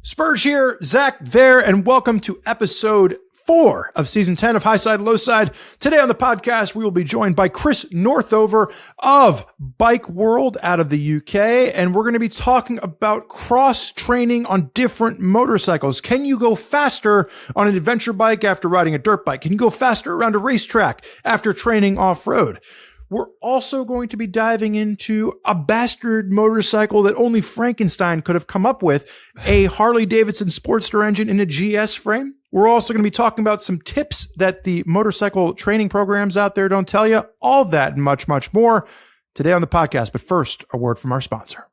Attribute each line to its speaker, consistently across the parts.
Speaker 1: Spurge here, Zack there, and welcome to episode 4 of season 10 of Highside, Lowside. Today on the podcast, we will be joined by Chris Northover of Bike World out of the UK, and we're going to be talking about cross-training on different motorcycles. Can you go faster on an adventure bike after riding a dirt bike? Can you go faster around a racetrack after training off-road? We're also going to be diving into a bastard motorcycle that only Frankenstein could have come up with, a Harley-Davidson Sportster engine in a GS frame. We're also going to be talking about some tips that the motorcycle training programs out there don't tell you, all that and much, much more today on the podcast. But first, a word from our sponsor.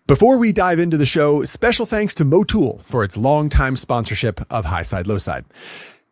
Speaker 2: Before we dive into the show, special thanks to Moto for its longtime sponsorship of Highside, Lowside.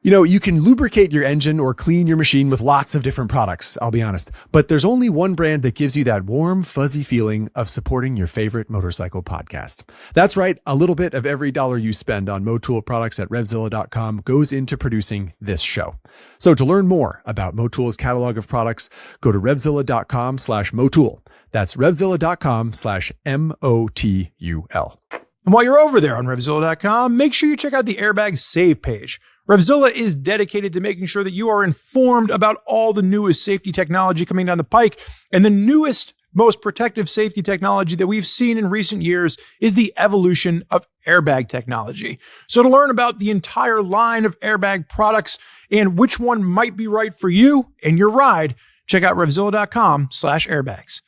Speaker 2: You know, you can lubricate your engine or clean your machine with lots of different products, I'll be honest, but there's only one brand that gives you that warm, fuzzy feeling of supporting your favorite motorcycle podcast. That's right. A little bit of every dollar you spend on Motool products at RevZilla.com goes into producing this show. So to learn more about Motool's catalog of products, go to RevZilla.com/Motool. That's RevZilla.com/MOTUL.
Speaker 1: And while you're over there on RevZilla.com, make sure you check out the Airbag Save page. RevZilla is dedicated to making sure that you are informed about all the newest safety technology coming down the pike. And the newest, most protective safety technology that we've seen in recent years is the evolution of airbag technology. So to learn about the entire line of airbag products and which one might be right for you and your ride, check out RevZilla.com/airbags.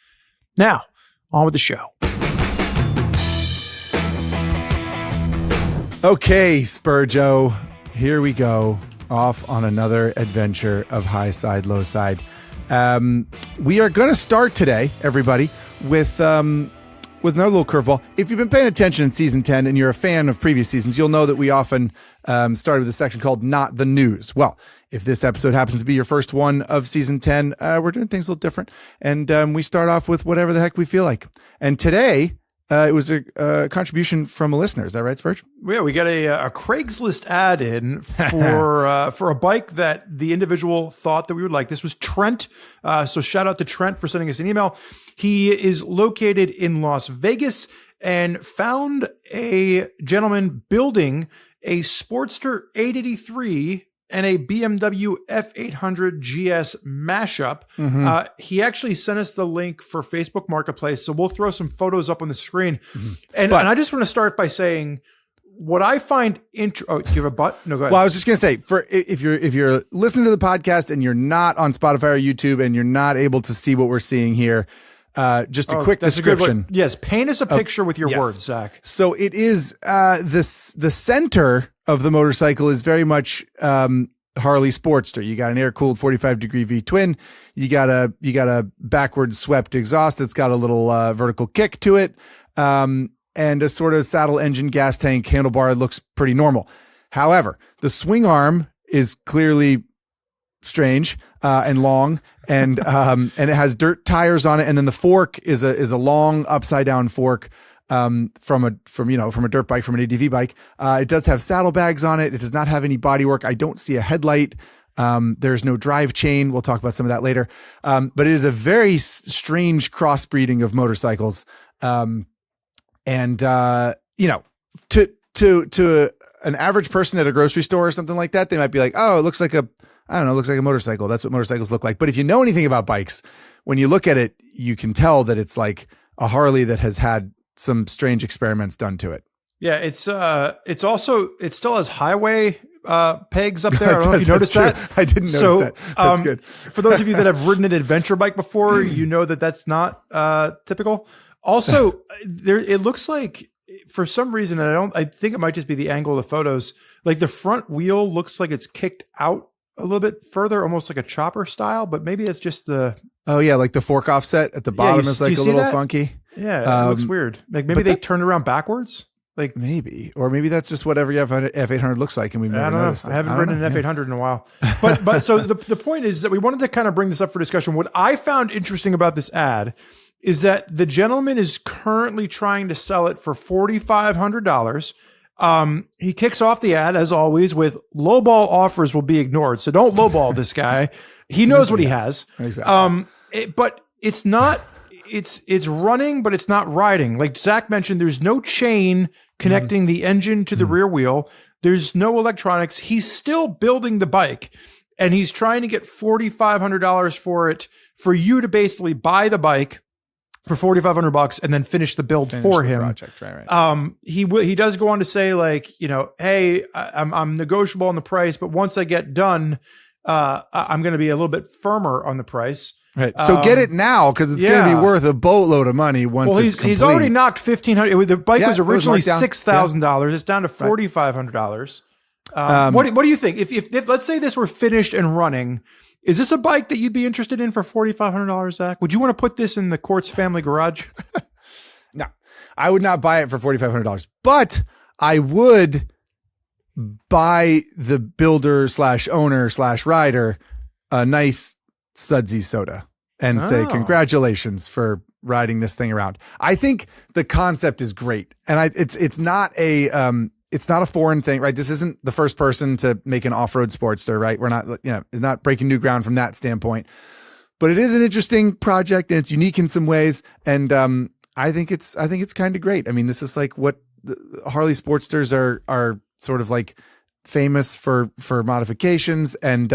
Speaker 1: Now, on with the show.
Speaker 2: Okay, Spurjo. Here we go, off on another adventure of Highside, Lowside. We are going to start today, everybody, with another little curveball. If you've been paying attention in season 10 and you're a fan of previous seasons, you'll know that we often started with a section called Not the News. Well, if this episode happens to be your first one of season 10, we're doing things a little different. And we start off with whatever the heck we feel like. And today, it was a contribution from a listener. Is that right, Spurge?
Speaker 1: Yeah, we got a Craigslist ad in for a bike that the individual thought that we would like. This was Trent. So shout out to Trent for sending us an email. He is located in Las Vegas and found a gentleman building a Sportster 883 and a BMW F800 GS mashup. Mm-hmm. He actually sent us the link for Facebook Marketplace, so we'll throw some photos up on the screen. Mm-hmm. And I just want to start by saying what I find oh, do you have a butt? No, go ahead.
Speaker 2: Well, I was just going to say, for if you're listening to the podcast and you're not on Spotify or YouTube and you're not able to see what we're seeing here, just a quick description.
Speaker 1: Yes, paint us a picture with your words, Zach.
Speaker 2: So it is the center of the motorcycle is very much Harley Sportster. You got an air-cooled 45-degree V-twin. You got a backwards swept exhaust that's got a little vertical kick to it, and a sort of saddle engine gas tank handlebar. It looks pretty normal. However, the swing arm is clearly strange and long, and it has dirt tires on it, and then the fork is a long upside down fork. From a dirt bike, from an ADV bike. It does have saddlebags on it. It does not have any bodywork. I don't see a headlight. There's no drive chain. We'll talk about some of that later. But it is a very strange crossbreeding of motorcycles. To an average person at a grocery store or something like that, they might be like, oh, it looks like a motorcycle. That's what motorcycles look like. But if you know anything about bikes, when you look at it, you can tell that it's like a Harley that has had some strange experiments done to it.
Speaker 1: Yeah, it still has highway pegs up there. I don't know if you noticed that.
Speaker 2: I didn't notice that. That's good.
Speaker 1: For those of you that have ridden an adventure bike before, you know that that's not typical. Also, it looks like for some reason, I think it might just be the angle of the photos. Like the front wheel looks like it's kicked out a little bit further, almost like a chopper style, but maybe it's just the...
Speaker 2: Oh yeah, like the fork offset at the bottom is like a little funky.
Speaker 1: Yeah, it looks weird. Like maybe they turned around backwards. Like
Speaker 2: maybe, or maybe that's just what every F800 looks like, and we've never noticed.
Speaker 1: I haven't ridden an F800 in a while. But so the point is that we wanted to kind of bring this up for discussion. What I found interesting about this ad is that the gentleman is currently trying to sell it for $4,500. He kicks off the ad as always with lowball offers will be ignored. So don't lowball this guy. He knows what he has.
Speaker 2: Exactly.
Speaker 1: But it's not it's running, but it's not riding. Like Zack mentioned, there's no chain connecting the engine to the rear wheel. There's no electronics. He's still building the bike, and he's trying to get $4,500 for it, for you to basically buy the bike for $4,500 and then finish the build for him.
Speaker 2: Project. Right.
Speaker 1: He does go on to say, like, hey, I'm negotiable on the price, but once I get done, I'm going to be a little bit firmer on the price.
Speaker 2: Right. So get it now, because it's going to be worth a boatload of money once it's complete.
Speaker 1: He's already knocked $1,500. The bike was originally $6,000. It's down to $4,500. What do you think? If let's say this were finished and running, is this a bike that you'd be interested in for $4,500, Zack? Would you want to put this in the Quartz family garage?
Speaker 2: No, I would not buy it for $4,500, but I would buy the builder / owner / rider a nice sudsy soda and say, congratulations for riding this thing around. I think the concept is great. And it's not a foreign thing, right? This isn't the first person to make an off-road Sportster, right? We're not, it's not breaking new ground from that standpoint, but it is an interesting project and it's unique in some ways. And, I think it's kind of great. I mean, this is like what the Harley Sportsters are sort of like famous for modifications and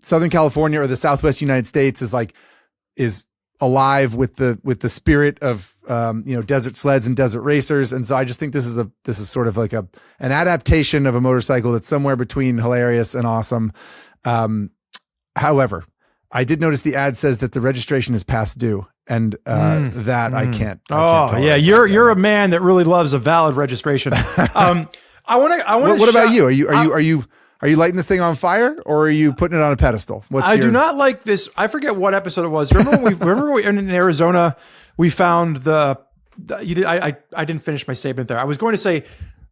Speaker 2: Southern California or the Southwest United States is alive with the spirit of desert sleds and desert racers, and so I just think this is sort of like an adaptation of a motorcycle that's somewhere between hilarious and awesome. However, I did notice the ad says that the registration is past due, and I can't.
Speaker 1: Yeah, you're a man that really loves a valid registration. I want to.
Speaker 2: What about you? Are you lighting this thing on fire, or are you putting it on a pedestal?
Speaker 1: I do not like this. I forget what episode it was. Remember when in Arizona we found I didn't finish my statement there. I was going to say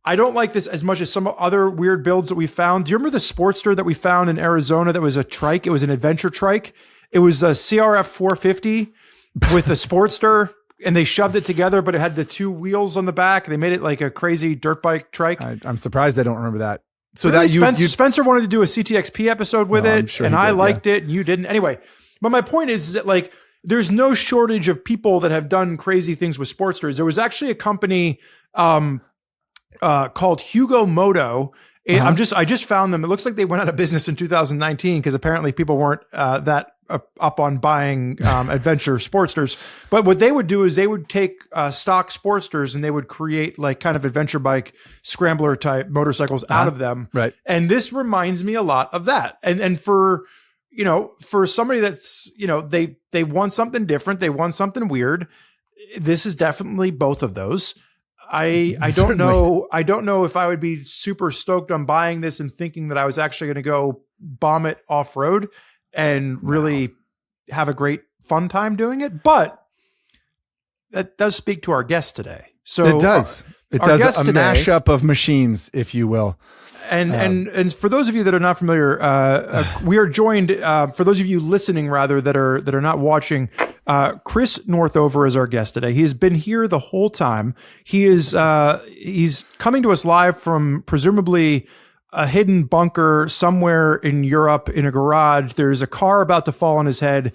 Speaker 1: I don't like this as much as some other weird builds that we found. Do you remember the Sportster that we found in Arizona that was a trike? It was an adventure trike. It was a CRF 450 with a Sportster, and they shoved it together, but it had the two wheels on the back. They made it like a crazy dirt bike trike.
Speaker 2: I'm surprised I don't remember that.
Speaker 1: So really, that Spencer wanted to do a CTXP episode with it, sure, and I liked it, and you didn't. Anyway, but my point is that like there's no shortage of people that have done crazy things with Sportsters. There was actually a company called Hugo Moto. I just found them. It looks like they went out of business in 2019 because apparently people weren't that up on buying adventure Sportsters. But what they would do is they would take stock Sportsters and they would create like kind of adventure bike scrambler type motorcycles out of them.
Speaker 2: Right.
Speaker 1: And this reminds me a lot of that. And for somebody that's, they want something different, they want something weird. This is definitely both of those. I don't know if I would be super stoked on buying this and thinking that I was actually going to go bomb it off road and really have a great fun time doing it. But that does speak to our guest today. So
Speaker 2: it does. It does a mashup of machines, if you will.
Speaker 1: And for those of you that are not familiar, we are joined, for those of you listening rather that are not watching, Chris Northover is our guest today. He has been here the whole time. He's coming to us live from presumably a hidden bunker somewhere in Europe in a garage. There's a car about to fall on his head.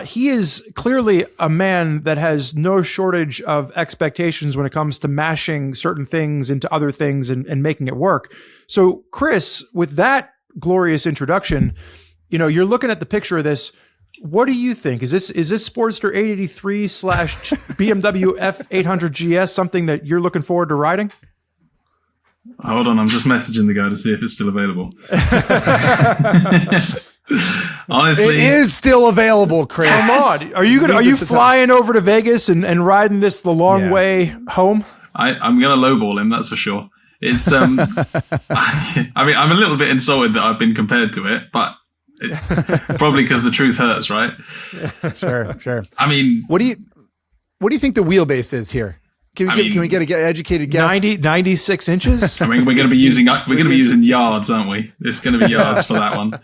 Speaker 1: He is clearly a man that has no shortage of expectations when it comes to mashing certain things into other things and making it work. So Chris, with that glorious introduction, you're looking at the picture of this. What do you think? Is this Sportster 883 / BMW F800 GS something that you're looking forward to riding?
Speaker 3: Hold on, I'm just messaging the guy to see if it's still available. Honestly,
Speaker 2: it is still available, Chris.
Speaker 1: Come on, are you flying over to Vegas and riding this the long way home?
Speaker 3: I'm gonna lowball him, that's for sure. It's I mean, I'm a little bit insulted that I've been compared to it, but probably because the truth hurts, right?
Speaker 2: Sure.
Speaker 3: I mean,
Speaker 2: what do you think the wheelbase is here? Can we get an educated guess?
Speaker 1: 96 inches.
Speaker 3: I mean, we're going to be using yards, aren't we? It's going to be yards for that one.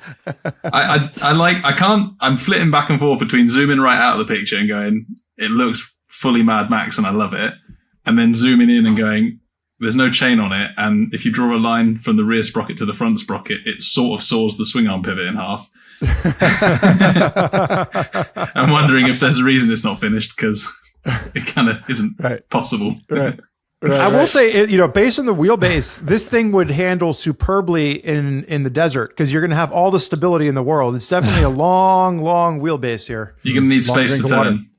Speaker 3: I'm flitting back and forth between zooming right out of the picture and going, it looks fully Mad Max and I love it, and then zooming in and going, there's no chain on it, and if you draw a line from the rear sprocket to the front sprocket, it sort of saws the swing arm pivot in half. I'm wondering if there's a reason it's not finished, because it kind of isn't possible.
Speaker 2: Right.
Speaker 1: I will say, based on the wheelbase, this thing would handle superbly in the desert, because you're going to have all the stability in the world. It's definitely a long wheelbase here.
Speaker 3: You're going to need space to turn.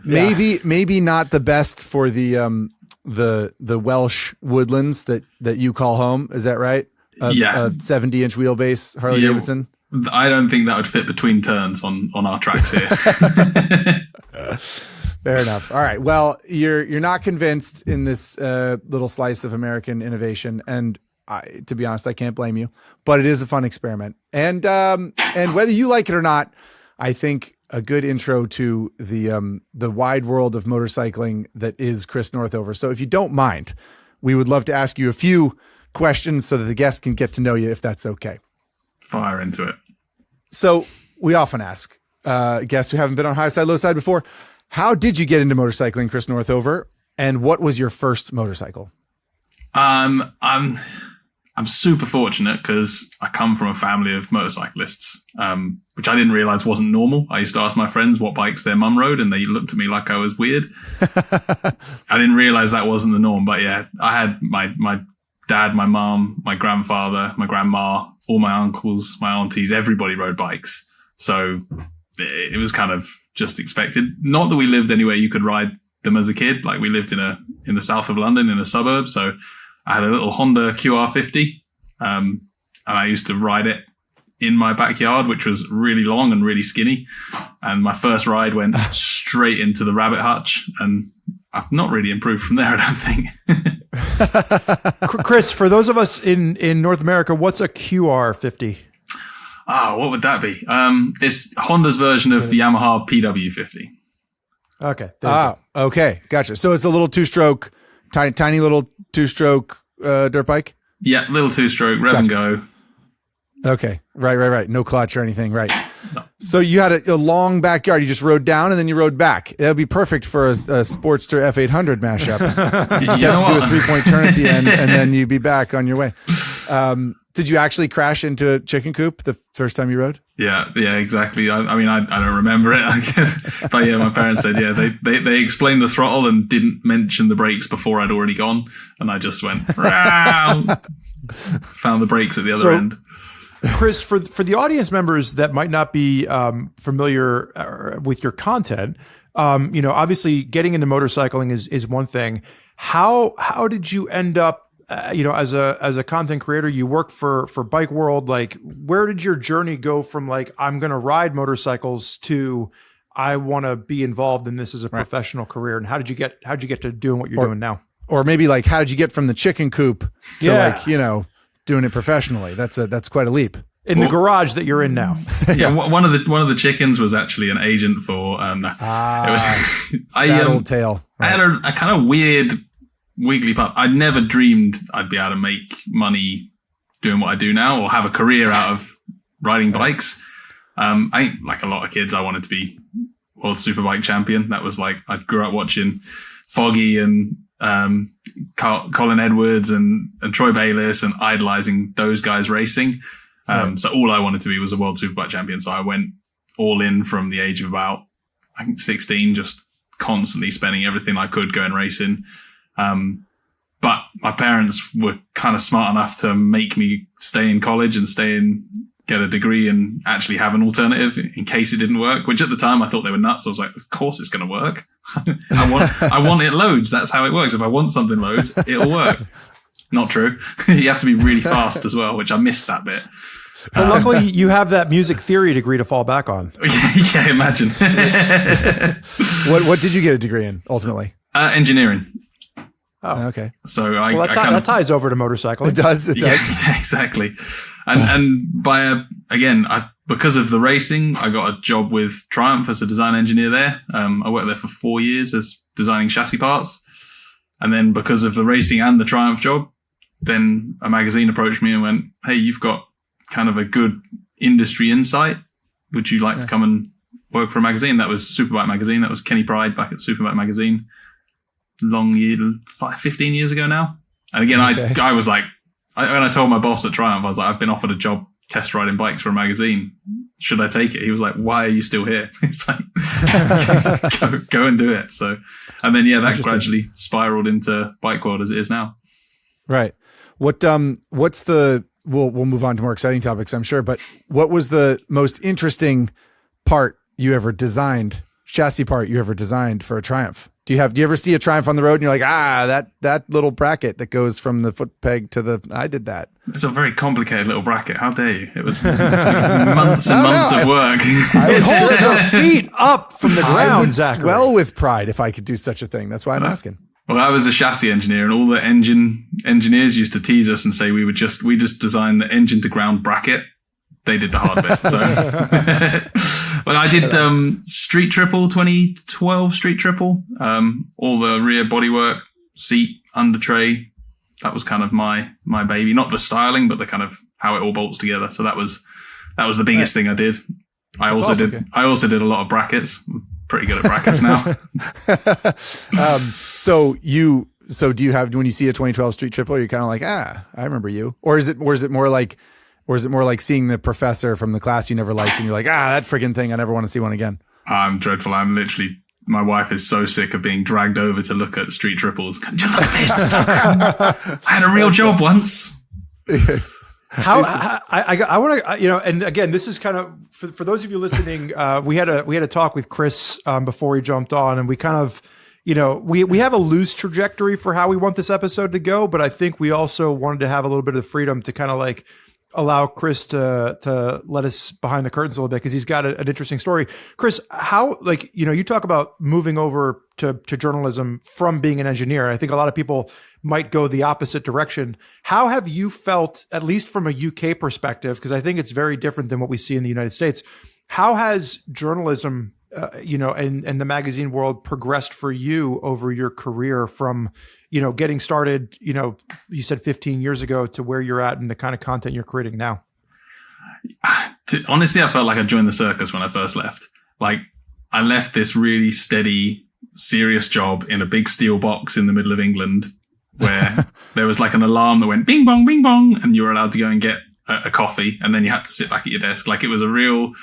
Speaker 2: Maybe not the best for the Welsh woodlands that you call home. Is that right? A 70-inch wheelbase Harley Davidson.
Speaker 3: I don't think that would fit between turns on our tracks here.
Speaker 2: Fair enough. All right. Well, you're not convinced in this little slice of American innovation, and to be honest, I can't blame you. But it is a fun experiment, and whether you like it or not, I think a good intro to the wide world of motorcycling that is Chris Northover. So, if you don't mind, we would love to ask you a few questions so that the guests can get to know you, if that's okay.
Speaker 3: Fire into it. So,
Speaker 2: we often ask guests who haven't been on Highside, Lowside before, how did you get into motorcycling, Chris Northover, and what was your first motorcycle?
Speaker 3: I'm super fortunate because I come from a family of motorcyclists, which I didn't realize wasn't normal. I used to ask my friends what bikes their mum rode, and they looked at me like I was weird. I didn't realize that wasn't the norm, but yeah, I had my dad, my mum, my grandfather, my grandma, all my uncles, my aunties, everybody rode bikes. So it was kind of just expected. Not that we lived anywhere you could ride them as a kid. Like, we lived in the south of London in a suburb. So I had a little Honda QR50, and I used to ride it in my backyard, which was really long and really skinny. And my first ride went straight into the rabbit hutch, and I've not really improved from there, I don't think.
Speaker 1: Chris, for those of us in North America, what's a QR50?
Speaker 3: What would that be? It's Honda's version of the Yamaha PW50.
Speaker 1: Okay.
Speaker 2: Okay. Gotcha. So it's a little two-stroke, tiny little two-stroke dirt bike?
Speaker 3: Yeah, little two-stroke, rev and go.
Speaker 2: Okay. Right. No clutch or anything. Right.
Speaker 3: No.
Speaker 2: So you had a long backyard. You just rode down and then you rode back. That would be perfect for a Sportster F800 mashup. You just have to do a 3-point turn at the end, and then you'd be back on your way. Did you actually crash into a chicken coop the first time you rode?
Speaker 3: Yeah, exactly. I mean, I don't remember it. But yeah, my parents said, they explained the throttle and didn't mention the brakes before I'd already gone. And I just went, found the brakes at the other end.
Speaker 1: Chris, for the audience members that might not be familiar with your content, obviously getting into motorcycling is one thing. How did you end up, as a content creator? You work for Bike World. Like, where did your journey go from like, I'm going to ride motorcycles to I want to be involved in this as a professional career? And how'd you get to doing what you're doing now?
Speaker 2: Or maybe like, how'd you get from the chicken coop to doing it professionally? That's quite a leap.
Speaker 1: In the garage that you're in now.
Speaker 3: Yeah, one of the chickens was actually an agent for. It was
Speaker 2: old tale. Right.
Speaker 3: I had a kind of weird wiggly pup. I never dreamed I'd be able to make money doing what I do now, or have a career out of riding bikes. I, like a lot of kids, I wanted to be world superbike champion. That was like, I grew up watching Foggy and Colin Edwards and Troy Bayliss and idolizing those guys racing. So all I wanted to be was a world superbike champion. So I went all in from the age of about, I think, 16, just constantly spending everything I could going racing. But my parents were kind of smart enough to make me stay in college and get a degree and actually have an alternative in case it didn't work, which at the time I thought they were nuts. I was like, of course it's going to work. I want it loads. That's how it works. If I want something loads, it'll work. Not true. You have to be really fast as well, which I missed that bit.
Speaker 1: But luckily you have that music theory degree to fall back on.
Speaker 3: Yeah, imagine.
Speaker 2: What did you get a degree in ultimately?
Speaker 3: Engineering.
Speaker 2: Oh, okay.
Speaker 3: So
Speaker 1: that ties over to motorcycling.
Speaker 2: It does.
Speaker 3: Yeah, exactly. And because of the racing, I got a job with Triumph as a design engineer there. I worked there for 4 years as designing chassis parts. And then because of the racing and the Triumph job, then a magazine approached me and went, hey, you've got kind of a good industry insight. Would you like to come and work for a magazine? That was Superbike Magazine. That was Kenny Pride back at Superbike Magazine. 15 years ago now. And again, I was like, when I told my boss at Triumph, I was like, I've been offered a job test riding bikes for a magazine. Should I take it? He was like, why are you still here? It's like, go and do it. So, and then, that gradually spiraled into bike world as it is now.
Speaker 2: Right. What's we'll move on to more exciting topics, I'm sure, but what was the most interesting part you ever designed, chassis part you ever designed for a Triumph? Do you ever see a Triumph on the road and you're like, that little bracket that goes from the foot peg to I did that.
Speaker 3: It's a very complicated little bracket. How dare you? It was months and months of work.
Speaker 1: I would hold your feet up from the ground,
Speaker 2: I would
Speaker 1: Zachary.
Speaker 2: swell with pride if I could do such a thing. That's why I'm asking.
Speaker 3: Well, I was a chassis engineer, and all the engine engineers used to tease us and say we just designed the engine to ground bracket. They did the hard bit. So, but I did Street Triple 2012 Street Triple. All the rear bodywork, seat, under tray. That was kind of my baby. Not the styling, but the kind of how it all bolts together. So that was the biggest thing I did. I also did a lot of brackets. I'm pretty good at brackets now.
Speaker 2: So do you have, when you see a 2012 Street Triple, you're kind of like, I remember you, or is it more like seeing the professor from the class you never liked and you're like, that friggin' thing, I never want to see one again? I'm
Speaker 3: dreadful. My wife is so sick of being dragged over to look at street triples. Just look at this. I had a real job once.
Speaker 1: I want to, and again, this is kind of for those of you listening. We had a talk with Chris before he jumped on, and we kind of, we have a loose trajectory for how we want this episode to go, but I think we also wanted to have a little bit of the freedom to kind of like allow Chris to let us behind the curtains a little bit, because he's got an interesting story. Chris, how, you talk about moving over to journalism from being an engineer. I think a lot of people might go the opposite direction. How have you felt, at least from a UK perspective, because I think it's very different than what we see in the United States. How has journalism, and the magazine world progressed for you over your career from, getting started, you said 15 years ago to where you're at and the kind of content you're creating now?
Speaker 3: Honestly, I felt like I joined the circus when I first left. Like, I left this really steady, serious job in a big steel box in the middle of England where there was like an alarm that went bing bong, and you were allowed to go and get a coffee, and then you had to sit back at your desk. Like, it was a real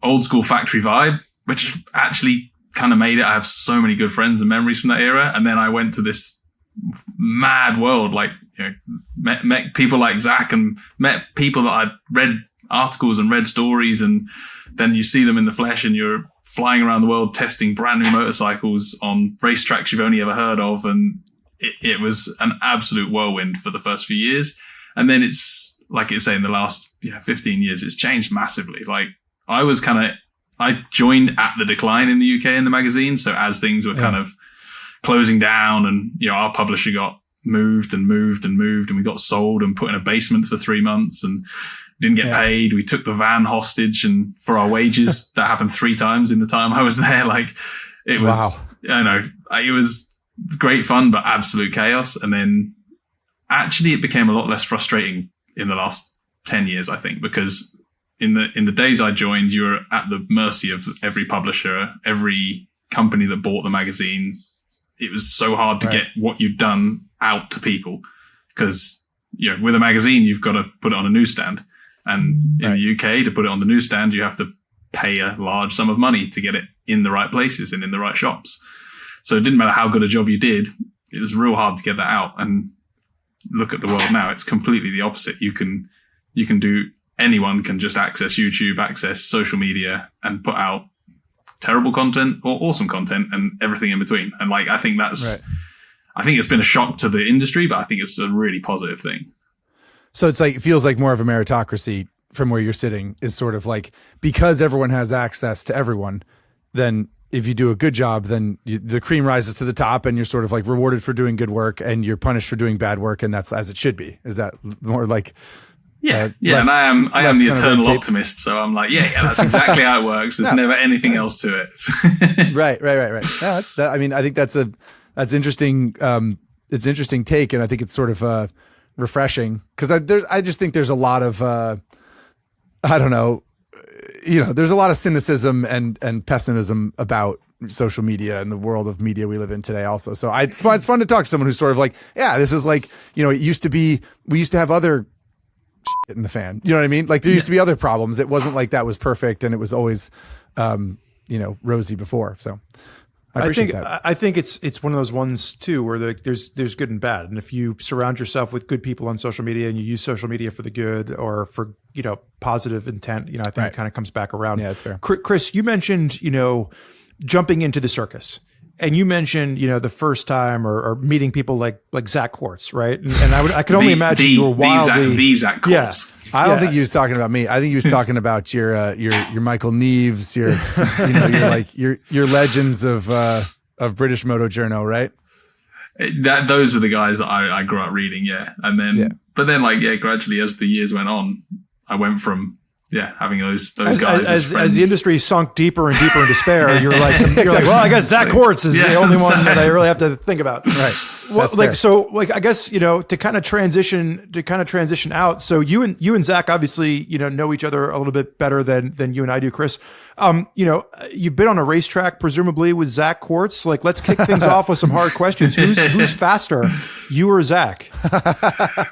Speaker 3: old school factory vibe, which actually kind of made it. I have so many good friends and memories from that era. And then I went to this mad world, like, met people like Zack and met people that I'd read articles and read stories, and then you see them in the flesh and you're flying around the world testing brand new motorcycles on racetracks you've only ever heard of. And it was an absolute whirlwind for the first few years. And then it's like it's saying the last 15 years, it's changed massively. Like, I joined at the decline in the UK in the magazine. So as things were kind of closing down and, our publisher got moved and we got sold and put in a basement for 3 months and didn't get paid. We took the van hostage and for our wages. That happened 3 times in the time I was there. Like, it was, it was great fun, but absolute chaos. And then actually it became a lot less frustrating in the last 10 years, I think, because in the days I joined, you were at the mercy of every publisher, every company that bought the magazine. It was so hard to get what you'd done out to people because, with a magazine, you've got to put it on a newsstand. And in the UK, to put it on the newsstand, you have to pay a large sum of money to get it in the right places and in the right shops. So it didn't matter how good a job you did. It was real hard to get that out. And look at the world now. It's completely the opposite. Anyone can just access YouTube, access social media, and put out terrible content or awesome content and everything in between. And I think I think it's been a shock to the industry, but I think it's a really positive thing.
Speaker 2: So it's it feels like more of a meritocracy from where you're sitting is sort of like, because everyone has access to everyone, then if you do a good job, then the cream rises to the top and you're sort of rewarded for doing good work and you're punished for doing bad work. And that's as it should be. Is that more like...
Speaker 3: And I am the eternal optimist. So I'm like, that's exactly how it works. There's never anything else to it.
Speaker 2: Right. No, I think that's interesting. It's an interesting take. And I think it's sort of refreshing because I just think there's a lot of, there's a lot of cynicism and pessimism about social media and the world of media we live in today also. So it's fun to talk to someone who's sort of like, yeah, this is like, you know, we used to have other shit in the fan. You know what I mean? Like there used to be other problems. It wasn't like that was perfect and it was always, you know, rosy before. So I appreciate that.
Speaker 1: I think it's one of those ones too where there's good and bad, and if you surround yourself with good people on social media and you use social media for the good or for, you know, positive intent, you know, I think it kind of comes back around.
Speaker 2: Yeah, that's fair.
Speaker 1: Chris, you mentioned, you know, jumping into the circus, and you mentioned, you know, the first time or meeting people like Zack Quartz, right? And I can only imagine you were wildly
Speaker 3: the Zack Quartz.
Speaker 1: Yeah.
Speaker 2: I don't think he was talking about me. I think he was talking about your Michael Neves, your legends of British Moto Journal, right?
Speaker 3: Those were the guys that I grew up reading, yeah. And then, but then, like, yeah, gradually as the years went on, I went from having those guys as
Speaker 1: the industry sunk deeper and deeper in despair. You're like, well, I guess Zack Quartz is the only one that I really have to think about, right? Well, like, so, like, I guess, you know, to kind of transition out. So you and Zack obviously, you know each other a little bit better than you and I do, Chris. You know, you've been on a racetrack presumably with Zack Quartz. Like, let's kick things off with some hard questions. Who's faster, you or Zack?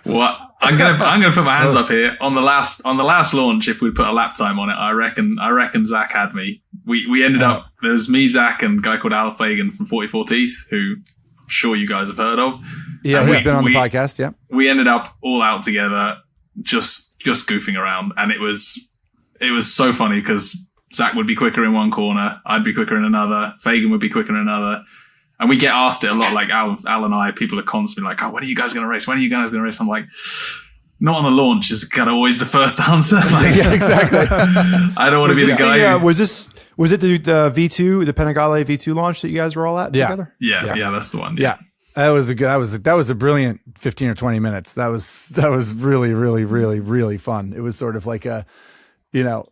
Speaker 3: Well, I'm gonna put my hands up here on the last launch. If we put a lap time on it, I reckon Zack had me. We ended up, there was me, Zack, and a guy called Al Fagan from 44 Teeth, who I'm sure you guys have heard of.
Speaker 2: Yeah, he's been on the podcast. Yeah,
Speaker 3: we ended up all out together, just goofing around, and it was so funny because Zack would be quicker in one corner, I'd be quicker in another, Fagan would be quicker in another, and we get asked it a lot. Like Al and I, people are constantly like, "Oh, when are you guys going to race? When are you guys going to race?" I'm like, not on the launch is kind of always the first answer. Like,
Speaker 2: yeah, exactly.
Speaker 3: I don't want to be the guy.
Speaker 1: Was it the V2, the Panigale V2 launch that you guys were all at together?
Speaker 3: Yeah, that's the one.
Speaker 2: Yeah. That was a brilliant 15 or 20 minutes. That was really, really, really, really fun. It was sort of like a, you know,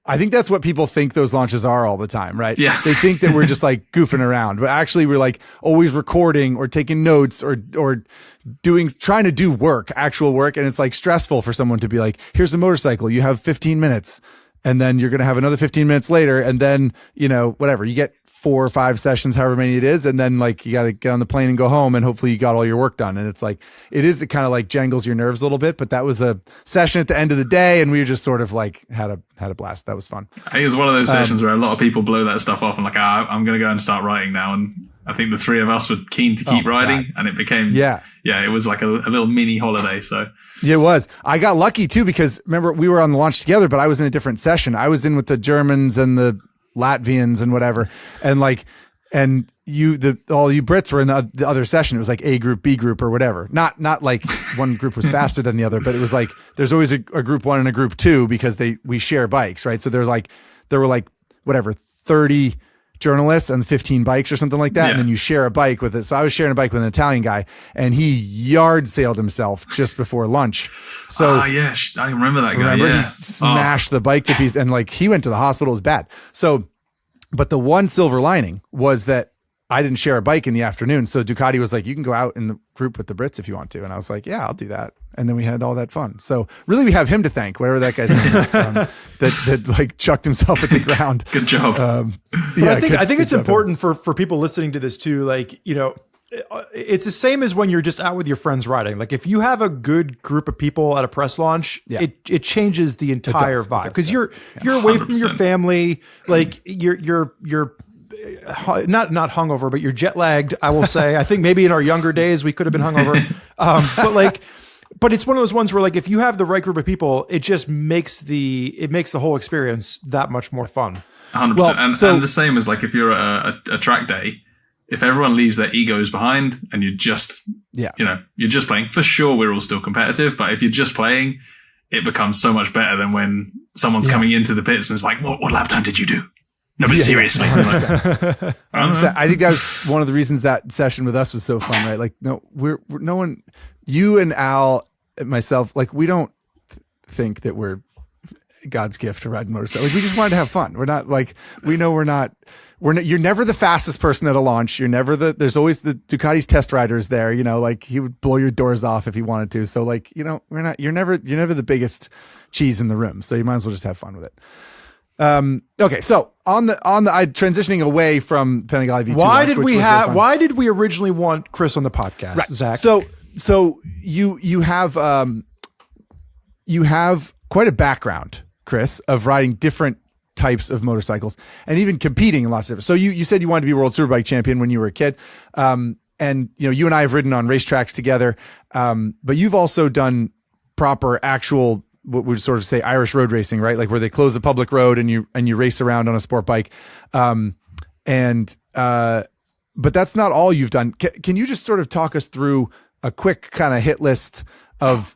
Speaker 2: I think that's what people think those launches are all the time, right?
Speaker 3: Yeah.
Speaker 2: They think that we're just like goofing around, but actually we're like always recording or taking notes or trying to do actual work. And it's like stressful for someone to be like, here's a motorcycle, you have 15 minutes. And then you're going to have another 15 minutes later. And then, you know, whatever, you get 4 or 5 sessions, however many it is. And then like, you got to get on the plane and go home and hopefully you got all your work done. And it's like, it kind of like jangles your nerves a little bit, but that was a session at the end of the day. And we just sort of like had a blast. That was fun.
Speaker 3: I think it was one of those sessions where a lot of people blow that stuff off and like, I'm going to go and start writing now. And I think the 3 of us were keen to keep riding, and it became, it was like a little mini holiday. So
Speaker 2: it was. I got lucky too, because remember we were on the launch together, but I was in a different session. I was in with the Germans and the Latvians and whatever. And like, and all you Brits were in the other session. It was like A group, B group, or whatever. Not like one group was faster than the other, but it was like, there's always a group 1 and a group 2 because we share bikes, right? So there were like whatever, 30 journalists and 15 bikes or something like that. Yeah. And then you share a bike with it. So I was sharing a bike with an Italian guy and he yard sailed himself just before lunch. So
Speaker 3: I remember that guy.
Speaker 2: He smashed the bike to pieces and like he went to the hospital. It was bad. So, but the one silver lining was that I didn't share a bike in the afternoon. So Ducati was like, you can go out in the group with the Brits if you want to. And I was like, yeah, I'll do that. And then we had all that fun. So really we have him to thank, whatever that guy's name is, that like chucked himself at the ground.
Speaker 3: Good job.
Speaker 1: I think it's important for people listening to this too. Like, you know, it's the same as when you're just out with your friends riding. Like if you have a good group of people at a press launch, it changes the entire vibe because you're away from your family. Like you're not hungover, but you're jet lagged. I will say, I think maybe in our younger days we could have been hungover. But it's one of those ones where like, if you have the right group of people, it just makes the whole experience that much more fun.
Speaker 3: 100%. And the same as like, if you're at a track day, if everyone leaves their egos behind and you're just, you're just playing, for sure, we're all still competitive, but if you're just playing, it becomes so much better than when someone's coming into the pits and it's like, what lap time did you do? No, but seriously.
Speaker 2: 100%. I think that was one of the reasons that session with us was so fun, right? Like, no one, you and Al and myself, like, we don't think that we're God's gift to ride motorcycle. Like, we just wanted to have fun. We're not like, you're never the fastest person at a launch. You're never there's always the Ducati's test riders there, you know, like he would blow your doors off if he wanted to. So like, you know, you're never the biggest cheese in the room. So you might as well just have fun with it. Okay, so on the transitioning away from Panigale V2.
Speaker 1: Why did we originally want Chris on the podcast,
Speaker 2: right.
Speaker 1: Zach?
Speaker 2: So you have quite a background, Chris, of riding different types of motorcycles and even competing in lots of different. So you said you wanted to be world superbike champion when you were a kid. And you and I have ridden on racetracks together. But you've also done proper actual, what we would sort of say Irish road racing, right? Like where they close a public road and you race around on a sport bike. But that's not all you've done. Can you just sort of talk us through a quick kind of hit list of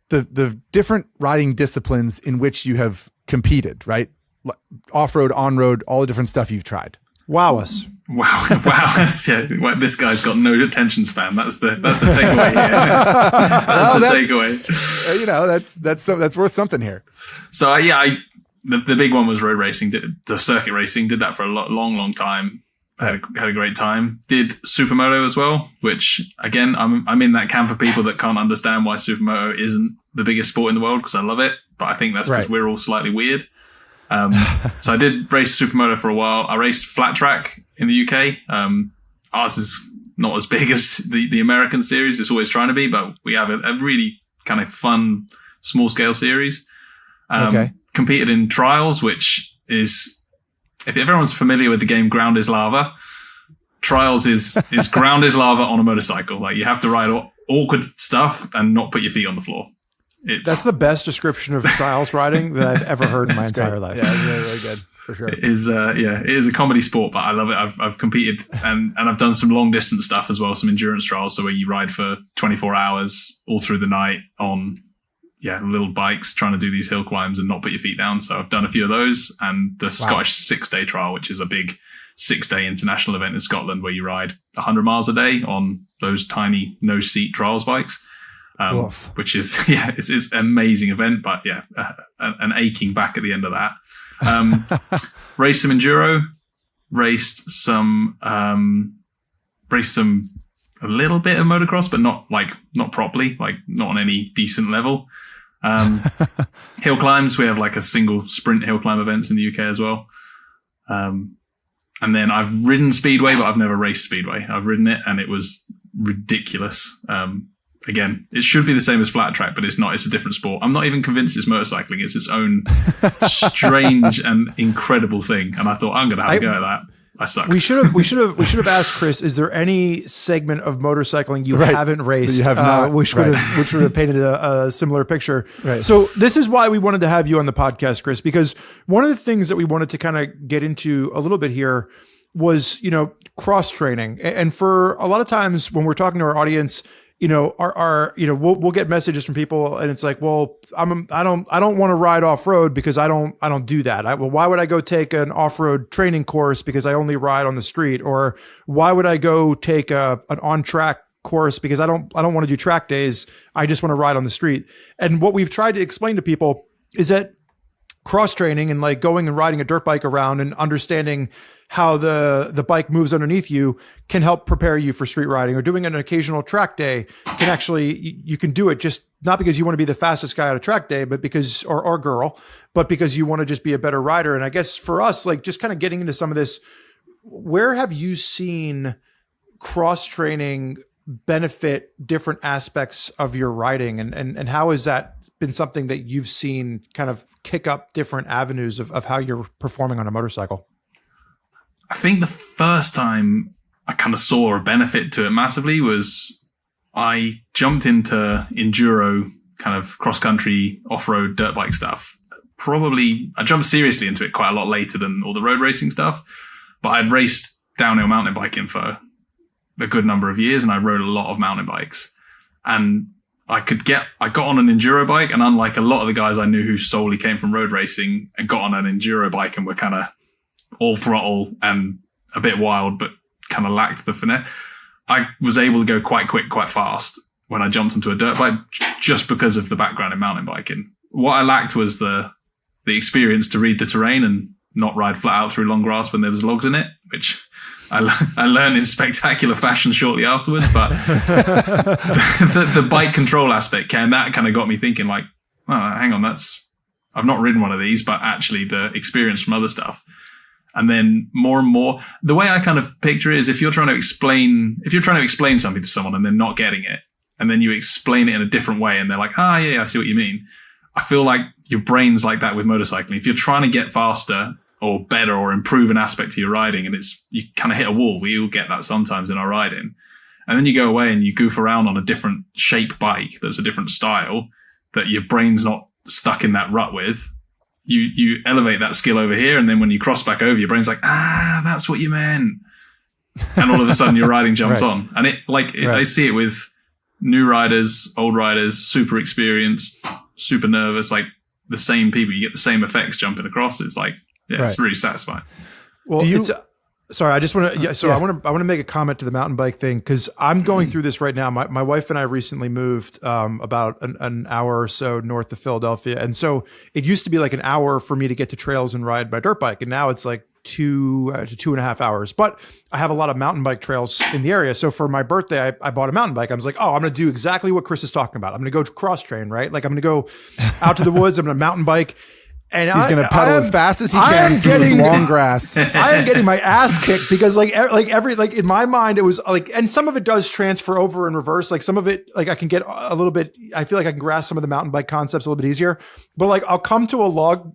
Speaker 2: the different riding disciplines in which you have competed, right? Off-road, on-road, all the different stuff you've tried.
Speaker 1: Wow us.
Speaker 3: Wow. Well, this guy's got no attention span. That's the takeaway here. That's takeaway.
Speaker 2: That's worth something here.
Speaker 3: So the big one was road racing, the circuit racing. Did that for a long time. Had a great time. Did supermoto as well, which again, I'm in that camp of people that can't understand why supermoto isn't the biggest sport in the world, because I love it, but I think that's because we're all slightly weird. So I did race supermoto for a while. I raced flat track in the UK. Ours is not as big as the American series. It's always trying to be, but we have a really kind of fun small scale series. Competed in trials, which is, if everyone's familiar with the game Ground is Lava, trials is ground is lava on a motorcycle. Like you have to ride awkward stuff and not put your feet on the floor.
Speaker 1: That's the best description of trials riding that I've ever heard in my entire life.
Speaker 2: Yeah, it's really, really good for sure.
Speaker 3: It is a comedy sport, but I love it. I've competed and I've done some long distance stuff as well, some endurance trials, so where you ride for 24 hours all through the night on little bikes, trying to do these hill climbs and not put your feet down. So I've done a few of those, and the Scottish 6-day trial, which is a big 6-day international event in Scotland where you ride 100 miles a day on those tiny no seat trials bikes. Which is it's an amazing event, but an aching back at the end of that. Raced some enduro, raced some a little bit of motocross, but not properly, like not on any decent level. Hill climbs, we have like a single sprint hill climb events in the UK as well. And then I've ridden speedway, but I've never raced speedway. I've ridden it and it was ridiculous. Again, it should be the same as flat track, but it's not. It's a different sport. I'm not even convinced it's motorcycling. It's its own strange and incredible thing. And I thought, I'm going to have a go at that. I sucked.
Speaker 1: We should have asked Chris, is there any segment of motorcycling you haven't raced?
Speaker 2: You have not,
Speaker 1: which would have painted a similar picture. Right. So this is why we wanted to have you on the podcast, Chris, because one of the things that we wanted to kind of get into a little bit here was, cross training. And for a lot of times when we're talking to our audience, we'll get messages from people and it's like, well, I don't want to ride off road because I don't do that. Why would I go take an off-road training course because I only ride on the street? Or why would I go take an on-track course because I don't want to do track days. I just want to ride on the street. And what we've tried to explain to people is that cross training and like going and riding a dirt bike around and understanding how the bike moves underneath you can help prepare you for street riding, or doing an occasional track day can actually, you can do it just not because you want to be the fastest guy at a track day, but because, or girl, but because you want to just be a better rider. And I guess for us, like just kind of getting into some of this, where have you seen cross training benefit different aspects of your riding? And how has that been something that you've seen kind of kick up different avenues of how you're performing on a motorcycle?
Speaker 3: I think the first time I kind of saw a benefit to it massively was I jumped into enduro, kind of cross-country, off-road dirt bike stuff. I jumped seriously into it quite a lot later than all the road racing stuff, but I'd raced downhill mountain biking for a good number of years, and I rode a lot of mountain bikes. And I got on an enduro bike, and unlike a lot of the guys I knew who solely came from road racing and got on an enduro bike and were kind of all throttle and a bit wild, but kind of lacked the finesse, I was able to go quite quick, quite fast when I jumped into a dirt bike just because of the background in mountain biking. What I lacked was the experience to read the terrain and not ride flat out through long grass when there was logs in it, which I learned in spectacular fashion shortly afterwards. But the bike control aspect, that kind of got me thinking like, oh, hang on, that's I've not ridden one of these, but actually the experience from other stuff. And then more and more, the way I kind of picture it is if you're trying to explain something to someone and they're not getting it, and then you explain it in a different way and they're like, yeah, I see what you mean. I feel like your brain's like that with motorcycling. If you're trying to get faster or better or improve an aspect to your riding, and you kind of hit a wall, we all get that sometimes in our riding. And then you go away and you goof around on a different shape bike that's a different style that your brain's not stuck in that rut with. You elevate that skill over here, and then when you cross back over, your brain's like, that's what you meant. And all of a sudden your riding jumps
Speaker 2: Right.
Speaker 3: on. And I see it with new riders, old riders, super experienced, super nervous, like the same people. You get the same effects jumping across. It's like, it's really satisfying.
Speaker 1: Well, sorry, I just want to, I want to make a comment to the mountain bike thing, because I'm going through this right now. My wife and I recently moved about an hour or so north of Philadelphia. And so it used to be like an hour for me to get to trails and ride my dirt bike. And now it's like 2 to 2.5 hours. But I have a lot of mountain bike trails in the area. So for my birthday, I bought a mountain bike. I was like, I'm going to do exactly what Chris is talking about. I'm going to go to cross train, right? Like I'm going to go out to the woods. I'm going to mountain bike. And
Speaker 2: he's going to pedal as fast as he can through long grass.
Speaker 1: I am getting my ass kicked because like in my mind, it was like, and some of it does transfer over in reverse. Like some of it, like I can get a little bit, I feel like I can grasp some of the mountain bike concepts a little bit easier, but like I'll come to a log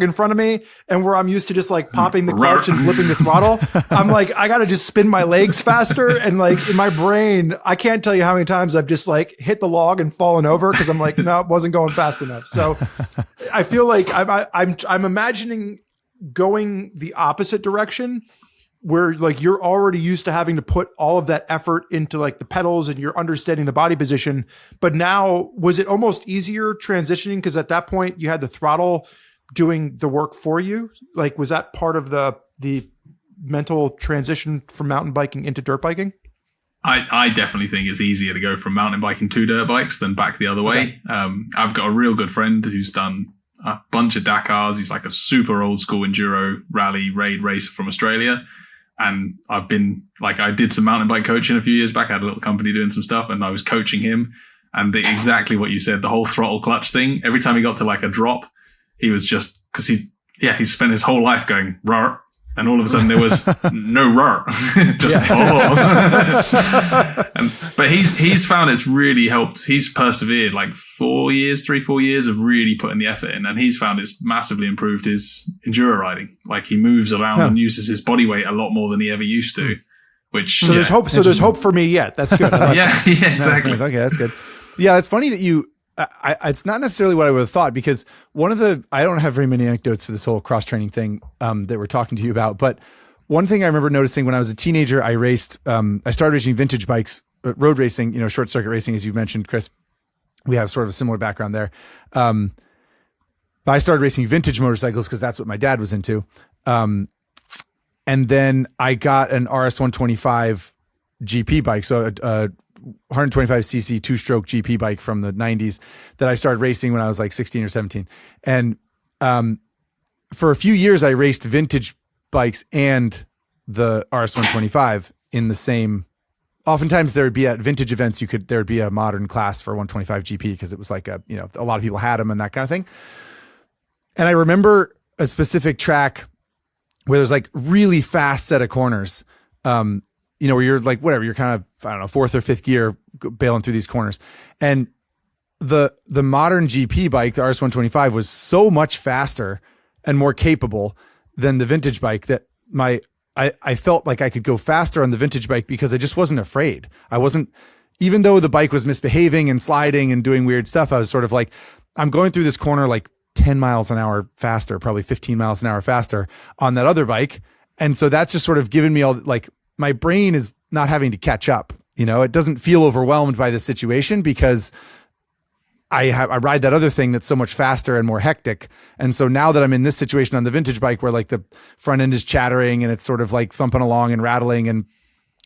Speaker 1: in front of me, and where I'm used to just like popping the clutch and flipping the throttle, I'm like, I got to just spin my legs faster. And like in my brain, I can't tell you how many times I've just like hit the log and fallen over because I'm like, no, it wasn't going fast enough. So I feel like I'm imagining going the opposite direction, where like you're already used to having to put all of that effort into like the pedals and you're understanding the body position. But now, was it almost easier transitioning? Because at that point you had the throttle doing the work for you. Like, was that part of the mental transition from mountain biking into dirt biking?
Speaker 3: I definitely think it's easier to go from mountain biking to dirt bikes than back the other way. Okay. I've got a real good friend who's done a bunch of Dakars. He's like a super old school enduro rally raid racer from Australia. And I've been like, I did some mountain bike coaching a few years back. I had a little company doing some stuff and I was coaching him. And exactly what you said, the whole throttle clutch thing, every time he got to like a drop, he was just, because he spent his whole life going, "Rawr," and all of a sudden there was no "rawr," just but he's found it's really helped. He's persevered like 3-4 years of really putting the effort in, and he's found it's massively improved his enduro riding. Like he moves around and uses his body weight a lot more than he ever used to. Which
Speaker 1: there's hope. So there's hope for me yet. That's good.
Speaker 3: Yeah, exactly.
Speaker 2: Okay, that's good. Yeah, it's funny that you. It's not necessarily what I would have thought, because I don't have very many anecdotes for this whole cross training thing that we're talking to you about. But one thing I remember noticing when I was a teenager, I started racing vintage bikes, road racing, short circuit racing, as you mentioned, Chris. We have sort of a similar background there. But I started racing vintage motorcycles because that's what my dad was into. And then I got an RS125 GP bike. So a 125cc 2-stroke GP bike from the 90s that I started racing when I was like 16 or 17. And for a few years, I raced vintage bikes and the RS125 in the same. Oftentimes there would be at vintage events, there would be a modern class for 125 GP because it was like a lot of people had them and that kind of thing. And I remember a specific track where there's like really fast set of corners, where you're like, whatever, you're kind of, I don't know, 4th or 5th gear bailing through these corners. And the modern GP bike, the RS125, was so much faster and more capable than the vintage bike that I felt like I could go faster on the vintage bike because I just wasn't afraid. Even though the bike was misbehaving and sliding and doing weird stuff, I was sort of like, I'm going through this corner like 10 miles an hour faster, probably 15 miles an hour faster on that other bike. And so that's just sort of given me all, like, my brain is not having to catch up. It doesn't feel overwhelmed by the situation because I ride that other thing that's so much faster and more hectic. And so now that I'm in this situation on the vintage bike where like the front end is chattering and it's sort of like thumping along and rattling and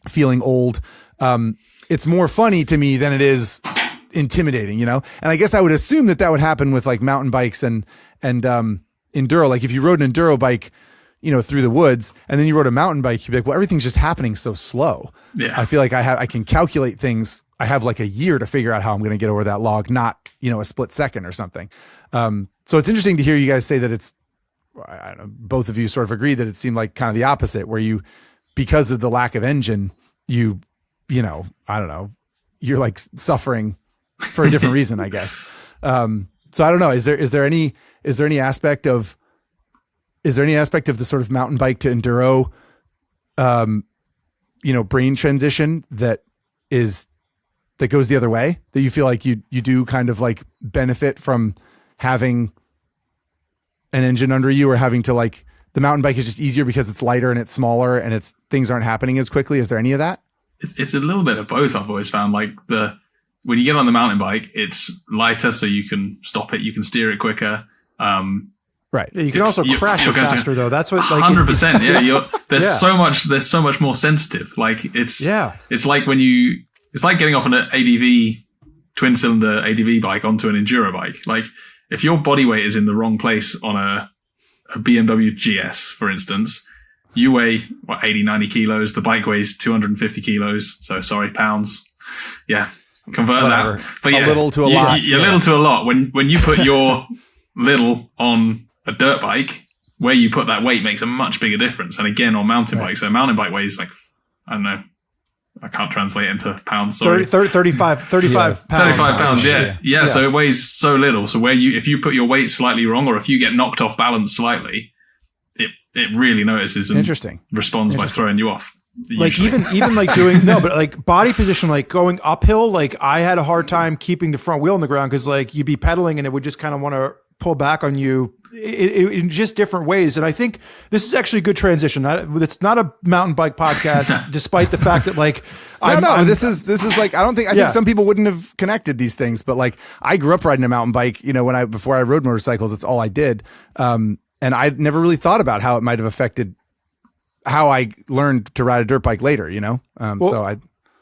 Speaker 2: feeling old, it's more funny to me than it is intimidating, And I guess I would assume that would happen with like mountain bikes and enduro. Like if you rode an enduro bike, through the woods, and then you rode a mountain bike, you'd be like, well, everything's just happening so slow. Yeah. I feel like I can calculate things. I have like a year to figure out how I'm going to get over that log, not, a split second or something. So it's interesting to hear you guys say that it's, I don't know, both of you sort of agree that it seemed like kind of the opposite, where you, because of the lack of engine, I don't know, you're like suffering for a different reason, I guess. So I don't know. Is there any aspect of the sort of mountain bike to enduro, brain transition that goes the other way, that you feel like you do kind of like benefit from having an engine under you, or having to, like, the mountain bike is just easier because it's lighter and it's smaller and things aren't happening as quickly? Is there any of that?
Speaker 3: It's a little bit of both. I've always found, like, when you get on the mountain bike, it's lighter, so you can stop it, you can steer it quicker.
Speaker 1: Right. You can also crash it faster, though. That's what, like,
Speaker 3: 100%. Yeah. There's so much more sensitive. Like, it's like it's like getting off an ADV, twin cylinder ADV bike onto an enduro bike. Like, if your body weight is in the wrong place on a BMW GS, for instance, you weigh 80, 90 kilos. The bike weighs 250 kilos. So sorry, pounds. Yeah. Convert
Speaker 2: Whatever.
Speaker 3: that. But yeah,
Speaker 2: a little to a lot.
Speaker 3: You're little to a lot. When you put your little on a dirt bike, where you put that weight makes a much bigger difference. And again, on mountain bikes, so a mountain bike weighs, like, I don't know, I can't translate into pounds. Sorry.
Speaker 1: 35 pounds.
Speaker 3: 35 pounds. Yeah. So it weighs so little. So if you put your weight slightly wrong, or if you get knocked off balance slightly, it really notices and responds by throwing you off.
Speaker 1: Usually. Like even like doing but like body position, like going uphill, like I had a hard time keeping the front wheel on the ground, because like you'd be pedaling and it would just kind of want to pull back on you in just different ways. And I think this is actually a good transition. It's not a mountain bike podcast, despite the fact that, like,
Speaker 2: this is like, I think some people wouldn't have connected these things, but like, I grew up riding a mountain bike, before I rode motorcycles, it's all I did. And I never really thought about how it might have affected how I learned to ride a dirt bike later,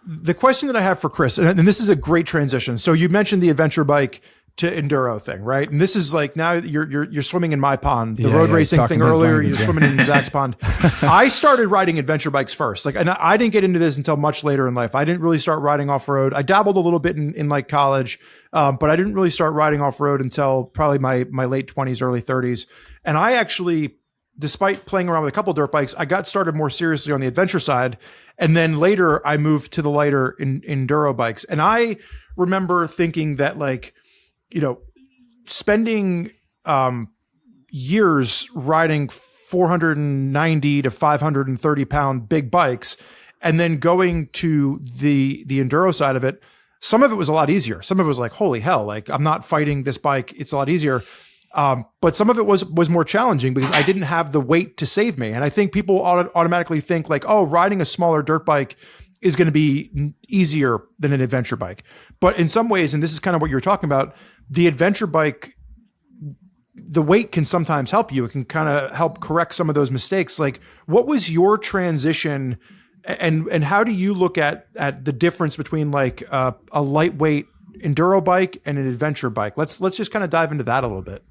Speaker 2: the question that I have for Chris, and this is a great transition. So you mentioned the adventure bike to enduro thing, right? And this is like, now you're swimming in my pond. The road racing thing earlier, you're swimming in Zack's pond. I started riding adventure bikes first. Like, and I didn't get into this until much later in life. I didn't really start riding off road. I dabbled a little bit in like college, but I didn't really start riding off road until probably my late 20s, early 30s. And I actually, despite playing around with a couple of dirt bikes, I got started more seriously on the adventure side. And then later I moved to the lighter enduro bikes. And I remember thinking that, like, spending years riding 490 to 530 pound big bikes, and then going to the enduro side of it, some of it was a lot easier. Some of it was like, holy hell, like, I'm not fighting this bike. It's a lot easier. But some of it was more challenging because I didn't have the weight to save me. And I think people automatically think, like, oh, riding a smaller dirt bike is going to be easier than an adventure bike. But in some ways, and this is kind of what you're talking about, the adventure bike, the weight can sometimes help you. It can kind of help correct some of those mistakes. Like, what was your transition, and how do you look at the difference between, like, a lightweight enduro bike and an adventure bike? Let's just kind of dive into that a little bit.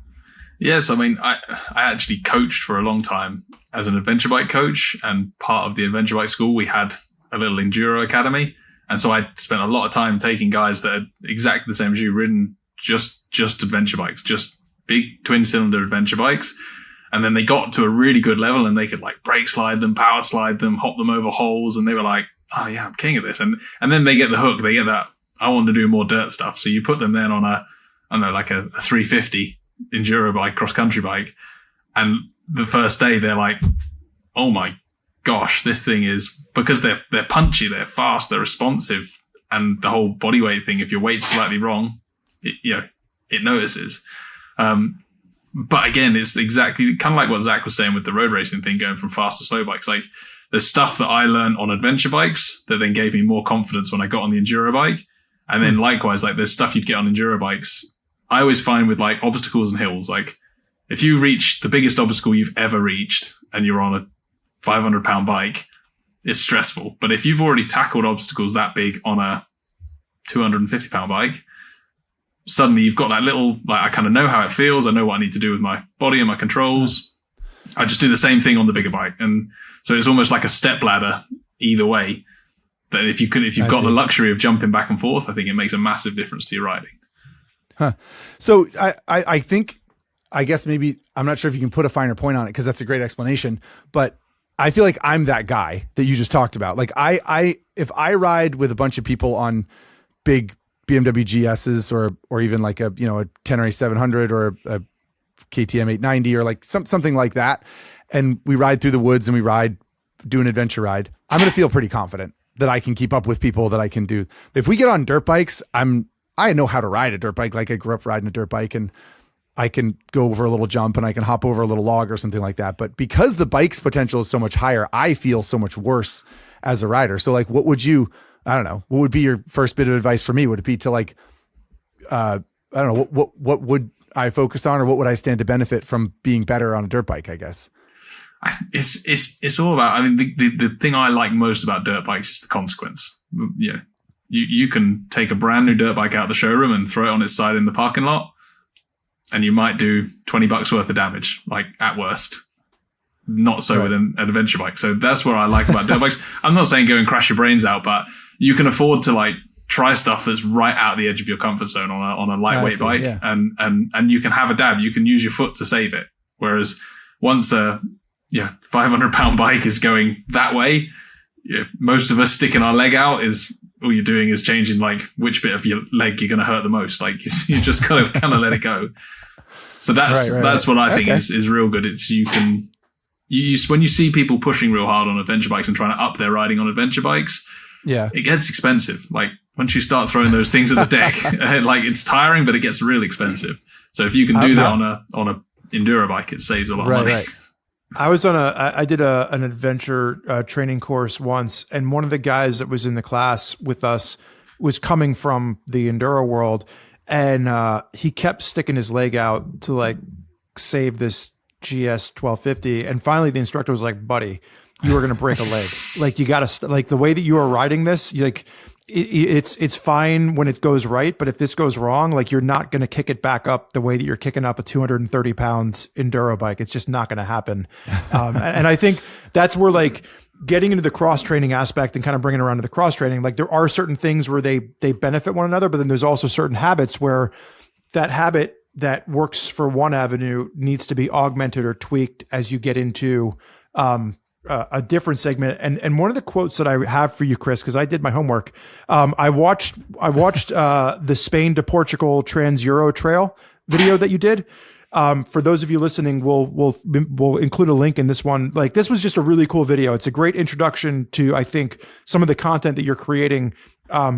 Speaker 3: Yes, I mean, I actually coached for a long time as an adventure bike coach, and part of the adventure bike school, we had a little enduro academy. And so I spent a lot of time taking guys that are exactly the same as you, ridden just adventure bikes, just big twin cylinder adventure bikes. And then they got to a really good level and they could, like, brake slide them, power slide them, hop them over holes. And they were like, oh yeah, I'm king of this. And then they get the hook. They get that, I want to do more dirt stuff. So you put them then on a 350 enduro bike, cross country bike. And the first day they're like, oh my gosh, this thing is, because they're punchy, they're fast, they're responsive, and the whole body weight thing, if your weight's slightly wrong, it notices. But again, it's exactly kind of like what Zack was saying with the road racing thing, going from fast to slow bikes. Like, there's stuff that I learned on adventure bikes that then gave me more confidence when I got on the enduro bike. And then likewise, like, there's stuff you'd get on enduro bikes. I always find with, like, obstacles and hills, like, if you reach the biggest obstacle you've ever reached and you're on a 500 pound bike, it's stressful. But if you've already tackled obstacles that big on a 250 pound bike, suddenly you've got that little, like, I kind of know how it feels. I know what I need to do with my body and my controls. I just do the same thing on the bigger bike. And so it's almost like a step ladder either way, that if you've got the luxury of jumping back and forth, I think it makes a massive difference to your riding.
Speaker 2: So I think, I guess maybe, I'm not sure if you can put a finer point on it because that's a great explanation, but I feel like I'm that guy that you just talked about. Like if I ride with a bunch of people on big BMW GSs or even like a 10RA 700 or a KTM 890 or like something like that, and we ride through the woods and do an adventure ride, I'm going to feel pretty confident that I can keep up with people, that I can do. If we get on dirt bikes, I know how to ride a dirt bike. Like I grew up riding a dirt bike, and I can go over a little jump and I can hop over a little log or something like that. But because the bike's potential is so much higher, I feel so much worse as a rider. So like, what would be your first bit of advice for me? Would it be to like, I don't know, what would I focus on, or what would I stand to benefit from being better on a dirt bike, I guess?
Speaker 3: It's all about, I mean, the thing I like most about dirt bikes is the consequence. Yeah. You can take a brand new dirt bike out of the showroom and throw it on its side in the parking lot, and you might do $20 worth of damage, like at worst. Not so with an adventure bike. So that's what I like about dirt bikes. I'm not saying go and crash your brains out, but you can afford to like try stuff that's right out the edge of your comfort zone on a lightweight bike, and you can have a dab. You can use your foot to save it. Whereas once a 500-pound bike is going that way, most of us sticking our leg out is all you're doing is changing like which bit of your leg you're going to hurt the most. Like you just kind of let it go. So that's what I think is real good. It's when you see people pushing real hard on adventure bikes and trying to up their riding on adventure bikes, it gets expensive. Like once you start throwing those things at the deck, like it's tiring, but it gets really expensive. So if you can do that on a enduro bike, it saves a lot of money. Right.
Speaker 1: I did an adventure training course once, and one of the guys that was in the class with us was coming from the enduro world, and he kept sticking his leg out to like save this GS 1250, and finally the instructor was like, "Buddy, you are going to break a leg. Like you got to like the way that you are riding this, it's fine when it goes right, but if this goes wrong, like you're not going to kick it back up the way that you're kicking up a 230 pounds enduro bike. It's just not going to happen." And I think that's where like getting into the cross training aspect and kind of bringing it around to the cross training, like there are certain things where they benefit one another, but then there's also certain habits where that habit that works for one avenue needs to be augmented or tweaked as you get into, a different segment. And one of the quotes that I have for you, Chris, because I did my homework. I watched the Spain to Portugal Trans-Euro Trail video that you did. For those of you listening, we'll include a link in this one. Like this was just a really cool video. It's a great introduction to, I think, some of the content that you're creating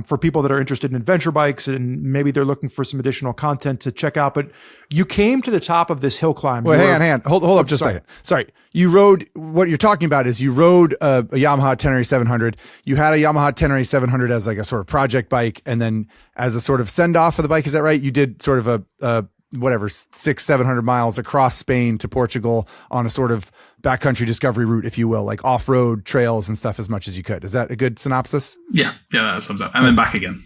Speaker 1: for people that are interested in adventure bikes, and maybe they're looking for some additional content to check out. But you came to the top of this hill climb.
Speaker 2: Wait, hang on. Hold up just a second. Sorry. You rode, what you're talking about is you rode a Yamaha 10RA 700. You had a Yamaha 10RA 700 as like a sort of project bike. And then as a sort of send off for the bike, is that right? You did sort of a 600-700 miles across Spain to Portugal on a sort of backcountry discovery route, if you will, like off-road trails and stuff as much as you could. Is that a good synopsis?
Speaker 3: Yeah, that sums up. And then back again.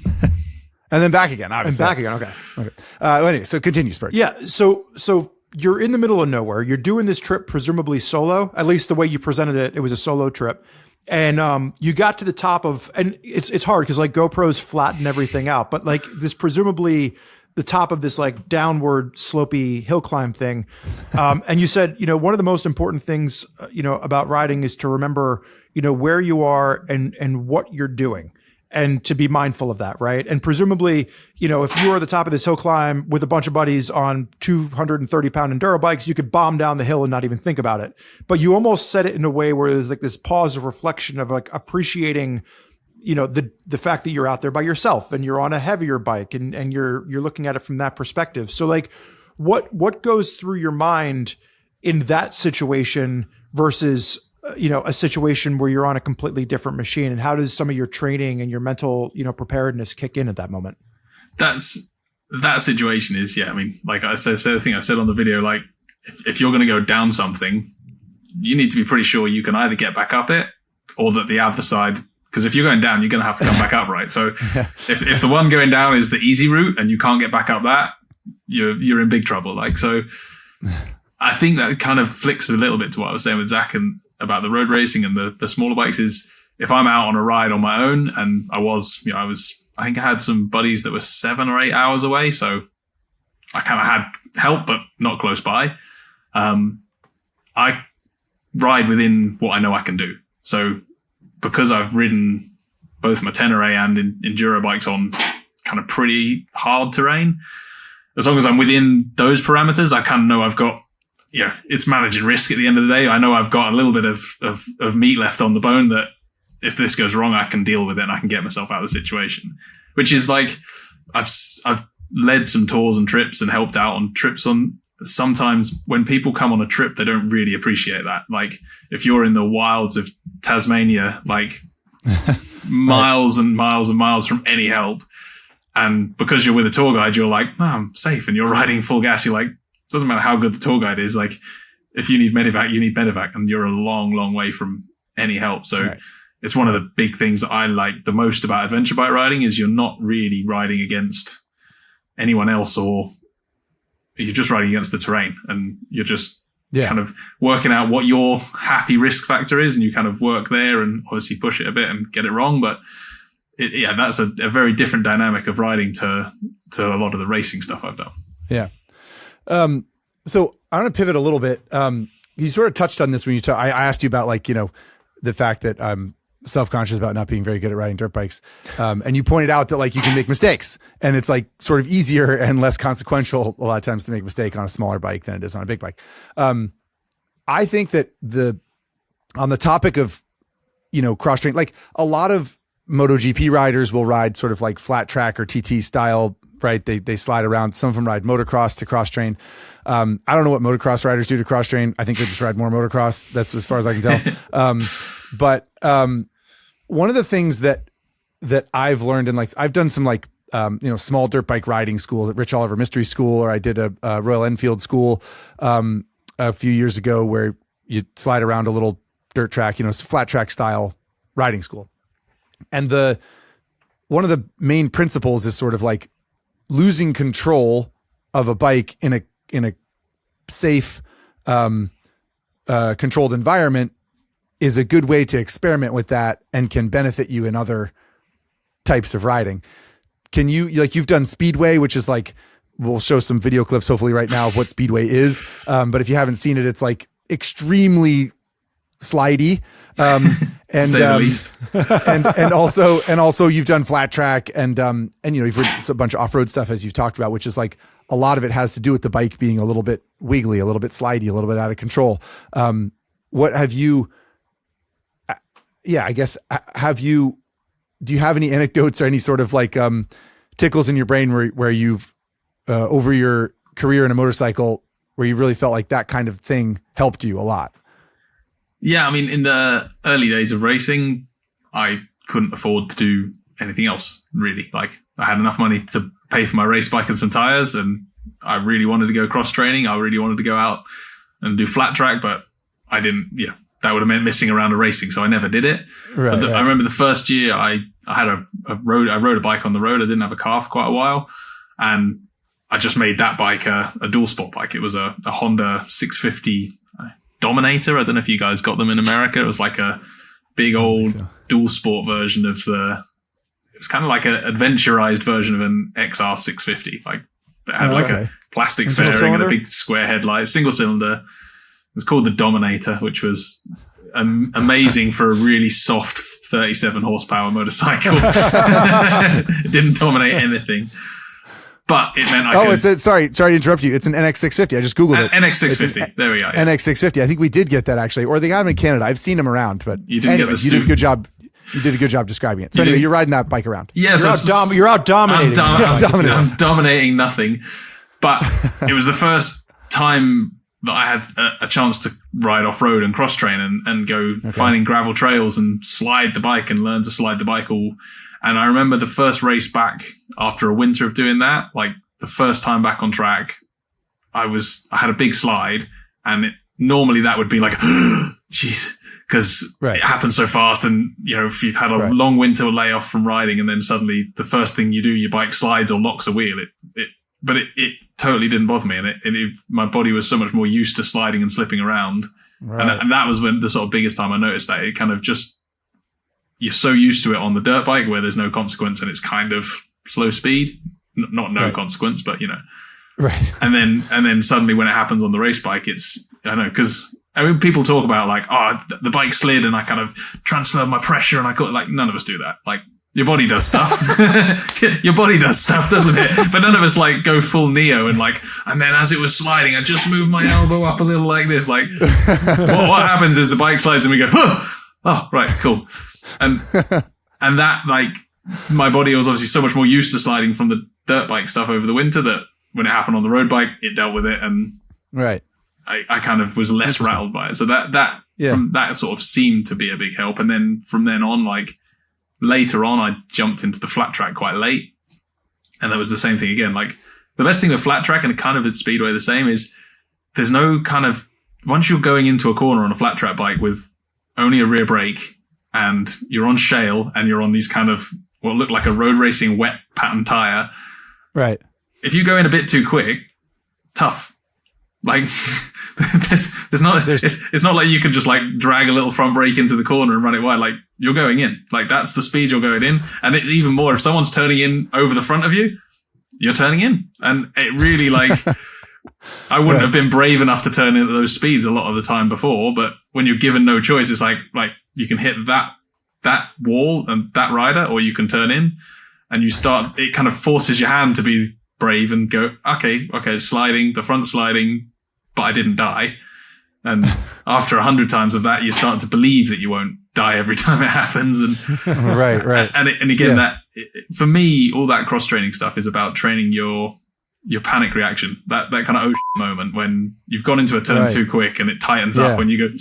Speaker 2: And then back again, obviously.
Speaker 1: And back again, okay.
Speaker 2: Anyway, so continue, Spurgeon.
Speaker 1: Yeah, so you're in the middle of nowhere. You're doing this trip presumably solo, at least the way you presented it, it was a solo trip. And you got to the top of, and it's hard because like GoPros flatten everything out, but like this presumably the top of this like downward slopey hill climb thing. And you said, one of the most important things, about riding is to remember, where you are and what you're doing, and to be mindful of that. Right. And presumably, if you were at the top of this hill climb with a bunch of buddies on 230-pound enduro bikes, you could bomb down the hill and not even think about it. But you almost said it in a way where there's like this pause of reflection of like appreciating the fact that you're out there by yourself and you're on a heavier bike and you're looking at it from that perspective. So like what goes through your mind in that situation versus, a situation where you're on a completely different machine, and how does some of your training and your mental, preparedness kick in at that moment?
Speaker 3: That situation is, like I said, the thing I said on the video, like if you're going to go down something, you need to be pretty sure you can either get back up it or that the other side, because if you're going down, you're going to have to come back up, right? So if the one going down is the easy route and you can't get back up that, you're in big trouble. Like, so I think that kind of flicks a little bit to what I was saying with Zack and about the road racing and the smaller bikes is if I'm out on a ride on my own, and I think I had some buddies that were 7 or 8 hours away. So I kind of had help, but not close by. I ride within what I know I can do. So because I've ridden both my Tenere and Enduro bikes on kind of pretty hard terrain, as long as I'm within those parameters, I kind of know I've got, it's managing risk at the end of the day. I know I've got a little bit of meat left on the bone that if this goes wrong, I can deal with it and I can get myself out of the situation, which is like, I've led some tours and trips and helped out on trips on. Sometimes when people come on a trip, they don't really appreciate that. Like if you're in the wilds of Tasmania, like miles and miles and miles from any help, and because you're with a tour guide, you're like, no, I'm safe, and you're riding full gas. You're like, doesn't matter how good the tour guide is. Like if you need medevac, you need medevac, and you're a long, long way from any help. So it's one of the big things that I like the most about adventure bike riding is you're not really riding against anyone else, or you're just riding against the terrain, and you're just kind of working out what your happy risk factor is, and you kind of work there and obviously push it a bit and get it wrong. But that's a very different dynamic of riding to a lot of the racing stuff I've done.
Speaker 2: Yeah. So I want to pivot a little bit. You sort of touched on this when I asked you about the fact that I'm self-conscious about not being very good at riding dirt bikes. And you pointed out that you can make mistakes, and it's sort of easier and less consequential a lot of times to make a mistake on a smaller bike than it is on a big bike. I think that on the topic of, cross train, a lot of MotoGP riders will ride sort of flat track or TT style, right? They slide around. Some of them ride motocross to cross train. I don't know what motocross riders do to cross train. I think they just ride more motocross. That's as far as I can tell. But one of the things that I've learned, and I've done some small dirt bike riding school at Rich Oliver Mystery School, or I did a Royal Enfield school a few years ago where you slide around a little dirt track, flat track style riding school. And one of the main principles is sort of losing control of a bike in a safe, controlled environment is a good way to experiment with that and can benefit you in other types of riding. Can you, you've done Speedway, which is we'll show some video clips hopefully right now of what Speedway is. But if you haven't seen it, it's extremely slidey. And
Speaker 3: say the least.
Speaker 2: and also you've done flat track and you've ridden a bunch of off-road stuff as you've talked about, which is a lot of it has to do with the bike being a little bit wiggly, a little bit slidey, a little bit out of control. What have you, I guess, do you have any anecdotes or any sort of tickles in your brain where you've, over your career in a motorcycle, where you really felt that kind of thing helped you a lot?
Speaker 3: Yeah, I mean, in the early days of racing, I couldn't afford to do anything else, really. I had enough money to pay for my race bike and some tires, and I really wanted to go cross training. I really wanted to go out and do flat track, but I didn't, that would have meant missing a round of racing, so I never did it. Right, I remember the first year I had I rode a bike on the road. I didn't have a car for quite a while, and I just made that bike a dual sport bike. It was a Honda 650 Dominator. I don't know if you guys got them in America. It was a big old dual sport version of it was kind of an adventurized version of an XR 650. It had a plastic fairing and a big square headlight, single cylinder. It was called the Dominator, which was amazing for a really soft 37 horsepower motorcycle. It didn't dominate anything. But it meant I could...
Speaker 2: sorry to interrupt you. It's an NX650. I just Googled it.
Speaker 3: NX650. There we go. Yeah.
Speaker 2: NX650. I think we did get that actually, or they got them in Canada. I've seen them around, but
Speaker 3: you didn't get the
Speaker 2: you did a good job. You did a good job describing it. So anyway, you're riding that bike around.
Speaker 3: Yeah,
Speaker 1: you're out dominating.
Speaker 3: I'm dominating nothing. But it was the first time that I had a chance to ride off road and cross train and go finding gravel trails and slide the bike and learn to slide the bike all. And I remember the first race back after a winter of doing that, the first time back on track, I had a big slide, and normally that would be jeez, because it happens so fast. And, if you've had a long winter layoff from riding and then suddenly the first thing you do, your bike slides or locks a wheel, but it totally didn't bother me. And my body was so much more used to sliding and slipping around. Right. And that was when the sort of biggest time I noticed that it kind of just, you're so used to it on the dirt bike where there's no consequence and it's kind of slow speed, not no consequence, but
Speaker 2: Right.
Speaker 3: And then suddenly when it happens on the race bike, I don't know, because people talk about like, oh, the bike slid and I kind of transferred my pressure and I got like, none of us do that. Like your body does stuff. Your body does stuff, doesn't it? But none of us like go full Neo and like, and then as it was sliding, I just moved my elbow up a little like this. Like what happens is the bike slides and we go, oh, right, cool. And that like my body was obviously so much more used to sliding from the dirt bike stuff over the winter that when it happened on the road bike, it dealt with it. And
Speaker 2: right.
Speaker 3: I kind of was less rattled by it. So that sort of seemed to be a big help. And then from then on, like later on, I jumped into the flat track quite late. And that was the same thing again. Like the best thing with flat track and kind of at Speedway the same is there's no kind of, once you're going into a corner on a flat track bike with only a rear brake and you're on shale and you're on these kind of what look like a road racing wet pattern tire.
Speaker 2: Right.
Speaker 3: If you go in a bit too quick, tough. Like it's not like you can just like drag a little front brake into the corner and run it wide. Like you're going in, like that's the speed you're going in. And it's even more if someone's turning in over the front of you, you're turning in. And it really like, I wouldn't have been brave enough to turn in at those speeds a lot of the time before. But when you're given no choice, it's like you can hit that wall and that rider, or you can turn in and it kind of forces your hand to be brave and go, okay, it's sliding, the front's sliding, but I didn't die. And after 100 times of that, you start to believe that you won't die every time it happens. And
Speaker 2: right.
Speaker 3: And again, that for me, all that cross training stuff is about training your panic reaction. That kind of moment when you've gone into a turn too quick and it tightens up when you go,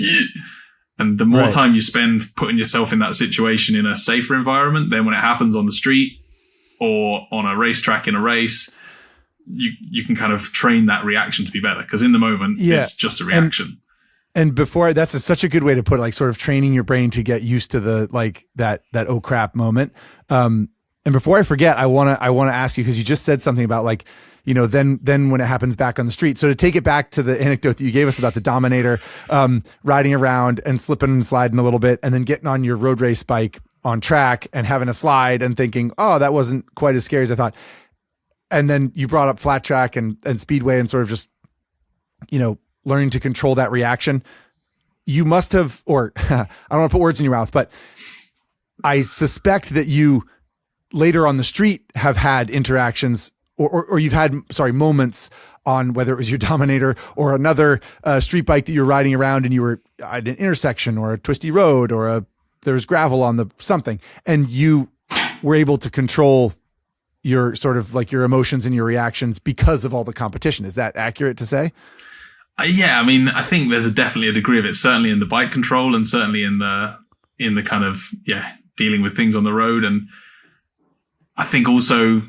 Speaker 3: and the more time you spend putting yourself in that situation in a safer environment, then when it happens on the street or on a racetrack in a race, you can kind of train that reaction to be better, because in the moment it's just a reaction.
Speaker 2: And before, that's such a good way to put it, like sort of training your brain to get used to the like that oh crap moment. And before I forget, I want to ask you, because you just said something about like, you know, then when it happens back on the street. So to take it back to the anecdote that you gave us about the Dominator, riding around and slipping and sliding a little bit, and then getting on your road race bike on track and having a slide and thinking, oh, that wasn't quite as scary as I thought. And then you brought up flat track and Speedway and sort of just, you know, learning to control that reaction. You must have, or I don't want to put words in your mouth, but I suspect that you later on the street have had interactions or you've had, moments on whether it was your Dominator or another street bike that you're riding around and you were at an intersection or a twisty road or there's gravel on the something, and you were able to control your sort of like your emotions and your reactions because of all the competition. Is that accurate to say?
Speaker 3: Yeah, I mean, I think there's definitely a degree of it, certainly in the bike control and certainly in the kind of, dealing with things on the road. And I think also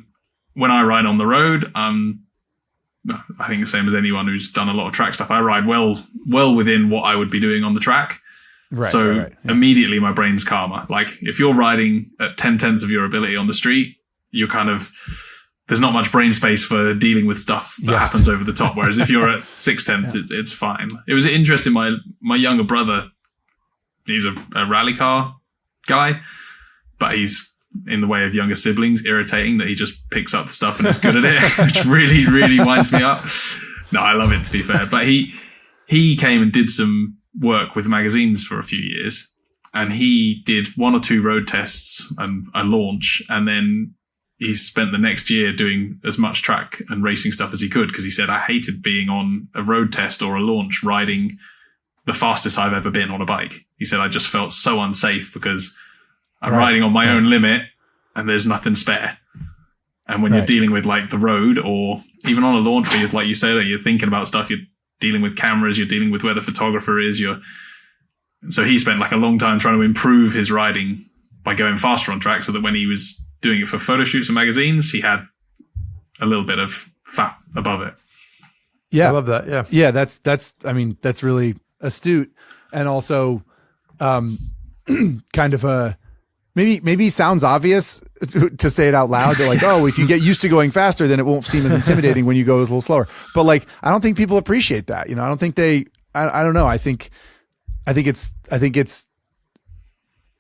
Speaker 3: when I ride on the road, I think the same as anyone who's done a lot of track stuff, I ride well within what I would be doing on the track. Right, immediately my brain's calmer. Like if you're riding at 10/10 of your ability on the street, you're kind of, there's not much brain space for dealing with stuff that happens over the top. Whereas if you're at 6/10, it's fine. It was interesting. My younger brother, he's a rally car guy, but he's in the way of younger siblings, irritating that he just picks up the stuff and is good at it, which really, really winds me up. No, I love it, to be fair. But he came and did some work with magazines for a few years, and he did 1 or 2 road tests and a launch, and then he spent the next year doing as much track and racing stuff as he could, because he said, I hated being on a road test or a launch riding the fastest I've ever been on a bike. He said, I just felt so unsafe because I'm riding on my own limit and there's nothing spare. And when you're dealing with like the road or even on a launch where like you said, you're thinking about stuff, you're dealing with cameras, you're dealing with where the photographer is. So he spent like a long time trying to improve his riding by going faster on track, so that when he was doing it for photo shoots and magazines, he had a little bit of fat above it.
Speaker 2: Yeah.
Speaker 1: I love that. Yeah.
Speaker 2: Yeah. That's really astute. And also, kind of maybe sounds obvious to say it out loud. They're like, oh, if you get used to going faster, then it won't seem as intimidating when you go a little slower. But like, I don't think people appreciate that. You know, I don't think I don't know. I think it's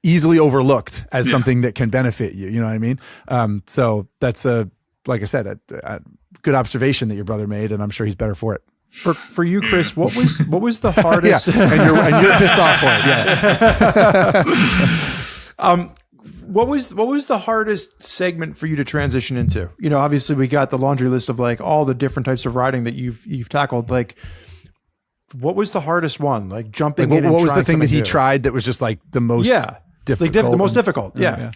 Speaker 2: easily overlooked as something that can benefit you. You know what I mean? So that's like I said, a good observation that your brother made, and I'm sure he's better for it.
Speaker 1: For you, Chris, what was the hardest?
Speaker 2: Yeah. and you're pissed off for it. Yeah.
Speaker 1: What was the hardest segment for you to transition into? You know, obviously we got the laundry list of like all the different types of riding that you've tackled. Like, what was the hardest one? Like jumping in.
Speaker 2: What was the thing that he tried that was just like the most difficult?
Speaker 1: Like the most difficult. Yeah.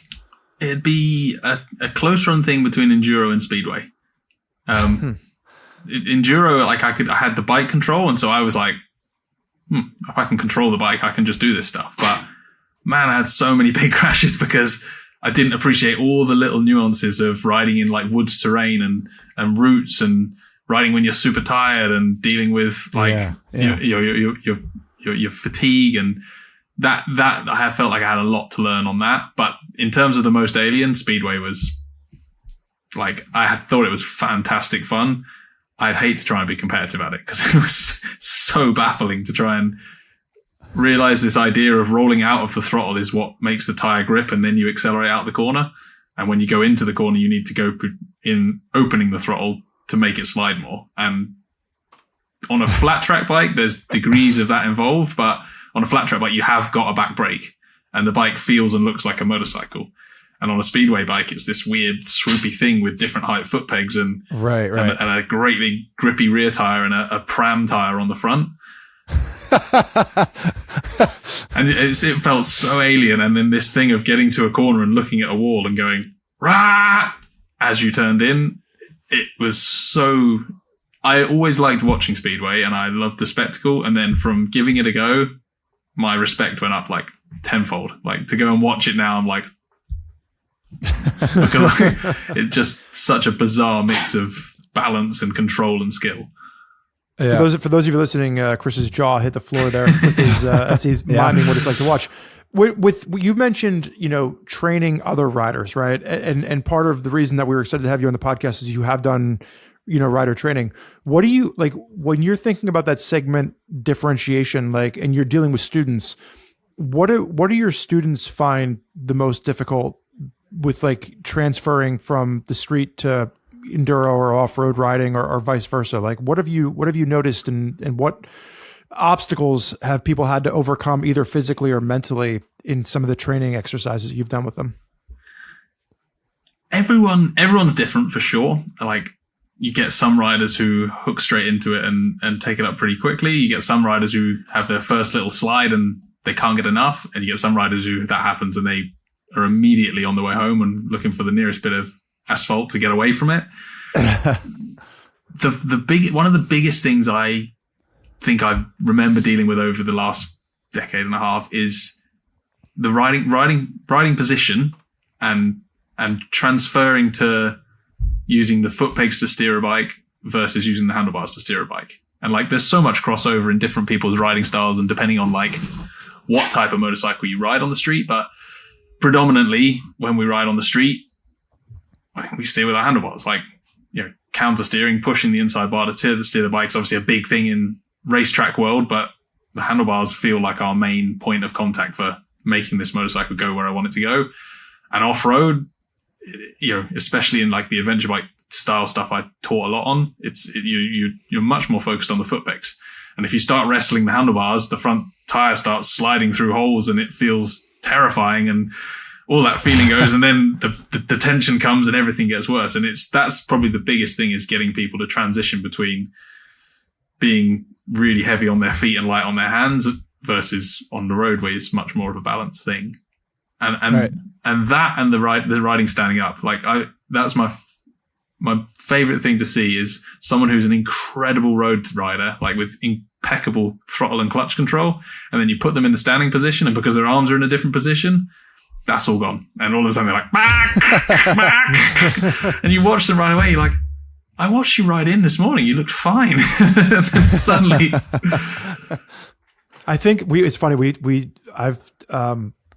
Speaker 3: It'd be a close run thing between enduro and speedway. Enduro, like I had the bike control, and so I was like, if I can control the bike, I can just do this stuff. But man, I had so many big crashes because I didn't appreciate all the little nuances of riding in like woods terrain and routes, and riding when you're super tired, and dealing with like your fatigue, and that I felt like I had a lot to learn on that. But in terms of the most alien, speedway was like, I had thought it was fantastic fun. I'd hate to try and be competitive at it because it was so baffling to try and realize this idea of rolling out of the throttle is what makes the tire grip, and then you accelerate out the corner. And when you go into the corner, you need to go in opening the throttle to make it slide more. And on a flat track bike, there's degrees of that involved, but on a flat track bike, you have got a back brake, and the bike feels and looks like a motorcycle. And on a speedway bike, it's this weird swoopy thing with different height foot pegs and a great big grippy rear tire and a pram tire on the front. And it felt so alien. And then this thing of getting to a corner and looking at a wall and going, rah, as you turned in, it was so... I always liked watching speedway, and I loved the spectacle. And then from giving it a go, my respect went up like tenfold. Like, to go and watch it now, I'm like... because it's just such a bizarre mix of balance and control and skill.
Speaker 1: Yeah. For those of you listening, Chris's jaw hit the floor there with his as he's miming what it's like to watch. With you mentioned, you know, training other riders, right? And part of the reason that we were excited to have you on the podcast is you have done, you know, rider training. What do you like when you're thinking about that segment differentiation, like, and you're dealing with students? What do your students find the most difficult with like transferring from the street to enduro or off-road riding or vice versa? Like, what have you noticed, and what obstacles have people had to overcome either physically or mentally in some of the training exercises you've done with them?
Speaker 3: Everyone's different for sure. Like, you get some riders who hook straight into it and take it up pretty quickly. You get some riders who have their first little slide and they can't get enough. And you get some riders who that happens and they are immediately on the way home and looking for the nearest bit of asphalt to get away from it. One of the biggest things I think I remember dealing with over the last decade and a half is the riding position and transferring to using the foot pegs to steer a bike versus using the handlebars to steer a bike. And like, there's so much crossover in different people's riding styles and depending on like what type of motorcycle you ride on the street. But predominantly when we ride on the street, we steer with our handlebars, like, you know, counter steering, pushing the inside bar to steer the bike's obviously a big thing in racetrack world, but the handlebars feel like our main point of contact for making this motorcycle go where I want it to go. And off-road, you know, especially in like the adventure bike style stuff I taught a lot on, you're much more focused on the foot pegs. And if you start wrestling the handlebars, the front tire starts sliding through holes and it feels terrifying and all that feeling goes. And then the tension comes and everything gets worse. And that's probably the biggest thing, is getting people to transition between being really heavy on their feet and light on their hands versus on the road where it's much more of a balanced thing. And right. And that and the riding standing up, like that's my favorite thing to see, is someone who's an incredible road rider, like with impeccable throttle and clutch control. And then you put them in the standing position, and because their arms are in a different position, that's all gone. And all of a sudden they're like, back, back. And you watch them ride away. You're like, I watched you ride in this morning. You looked fine. And then suddenly,
Speaker 1: I think it's funny. I've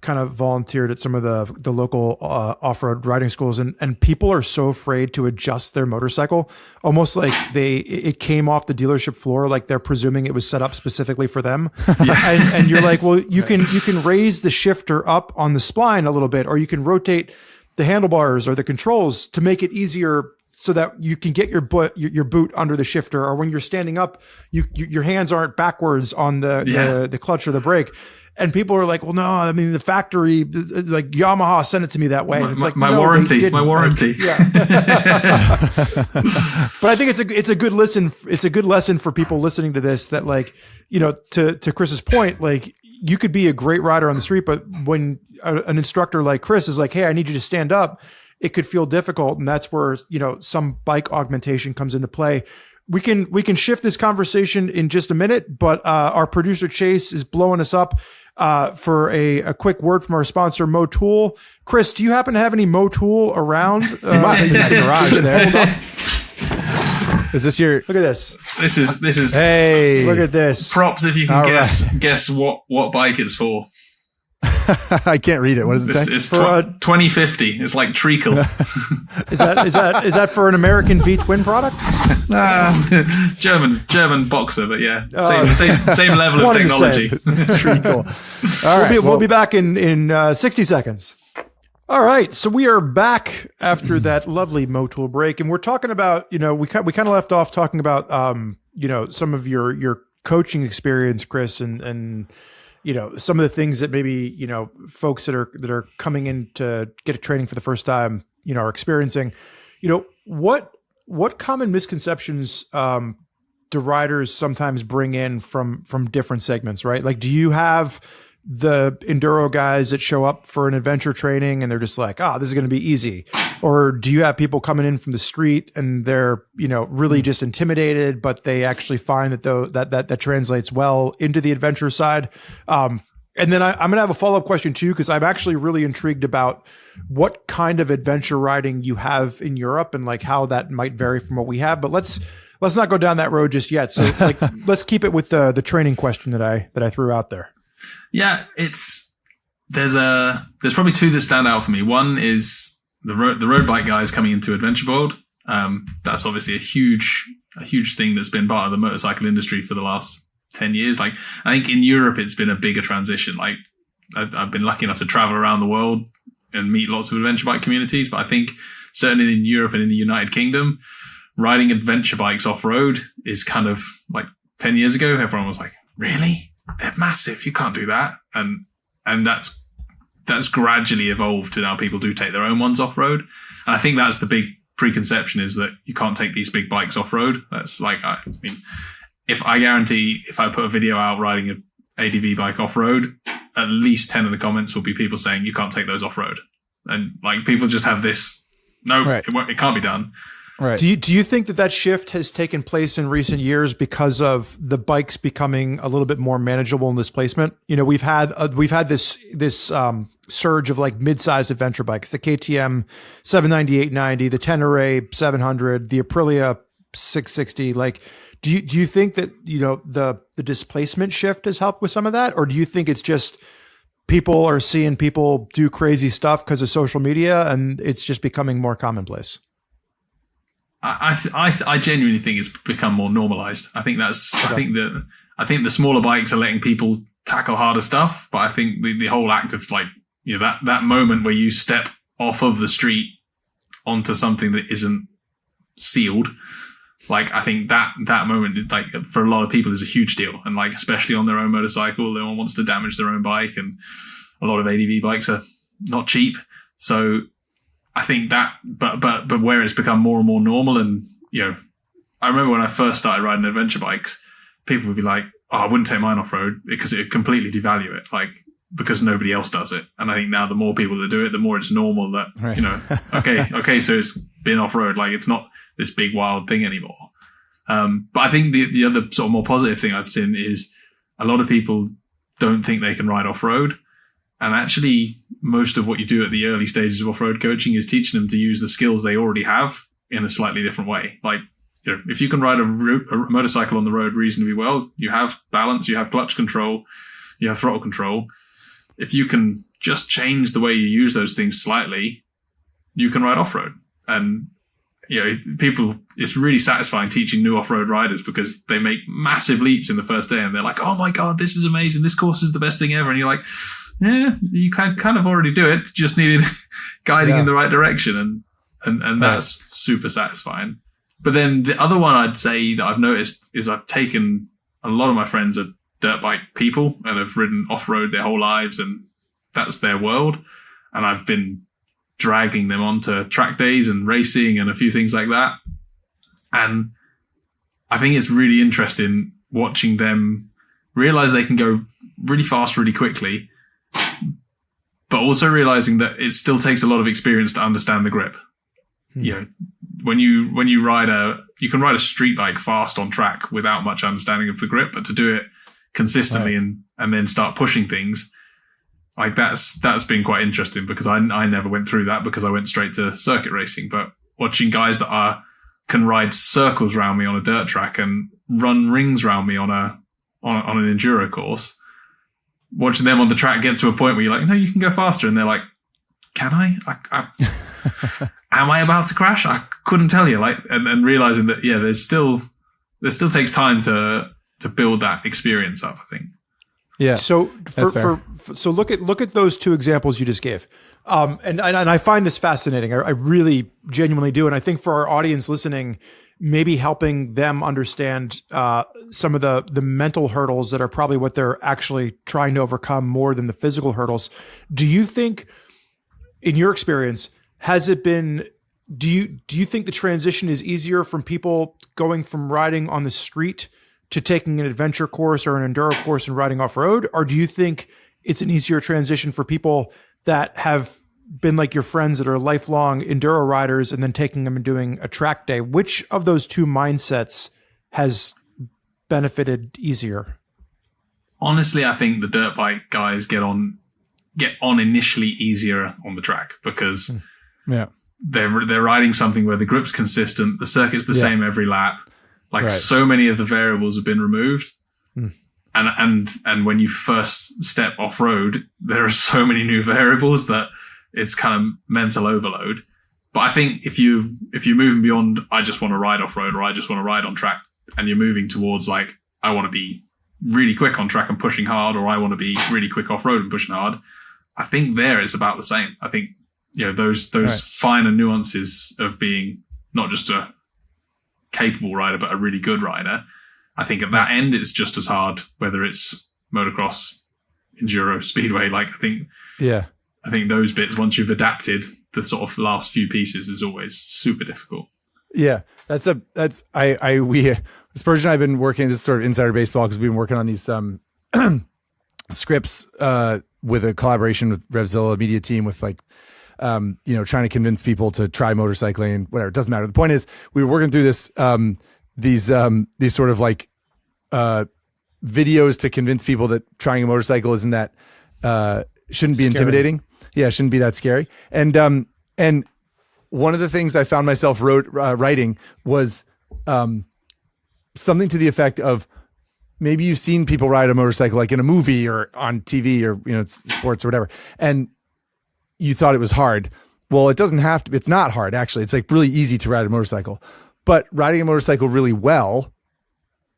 Speaker 1: kind of volunteered at some of the local off-road riding schools, and people are so afraid to adjust their motorcycle, almost like it came off the dealership floor, like they're presuming it was set up specifically for them. Yeah. And you're like, well, you can raise the shifter up on the spline a little bit, or you can rotate the handlebars or the controls to make it easier so that you can get your boot under the shifter, or when you're standing up, your hands aren't backwards on the clutch or the brake. And people are like, well, no, I mean, the factory, like Yamaha sent it to me that way. And it's like,
Speaker 3: my
Speaker 1: no,
Speaker 3: warranty.
Speaker 1: Like, yeah. But I think it's a good listen. It's a good lesson for people listening to this, that, like, you know, to Chris's point, like, you could be a great rider on the street, but when an instructor like Chris is like, hey, I need you to stand up, it could feel difficult. And that's where, you know, some bike augmentation comes into play. We can shift this conversation in just a minute, but our producer Chase is blowing us up for a quick word from our sponsor, Moto. Chris, do you happen to have any Moto around?
Speaker 2: Must in that garage there. Is this your?
Speaker 3: Look at this. This is.
Speaker 2: Hey,
Speaker 1: look at this.
Speaker 3: Props if you can guess what bike it's for.
Speaker 2: I can't read it. What does it say?
Speaker 3: It's 2050. It's like treacle.
Speaker 1: Is that for an American V twin product?
Speaker 3: German boxer, but yeah, same level of technology.
Speaker 2: Treacle. All right,
Speaker 1: we'll be back in 60 seconds. All right, so we are back after that lovely Motul break, and we're talking about, you know, we kind of left off talking about you know, some of your coaching experience, Chris, and you know, some of the things that maybe, you know, folks that are coming in to get a training for the first time, you know, are experiencing. You know, what common misconceptions do riders sometimes bring in from different segments, right? Like, do you have the enduro guys that show up for an adventure training and they're just like, this is going to be easy? Or do you have people coming in from the street and they're, you know, really just intimidated, but they actually find that translates well into the adventure side? And then I'm going to have a follow-up question too, because I'm actually really intrigued about what kind of adventure riding you have in Europe and like how that might vary from what we have. But let's not go down that road just yet. So like, let's keep it with the training question that I threw out there.
Speaker 3: Yeah, there's probably two that stand out for me. One is the road bike guys coming into adventure world. That's obviously a huge thing that's been part of the motorcycle industry for the last 10 years. Like, I think in Europe it's been a bigger transition. Like, I've been lucky enough to travel around the world and meet lots of adventure bike communities, but I think certainly in Europe and in the United Kingdom, riding adventure bikes off road is kind of like 10 years ago. Everyone was like, really? They're massive. You can't do that. And that's gradually evolved to now people do take their own ones off road. And I think that's the big preconception, is that you can't take these big bikes off road. That's like, I mean, I guarantee if I put a video out riding an ADV bike off road, at least 10 of the comments will be people saying you can't take those off road. And like, people just have this, it can't be done.
Speaker 2: Right.
Speaker 1: Do you think that shift has taken place in recent years because of the bikes becoming a little bit more manageable in displacement? You know, we've had this surge of like mid-sized adventure bikes, the KTM 790, 890, the Tenere 700, the Aprilia 660. Like, do you think that, you know, the displacement shift has helped with some of that, or do you think it's just people are seeing people do crazy stuff because of social media and it's just becoming more commonplace?
Speaker 3: I genuinely think it's become more normalized. I think I think the smaller bikes are letting people tackle harder stuff, but I think the whole act of, like, you know, that moment where you step off of the street onto something that isn't sealed, like, I think that moment is, like, for a lot of people is a huge deal. And like, especially on their own motorcycle, no one wants to damage their own bike, and a lot of ADV bikes are not cheap. So I think that, but where it's become more and more normal, and, you know, I remember when I first started riding adventure bikes, people would be like, I wouldn't take mine off road because it would completely devalue it, like, because nobody else does it. And I think now the more people that do it, the more it's normal that, you know, okay, so it's been off road, like, it's not this big wild thing anymore. But I think the other sort of more positive thing I've seen is a lot of people don't think they can ride off road. And actually, most of what you do at the early stages of off-road coaching is teaching them to use the skills they already have in a slightly different way. Like, you know, if you can ride a motorcycle on the road reasonably well, you have balance, you have clutch control, you have throttle control. If you can just change the way you use those things slightly, you can ride off-road. And, you know, it's really satisfying teaching new off-road riders because they make massive leaps in the first day and they're like, oh my God, this is amazing. This course is the best thing ever. And you're like, yeah, you kind of already do it. Just needed guiding in the right direction. and that's super satisfying. But then the other one I'd say that I've noticed is I've taken a lot of my friends are dirt bike people and have ridden off-road their whole lives, and that's their world. And I've been dragging them onto track days and racing and a few things like that. And I think it's really interesting watching them realize they can go really fast, really quickly, but also realizing that it still takes a lot of experience to understand the grip. You know, when you ride you can ride a street bike fast on track without much understanding of the grip, but to do it consistently and then start pushing things, like that's been quite interesting, because I never went through that because I went straight to circuit racing. But watching guys that can ride circles around me on a dirt track and run rings around me on an enduro course, watching them on the track get to a point where you're like, no, you can go faster, and they're like, can I am I about to crash? I couldn't tell you. Like, and realizing that, there still takes time to build that experience up, I think.
Speaker 2: Yeah.
Speaker 1: So so look at those two examples you just gave. And I find this fascinating. I really genuinely do. And I think for our audience listening, maybe helping them understand some of the mental hurdles that are probably what they're actually trying to overcome more than the physical hurdles. Do you think, in your experience, has it been, do you think the transition is easier from people going from riding on the street to taking an adventure course or an enduro course and riding off-road? Or do you think it's an easier transition for people that have been like your friends that are lifelong enduro riders and then taking them and doing a track day? Which of those two mindsets has benefited easier?
Speaker 3: Honestly, I think the dirt bike guys get on initially easier on the track, because they're riding something where the grip's consistent, the circuit's the same every lap. Like, so many of the variables have been removed. And when you first step off road, there are so many new variables that it's kind of mental overload. But I think if you're moving beyond, I just want to ride off road, or I just want to ride on track, and you're moving towards, like, I want to be really quick on track and pushing hard, or I want to be really quick off road and pushing hard, I think there it's about the same. I think, those finer nuances of being not just a capable rider, but a really good rider. I think at that end, it's just as hard, whether it's motocross, enduro, speedway. Like, I think those bits, once you've adapted, the sort of last few pieces is always super difficult.
Speaker 2: Yeah, Spurgeon and I have been working this sort of insider baseball, because we've been working on these scripts with a collaboration with RevZilla media team, with like, trying to convince people to try motorcycling, whatever. It doesn't matter. The point is, we were working through this, these sort of like, videos to convince people that trying a motorcycle isn't that, shouldn't be
Speaker 1: scary.
Speaker 2: Intimidating. Yeah. Shouldn't be that scary. And one of the things I found myself writing was, something to the effect of, maybe you've seen people ride a motorcycle like in a movie or on TV or, it's sports or whatever, and you thought it was hard. Well, it doesn't have to be. It's not hard, actually. It's like really easy to ride a motorcycle, but riding a motorcycle really well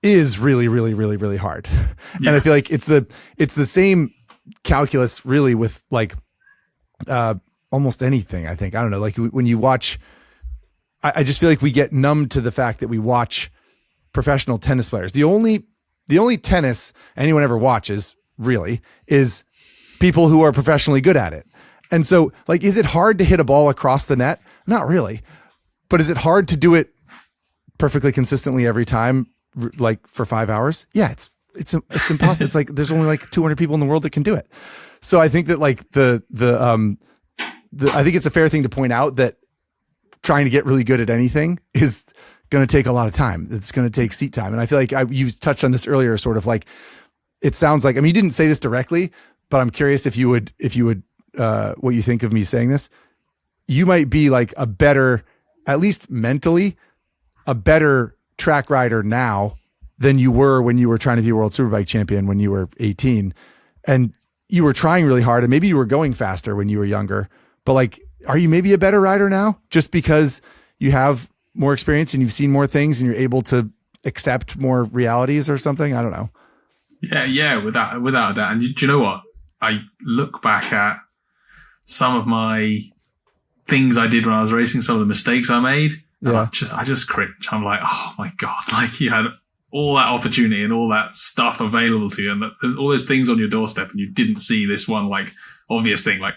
Speaker 2: is really, really, really, really hard. Yeah. And I feel like it's the same calculus really with like, almost anything, I think. I don't know. Like when you watch, I just feel like we get numb to the fact that we watch professional tennis players. The only tennis anyone ever watches really is people who are professionally good at it. And so, like, is it hard to hit a ball across the net? Not really. But is it hard to do it perfectly consistently every time, like for 5 hours? Yeah, it's impossible. It's like there's only like 200 people in the world that can do it. So I think that like I think it's a fair thing to point out that trying to get really good at anything is going to take a lot of time. It's going to take seat time. And I feel like you touched on this earlier, sort of like, it sounds like, I mean, you didn't say this directly, but I'm curious if you would, what you think of me saying this. You might be like a better, at least mentally, a better track rider now than you were when you were trying to be a world superbike champion when you were 18, and you were trying really hard, and maybe you were going faster when you were younger, but like, are you maybe a better rider now just because you have more experience and you've seen more things and you're able to accept more realities or something? I don't know.
Speaker 3: Yeah, without a doubt. And do you know what? I look back at some of my things I did when I was racing, some of the mistakes I made. And
Speaker 2: Yeah.
Speaker 3: I just cringe. I'm like, oh my God, like you had all that opportunity and all that stuff available to you and all those things on your doorstep and you didn't see this one, like obvious thing, like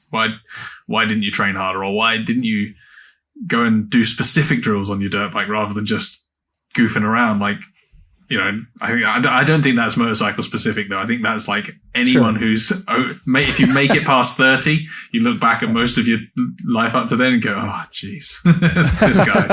Speaker 3: why didn't you train harder, or why didn't you go and do specific drills on your dirt bike rather than just goofing around? Like, you know, I don't think that's motorcycle specific though. I think that's like anyone who's, if you make it past 30, you look back at most of your life up to then and go, oh, geez, this guy.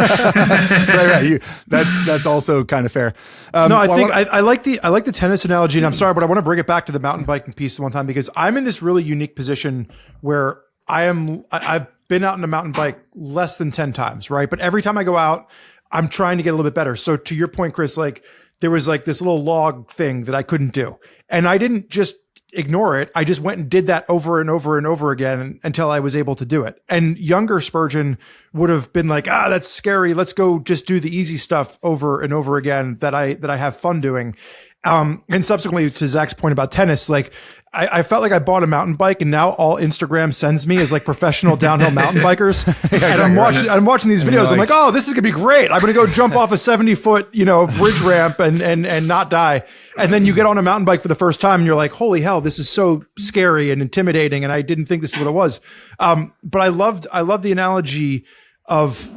Speaker 2: right. That's also kind of fair.
Speaker 1: No, I like the tennis analogy, and I'm sorry, but I want to bring it back to the mountain biking piece one time, because I'm in this really unique position where I've been out on a mountain bike less than 10 times, right? But every time I go out, I'm trying to get a little bit better. So to your point, Chris, like there was like this little log thing that I couldn't do. And I didn't just ignore it. I just went and did that over and over and over again until I was able to do it. And younger Spurgeon would have been like, that's scary. Let's go just do the easy stuff over and over again that I have fun doing. And subsequently to Zach's point about tennis, like I felt like I bought a mountain bike and now all Instagram sends me is like professional downhill mountain bikers. And I'm watching these videos. I'm like, oh, this is gonna be great. I'm gonna go jump off a 70-foot, bridge ramp and not die. And then you get on a mountain bike for the first time and you're like, holy hell, this is so scary and intimidating. And I didn't think this is what it was. But I loved the analogy of,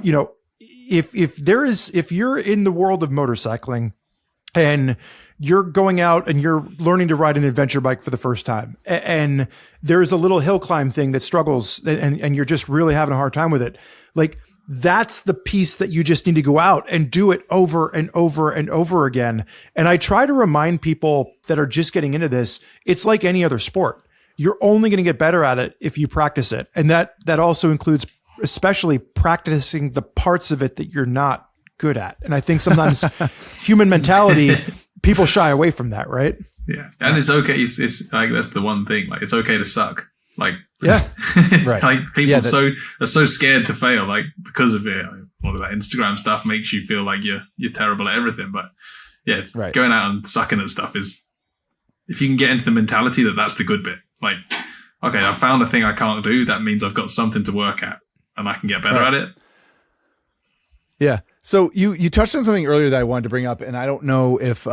Speaker 1: if you're in the world of motorcycling and you're going out and you're learning to ride an adventure bike for the first time, and there's a little hill climb thing that struggles and you're just really having a hard time with it. Like that's the piece that you just need to go out and do it over and over and over again. And I try to remind people that are just getting into this, it's like any other sport. You're only going to get better at it if you practice it. And that also includes especially practicing the parts of it that you're not good at. And I think sometimes human mentality, people shy away from that, right?
Speaker 3: Yeah. And it's okay. It's like, that's the one thing. Like, it's okay to suck. Like,
Speaker 2: yeah, right.
Speaker 3: Like people are so scared to fail, like because of it. All of that Instagram stuff makes you feel like you're terrible at everything. But yeah, going out and sucking at stuff is, if you can get into the mentality that that's the good bit. Like, okay, I found a thing I can't do. That means I've got something to work at and I can get better at it.
Speaker 2: Yeah. So you touched on something earlier that I wanted to bring up, and I don't know if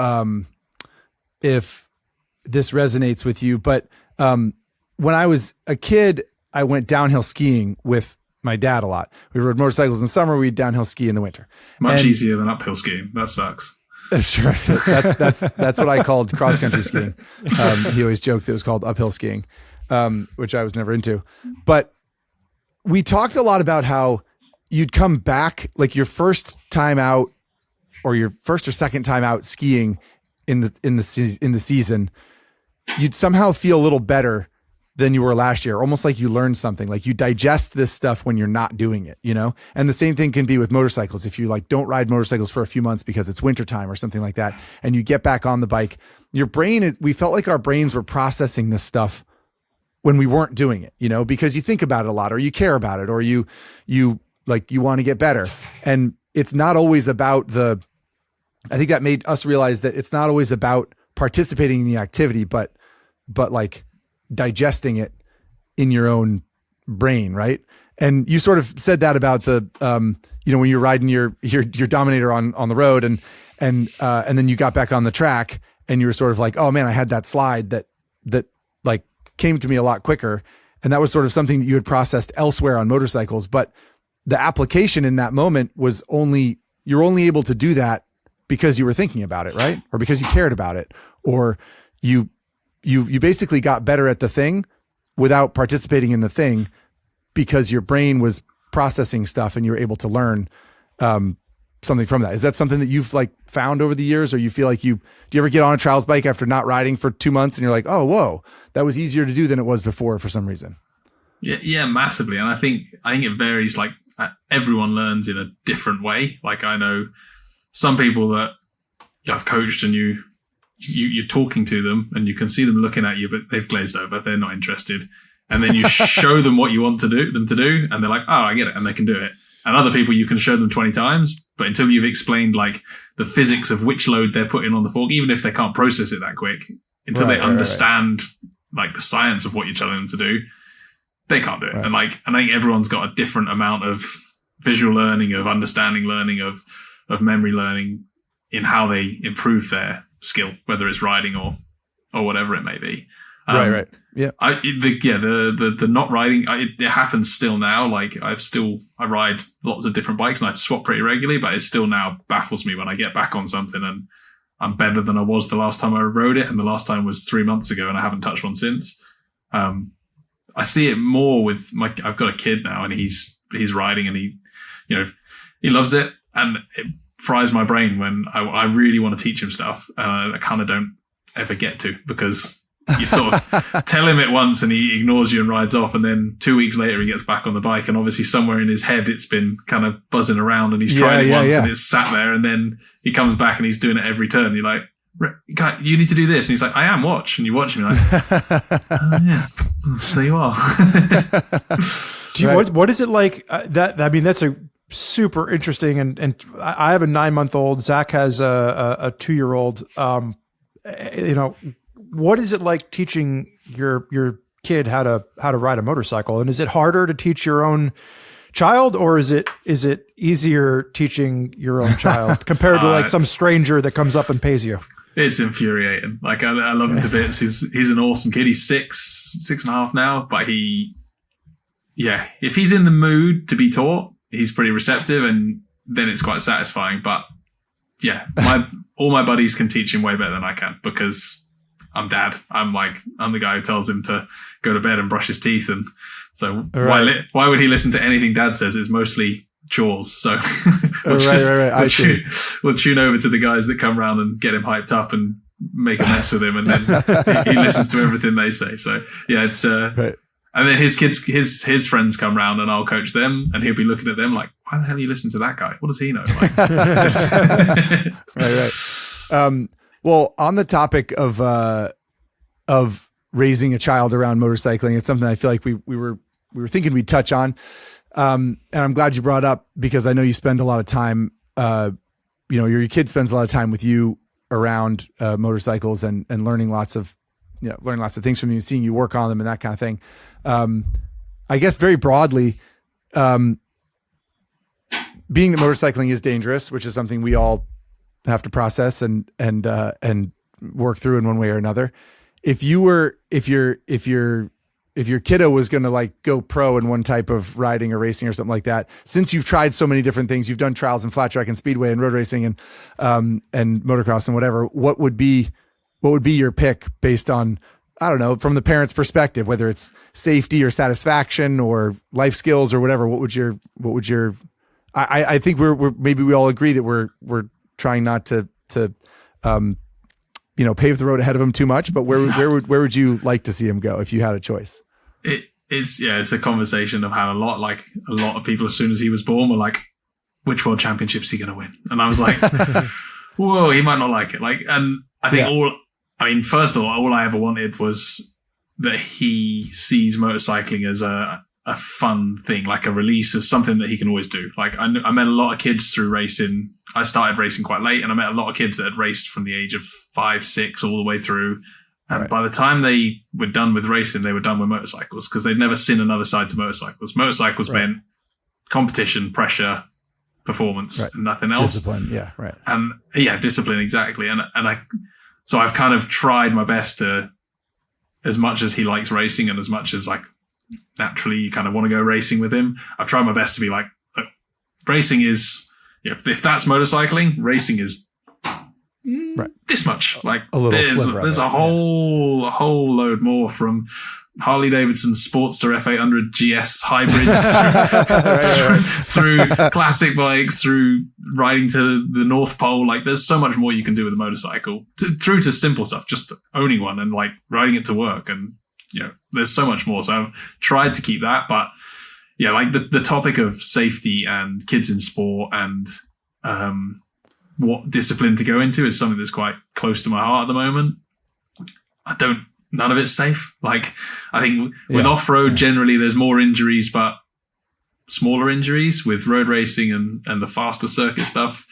Speaker 2: this resonates with you, but when I was a kid, I went downhill skiing with my dad a lot. We rode motorcycles in the summer. We'd downhill ski in the winter.
Speaker 3: Much easier than uphill skiing. That sucks.
Speaker 2: Sure. That's what I called cross country skiing. He always joked that it was called uphill skiing, which I was never into. But we talked a lot about how you'd come back, like your first time out or your first or second time out skiing in the season, you'd somehow feel a little better than you were last year, almost like you learned something, like you digest this stuff when you're not doing it, And the same thing can be with motorcycles. If you like don't ride motorcycles for a few months because it's wintertime or something like that, and you get back on the bike, we felt like our brains were processing this stuff when we weren't doing it, because you think about it a lot, or you care about it, or you want to get better. And it's not always about I think that made us realize that it's not always about participating in the activity, but like digesting it in your own brain. Right. And you sort of said that about when you're riding your Dominator on the road and then you got back on the track and you were sort of like, oh man, I had that slide that like came to me a lot quicker. And that was sort of something that you had processed elsewhere on motorcycles, but the application in that moment was you're only able to do that because you were thinking about it, right? Or because you cared about it, or you basically got better at the thing without participating in the thing because your brain was processing stuff and you were able to learn something from that. Is that something that you've like found over the years, or you feel like do you ever get on a trials bike after not riding for 2 months and you're like, oh, whoa, that was easier to do than it was before for some reason?
Speaker 3: Yeah, massively. And I think it varies. Like everyone learns in a different way. Like I know some people that I've coached and you're talking to them and you can see them looking at you, but they've glazed over. They're not interested. And then you show them what you want them to do. And they're like, oh, I get it. And they can do it. And other people, you can show them 20 times, but until you've explained like the physics of which load they're putting on the fork, even if they can't process it that quick, until they understand like the science of what you're telling them to do, they can't do it. Right. And I think everyone's got a different amount of visual learning, of understanding learning, of memory learning in how they improve their skill, whether it's riding or whatever it may be.
Speaker 2: Right. Yeah.
Speaker 3: The not riding, it happens still now. Like I ride lots of different bikes and I swap pretty regularly, but it still now baffles me when I get back on something and I'm better than I was the last time I rode it. And the last time was 3 months ago and I haven't touched one since. I see it more with I've got a kid now and he's riding and he loves it. And it fries my brain when I really want to teach him stuff. I kind of don't ever get to, because you sort of tell him it once and he ignores you and rides off. And then 2 weeks later, he gets back on the bike. And obviously somewhere in his head, it's been kind of buzzing around and he's tried it once and it's sat there. And then he comes back and he's doing it every turn. You're like, you need to do this. And he's like, I am, watch. And you watch him like, oh, yeah, so you are.
Speaker 1: What is it like that? I mean, that's a super interesting. And I have a 9-month-old. Zack has a 2-year-old. What is it like teaching your kid how to ride a motorcycle? And is it harder to teach your own child, or is it easier teaching your own child compared to like some stranger that comes up and pays you?
Speaker 3: It's infuriating. Like I love him to bits. He's an awesome kid. He's 6.5 now, but if he's in the mood to be taught, he's pretty receptive, and then it's quite satisfying. But yeah, all my buddies can teach him way better than I can, because I'm dad. I'm the guy who tells him to go to bed and brush his teeth. And so why would he listen to anything dad says? It's mostly chores. So we'll tune over to the guys that come around and get him hyped up and make a mess with him. And then he listens to everything they say. So yeah, it's, and then his kids, his friends come round and I'll coach them and he'll be looking at them like, why the hell are you listening to that guy? What does he know?
Speaker 2: Right. Well, on the topic of raising a child around motorcycling, it's something I feel like we were thinking we'd touch on. And I'm glad you brought up, because I know you spend a lot of time, your kid spends a lot of time with you around motorcycles and learning lots of things from you, seeing you work on them and that kind of thing. I guess very broadly, being that motorcycling is dangerous, which is something we all have to process and work through in one way or another. If your kiddo was going to like go pro in one type of riding or racing or something like that, since you've tried so many different things, you've done trials in flat track and speedway and road racing and motocross and whatever, what would be your pick based on, I don't know, from the parent's perspective, whether it's safety or satisfaction or life skills or whatever? What would your I think we're maybe we all agree that we're trying not to pave the road ahead of him too much, but where would you like to see him go if you had a choice?
Speaker 3: It's a conversation I've had a lot. Like a lot of people, as soon as he was born, were like, which world championship is he going to win? And I was like, whoa, he might not like it. Like, and I think first of all I ever wanted was that he sees motorcycling as a fun thing, like a release, as something that he can always do. Like I met a lot of kids through racing. I started racing quite late, and I met a lot of kids that had raced from the age of 5, 6 all the way through. And by the time they were done with racing, they were done with motorcycles, because they'd never seen another side to motorcycles. Motorcycles meant competition, pressure, performance, and nothing else.
Speaker 2: Discipline, yeah, right.
Speaker 3: And discipline, exactly. So I've kind of tried my best to, as much as he likes racing and as much as like naturally you kind of want to go racing with him, I've tried my best to be like, racing is, if that's motorcycling, racing is this much. Like there's a whole load more, from Harley Davidson Sportster F800 GS hybrids through classic bikes, through riding to the North Pole. Like there's so much more you can do with a motorcycle, through to simple stuff, just owning one and like riding it to work. And there's so much more. So I've tried to keep that, but like the topic of safety and kids in sport and what discipline to go into is something that's quite close to my heart at the moment. None of it's safe. Like I think with off-road, generally there's more injuries, but smaller injuries. With road racing and the faster circuit stuff,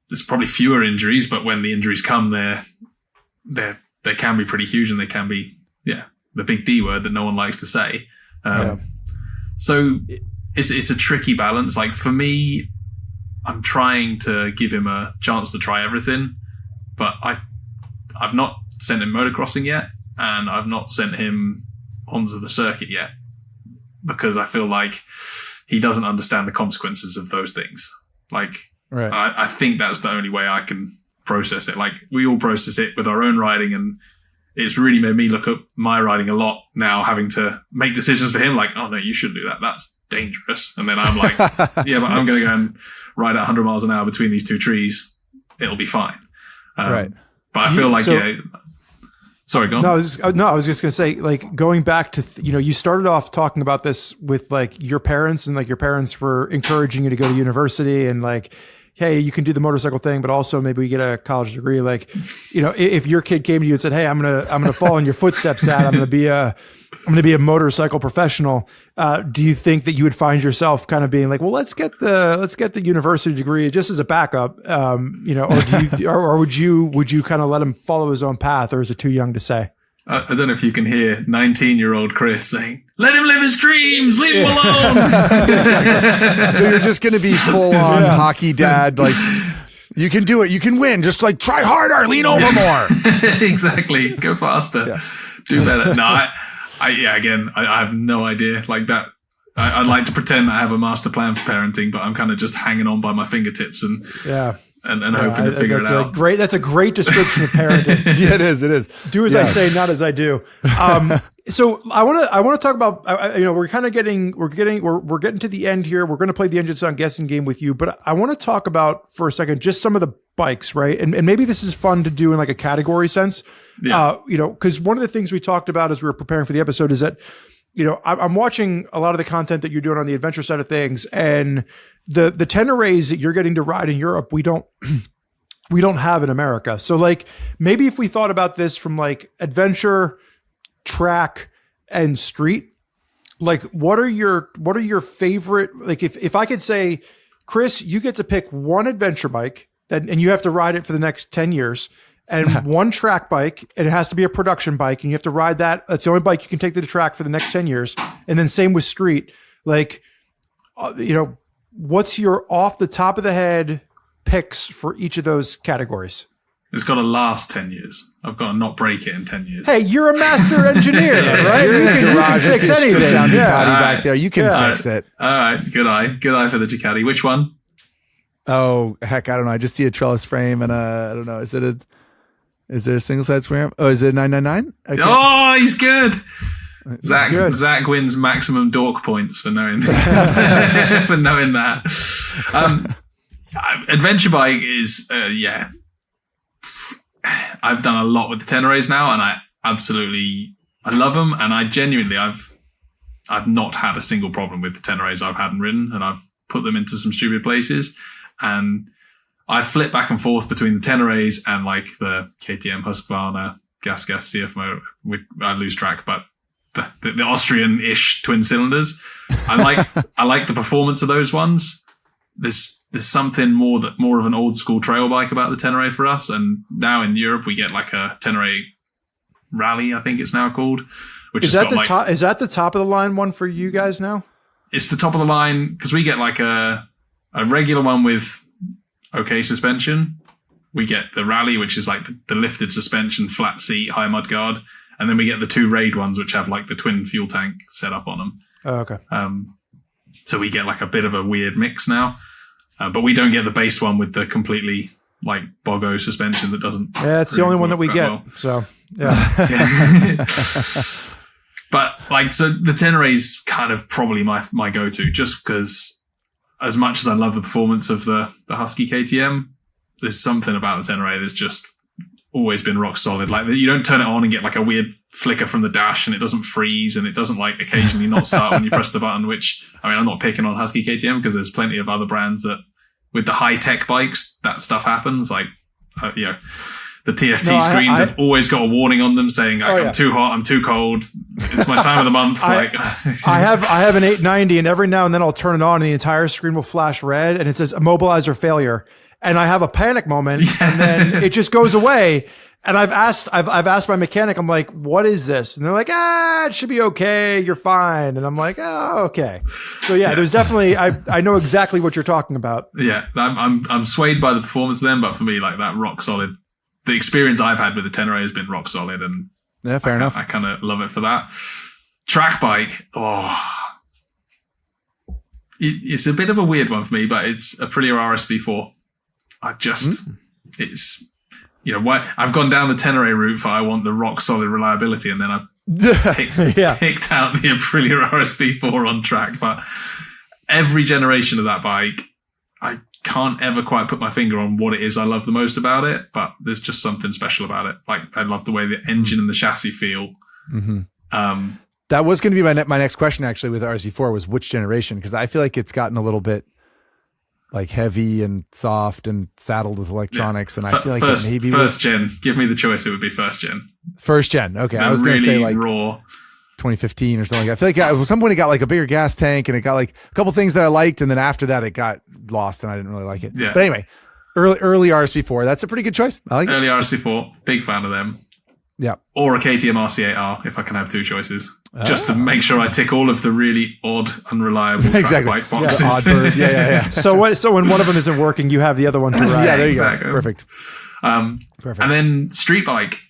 Speaker 3: there's probably fewer injuries, but when the injuries come, they can be pretty huge, and they can be, the big D word that no one likes to say. So it's a tricky balance. Like for me, I'm trying to give him a chance to try everything, but I've not sent him motocrossing yet, and I've not sent him onto the circuit yet, because I feel like he doesn't understand the consequences of those things. Like, I think that's the only way I can process it. Like, we all process it with our own riding, and it's really made me look at my riding a lot now, having to make decisions for him. Like, oh no, you shouldn't do that. That's dangerous. And then I'm like, yeah, but I'm going to go and ride at 100 miles an hour between these two trees. It'll be fine. But I feel like, sorry, go on.
Speaker 1: No, I was just going to say, like, going back to, you started off talking about this with like your parents, and like your parents were encouraging you to go to university, and like, hey, you can do the motorcycle thing, but also maybe we get a college degree. Like, if your kid came to you and said, hey, I'm going to follow in your footsteps, Dad, I'm going to be a motorcycle professional. Do you think that you would find yourself kind of being like, well, let's get the university degree just as a backup, or would you kind of let him follow his own path, or is it too young to say?
Speaker 3: I don't know if you can hear 19-year-old Chris saying, let him live his dreams, leave him alone.
Speaker 2: So you're just going to be full on hockey dad. Like, you can do it. You can win. Just like try harder, lean over more.
Speaker 3: Exactly. Go faster. Yeah. Do better. No, again, I have no idea like that. I'd like to pretend that I have a master plan for parenting, but I'm kind of just hanging on by my fingertips and hoping to figure it out.
Speaker 1: That's a great description of parenting.
Speaker 2: Yeah, it is.
Speaker 1: Do as I say, not as I do. So I want to talk about, we're getting to the end here. We're going to play the engine sound guessing game with you, but I want to talk about for a second, just some of the bikes, right? And maybe this is fun to do in like a category sense. Yeah. Cause one of the things we talked about as we were preparing for the episode is that, I'm watching a lot of the content that you're doing on the adventure side of things, and the Tenerés that you're getting to ride in Europe, we don't have in America. So like, maybe if we thought about this from like adventure, track, and street, like what are your favorite, like if I could say, Chris, you get to pick one adventure bike and you have to ride it for the next 10 years. And one track bike, and it has to be a production bike, and you have to ride that. That's the only bike you can take to the track for the next 10 years. And then same with street. Like, what's your off the top of the head picks for each of those categories?
Speaker 3: It's got to last 10 years. I've got to not break it in 10 years.
Speaker 1: Hey, you're a master engineer, right?
Speaker 2: You're in a garage.
Speaker 1: You can fix anything.
Speaker 2: Down Ducati back there. You can fix it.
Speaker 3: All right. Good eye for the Ducati. Which one?
Speaker 2: Oh, heck, I don't know. I just see a trellis frame and I don't know. Is there a single side swear? Oh, is it 999? Okay.
Speaker 3: Oh, he's good. Zack wins maximum dork points for knowing that. For knowing that. Adventure bike is, I've done a lot with the Tenerés now, and I love them, and I've not had a single problem with the Tenerés I've had and ridden, and I've put them into some stupid places, and I flip back and forth between the Tenerés and like the KTM Husqvarna gas CFMO. I lose track, but the Austrian-ish twin cylinders. I like the performance of those ones. There's something more of an old school trail bike about the Teneré for us. And now in Europe we get like a Teneré Rally, I think it's now called.
Speaker 1: Is that the top of the line one for you guys now?
Speaker 3: It's the top of the line because we get like a regular one with okay suspension. We get the Rally, which is like the lifted suspension, flat seat, high mudguard, and then we get the two Raid ones, which have like the twin fuel tank set up on them.
Speaker 1: Oh, okay.
Speaker 3: So we get like a bit of a weird mix now, but we don't get the base one with the completely like Bogo suspension that doesn't.
Speaker 1: Yeah, it's really the only one that we get. Well. So yeah.
Speaker 3: But like, so the Teneré's kind of probably my go-to, just because as much as I love the performance of the Husky KTM, there's something about the Teneré that's just always been rock solid. Like, you don't turn it on and get like a weird flicker from the dash, and it doesn't freeze, and it doesn't like occasionally not start when you press the button, which, I mean, I'm not picking on Husky KTM because there's plenty of other brands that with the high-tech bikes, that stuff happens. Like, the TFT screens have always got a warning on them saying, I'm too hot, I'm too cold, it's my time of the month.
Speaker 1: I have an 890, and every now and then I'll turn it on and the entire screen will flash red and it says immobilizer failure. And I have a panic moment and then it just goes away. And I've asked my mechanic, I'm like, what is this? And they're like, it should be okay. You're fine. And I'm like, oh, okay. So yeah, there's definitely, I know exactly what you're talking about.
Speaker 3: Yeah. I'm swayed by the performance of them, but for me, like that rock solid, the experience I've had with the Tenere has been rock solid. And
Speaker 2: yeah, fair enough.
Speaker 3: I kind of love it for that. Track bike. It's a bit of a weird one for me, but it's Aprilia RSV4. It's, I've gone down the Tenere route for I want the rock solid reliability, and then I've picked out the Aprilia RSV4 on track. But every generation of that bike, I can't ever quite put my finger on what it is I love the most about it, but there's just something special about it. Like I love the way the engine and the chassis feel.
Speaker 2: Mm-hmm. That was going to be my next question actually with RSV4 was which generation, because I feel like it's gotten a little bit like heavy and soft and saddled with electronics, and I feel like maybe
Speaker 3: first gen. Give me the choice; it would be first gen.
Speaker 2: First gen, okay. I was going to say like
Speaker 3: raw
Speaker 2: 2015 or something. I feel like at some point it got like a bigger gas tank, and it got like a couple things that I liked, and then after that it got lost, and I didn't really like it.
Speaker 3: Yeah.
Speaker 2: But anyway, early RSV4. That's a pretty good choice. I like
Speaker 3: early RSV4. Big fan of them.
Speaker 2: Yeah.
Speaker 3: Or a KTM RC8R if I can have two choices. Just to make sure I tick all of the really odd, unreliable track bike boxes.
Speaker 2: Yeah, odd bird. Yeah.
Speaker 1: So when one of them isn't working, you have the other one to ride.
Speaker 2: Yeah, there you
Speaker 3: exactly.
Speaker 2: go. Perfect.
Speaker 3: Perfect. And then street bike.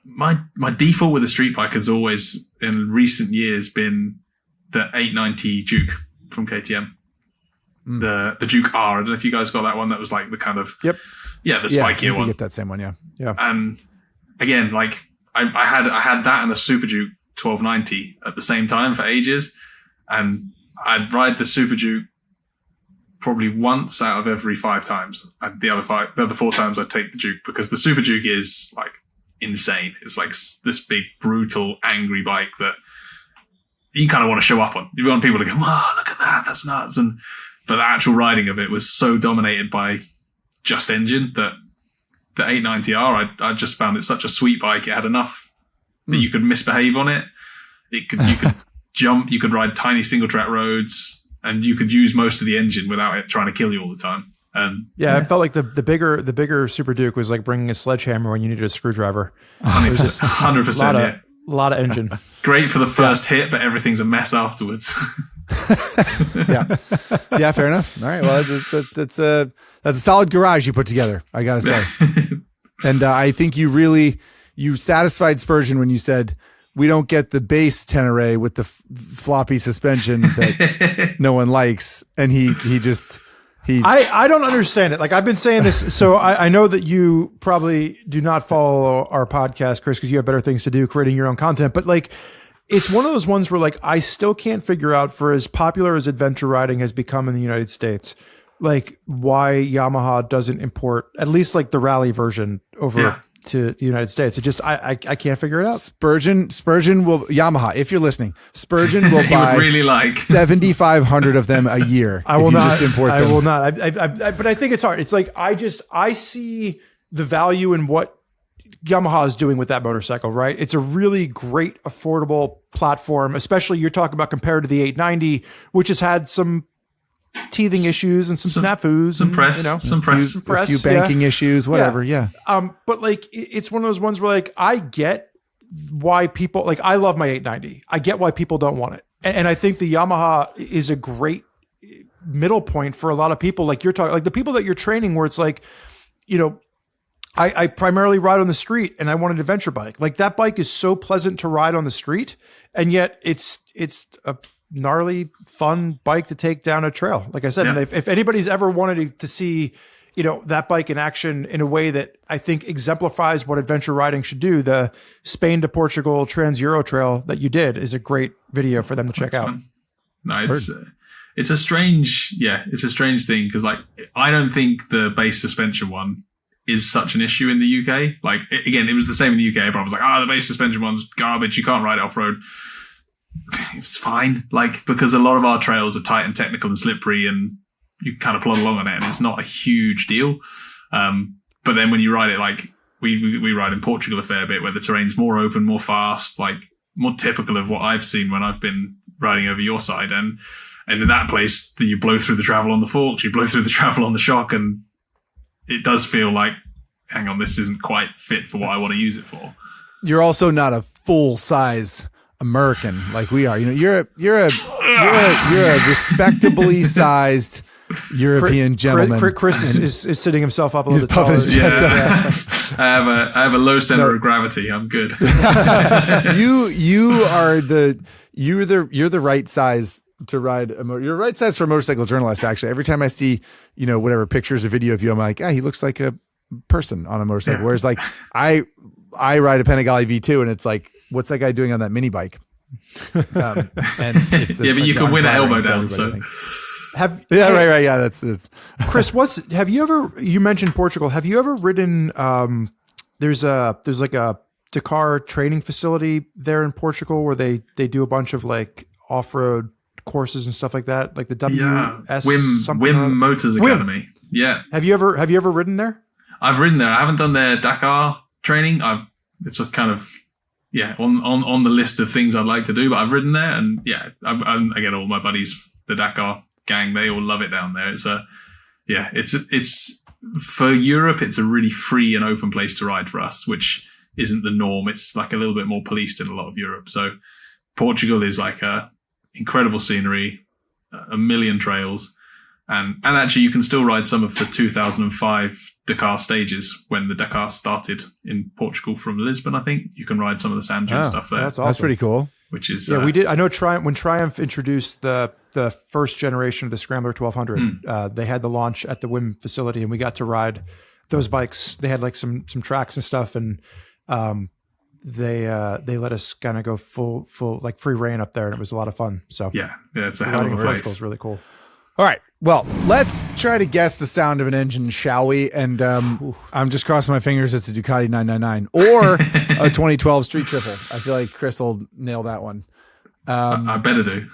Speaker 3: My default with a street bike has always, in recent years, been the 890 Duke from KTM. The Duke R. I don't know if you guys got that one. That was like the kind of the spikier one.
Speaker 2: You get that same one, yeah.
Speaker 3: And again, like I had that and a Super Duke 1290 at the same time for ages, and I'd ride the Super Duke probably once out of every 5 times, and the other 4 times I'd take the Duke, because the Super Duke is like insane. It's like this big, brutal, angry bike that you kind of want to show up on. You want people to go, "Wow, look at that! That's nuts!" But the actual riding of it was so dominated by just engine that the 890R, I just found it such a sweet bike. It had enough that you could misbehave on it. You could jump, you could ride tiny single track roads, and you could use most of the engine without it trying to kill you all the time.
Speaker 1: I felt like the bigger Super Duke was like bringing a sledgehammer when you needed a screwdriver.
Speaker 3: 100%.
Speaker 1: A lot of engine.
Speaker 3: Great for the first hit, but everything's a mess afterwards.
Speaker 2: Yeah, fair enough. All right, well, that's a solid garage you put together, I gotta say. And I think you satisfied Spurgeon when you said we don't get the base Tenere with the floppy suspension that no one likes, and he
Speaker 1: I don't understand it. Like I've been saying this, so I know that you probably do not follow our podcast, Chris, because you have better things to do creating your own content. But like, it's one of those ones where like I still can't figure out, for as popular as adventure riding has become in the United States, like why Yamaha doesn't import at least like the rally version over to the United States. It just I can't figure it out.
Speaker 2: Spurgeon will, Yamaha, if you're listening, Spurgeon will buy
Speaker 3: really like
Speaker 2: 7,500 of them a year.
Speaker 1: I will not
Speaker 2: just import them.
Speaker 1: I will not. But I think it's hard. It's like I see the value in what Yamaha is doing with that motorcycle, right? It's a really great, affordable platform, especially you're talking about compared to the 890, which has had some teething issues and some snafus,
Speaker 3: some press,
Speaker 2: a few banking issues, whatever. Yeah.
Speaker 1: But like, it's one of those ones where like, I get why people like, I love my 890. I get why people don't want it. And I think the Yamaha is a great middle point for a lot of people. Like you're talking, like the people that you're training where it's like, I primarily ride on the street and I want an adventure bike. Like that bike is so pleasant to ride on the street. And yet it's a gnarly, fun bike to take down a trail. Like I said, and if anybody's ever wanted to see, that bike in action in a way that I think exemplifies what adventure riding should do, the Spain to Portugal Trans-Euro Trail that you did is a great video for them to check out.
Speaker 3: No, it's a strange thing. Cause like, I don't think the base suspension one is such an issue in the UK. Like again, it was the same in the UK. Everyone was like, the base suspension one's garbage. You can't ride it off road. It's fine. Like, because a lot of our trails are tight and technical and slippery and you kind of plod along on it and it's not a huge deal. But then when you ride it, like we ride in Portugal a fair bit where the terrain's more open, more fast, like more typical of what I've seen when I've been riding over your side. And in that place, you blow through the travel on the forks, you blow through the travel on the shock, and it does feel like hang on, this isn't quite fit for what I want to use it for.
Speaker 2: You're also not a full size American like we are. You're a respectably sized European gentleman.
Speaker 1: Chris is sitting himself up a little bit
Speaker 2: puffing
Speaker 1: taller.
Speaker 2: his chest
Speaker 3: up. I have a low center of gravity. I'm good.
Speaker 2: You're the right size to ride a motor. You're the right size for a motorcycle journalist. Actually, every time I see whatever pictures or video of you, I'm like, he looks like a person on a motorcycle. Yeah. Whereas like I ride a Panigale V2, and it's like, what's that guy doing on that mini bike?
Speaker 3: And but you can win an elbow down. So.
Speaker 2: Right. Yeah, that's
Speaker 1: Chris, you mentioned Portugal. Have you ever ridden, there's like a Dakar training facility there in Portugal where they do a bunch of like off-road courses and stuff like that, like the
Speaker 3: Wim Motors Academy. Yeah.
Speaker 1: Have you ever ridden there?
Speaker 3: I've ridden there. I haven't done their Dakar training. It's just kind of on the list of things I'd like to do, but I've ridden there, and I get all my buddies, the Dakar gang, they all love it down there. It's for Europe, it's a really free and open place to ride for us, which isn't the norm. It's like a little bit more policed in a lot of Europe. So Portugal is like incredible scenery, a million trails, and actually you can still ride some of the 2005 Dakar stages when the Dakar started in Portugal from Lisbon. I think you can ride some of the sand dune stuff there.
Speaker 1: That's awesome.
Speaker 2: That's pretty cool.
Speaker 3: Which is
Speaker 1: we did. I know when Triumph introduced the first generation of the Scrambler 1200, they had the launch at the WIM facility, and we got to ride those bikes. They had like some tracks and stuff, and they let us kind of go full like free reign up there, and it was a lot of fun. So
Speaker 3: yeah, it's a hell of a place.
Speaker 1: It's really cool.
Speaker 2: All right, well, let's try to guess the sound of an engine, shall we? And I'm just crossing my fingers it's a Ducati 999 or a 2012 Street Triple. I feel like Chris will nail that one.
Speaker 3: I better do.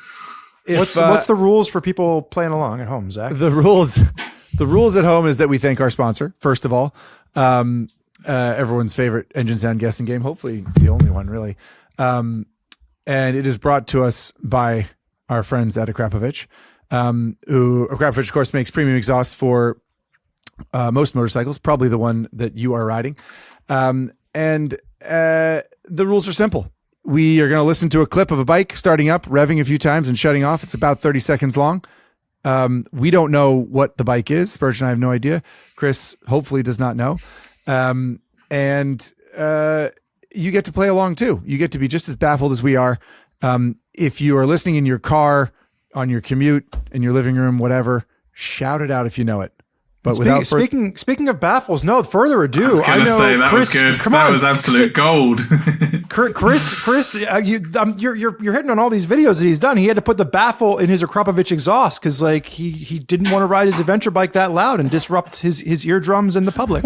Speaker 1: What's the rules for people playing along at home, Zach?
Speaker 2: The rules at home is that we thank our sponsor, first of all. Everyone's favorite engine sound guessing game, hopefully the only one, really. And it is brought to us by our friends at Akrapovic. Who Akrapovic, of course, makes premium exhaust for most motorcycles, probably the one that you are riding. And the rules are simple. We are going to listen to a clip of a bike starting up, revving a few times, and shutting off. It's about 30 seconds long. We don't know what the bike is. Spurgeon, I have no idea. Chris hopefully does not know. And you get to play along too. You get to be just as baffled as we are. If you are listening in your car, on your commute, in your living room, whatever, shout it out if you know it. But
Speaker 1: speaking of baffles, no further ado.
Speaker 3: I was say that Chris, was good. That was absolute gold.
Speaker 1: Chris, you're hitting on all these videos that he's done. He had to put the baffle in his Akrapovic exhaust because like he didn't want to ride his adventure bike that loud and disrupt his eardrums and the public.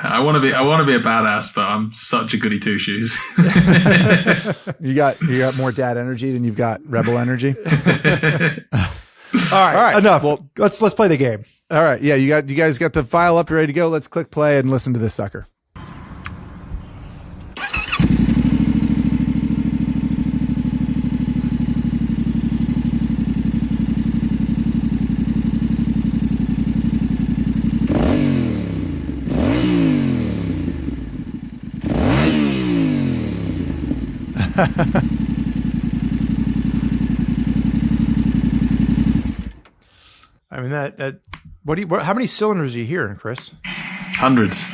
Speaker 3: I want to be a badass, but I'm such a goody two shoes.
Speaker 2: You got more dad energy than you've got rebel energy.
Speaker 1: All right. Enough. Well, let's play the game.
Speaker 2: All right. Yeah, you guys got the file up, you're ready to go. Let's click play and listen to this sucker.
Speaker 1: I mean that. How many cylinders are you hearing, Chris?
Speaker 3: Hundreds.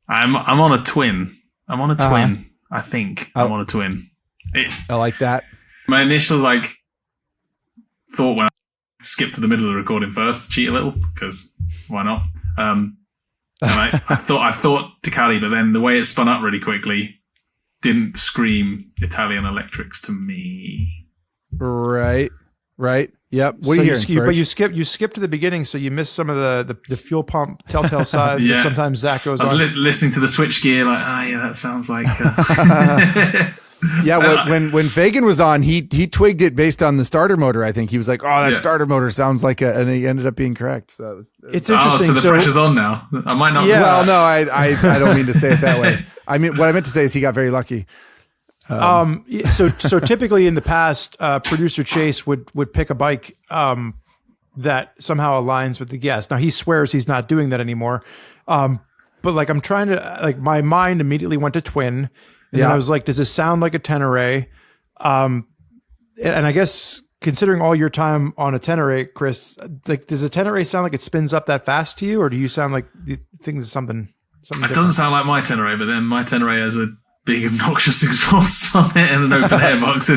Speaker 3: I'm on a twin. I think I'm on a twin.
Speaker 2: I like that.
Speaker 3: My initial thought when I skipped to the middle of the recording first to cheat a little because why not? And I thought Ducati, but then the way it spun up really quickly didn't scream Italian electrics to me.
Speaker 2: Right. Yep. What are you hearing?
Speaker 1: But you skipped to the beginning, so you missed some of the fuel pump telltale signs that sometimes Zack goes on.
Speaker 3: I was listening to the switchgear, that sounds like.
Speaker 2: Yeah, when Fagan was on, he twigged it based on the starter motor. I think he was like, "Oh, that starter motor sounds like and he ended up being correct. So
Speaker 1: it's interesting.
Speaker 3: So the pressure's on now. I might not.
Speaker 2: Yeah. Well, no, I don't mean to say it that way. I mean, what I meant to say is he got very lucky.
Speaker 1: So typically in the past, producer Chase would pick a bike that somehow aligns with the guest. Now he swears he's not doing that anymore. But like, I'm trying to, like, my mind immediately went to twin. And then I was like, does this sound like a Tenere? And I guess considering all your time on a Tenere, Chris, like, does a Tenere sound like it spins up that fast to you? Or do you sound like things something
Speaker 3: It
Speaker 1: different?
Speaker 3: doesn't sound like my Tenere, but then my Tenere has a big obnoxious exhaust on it and an open air box.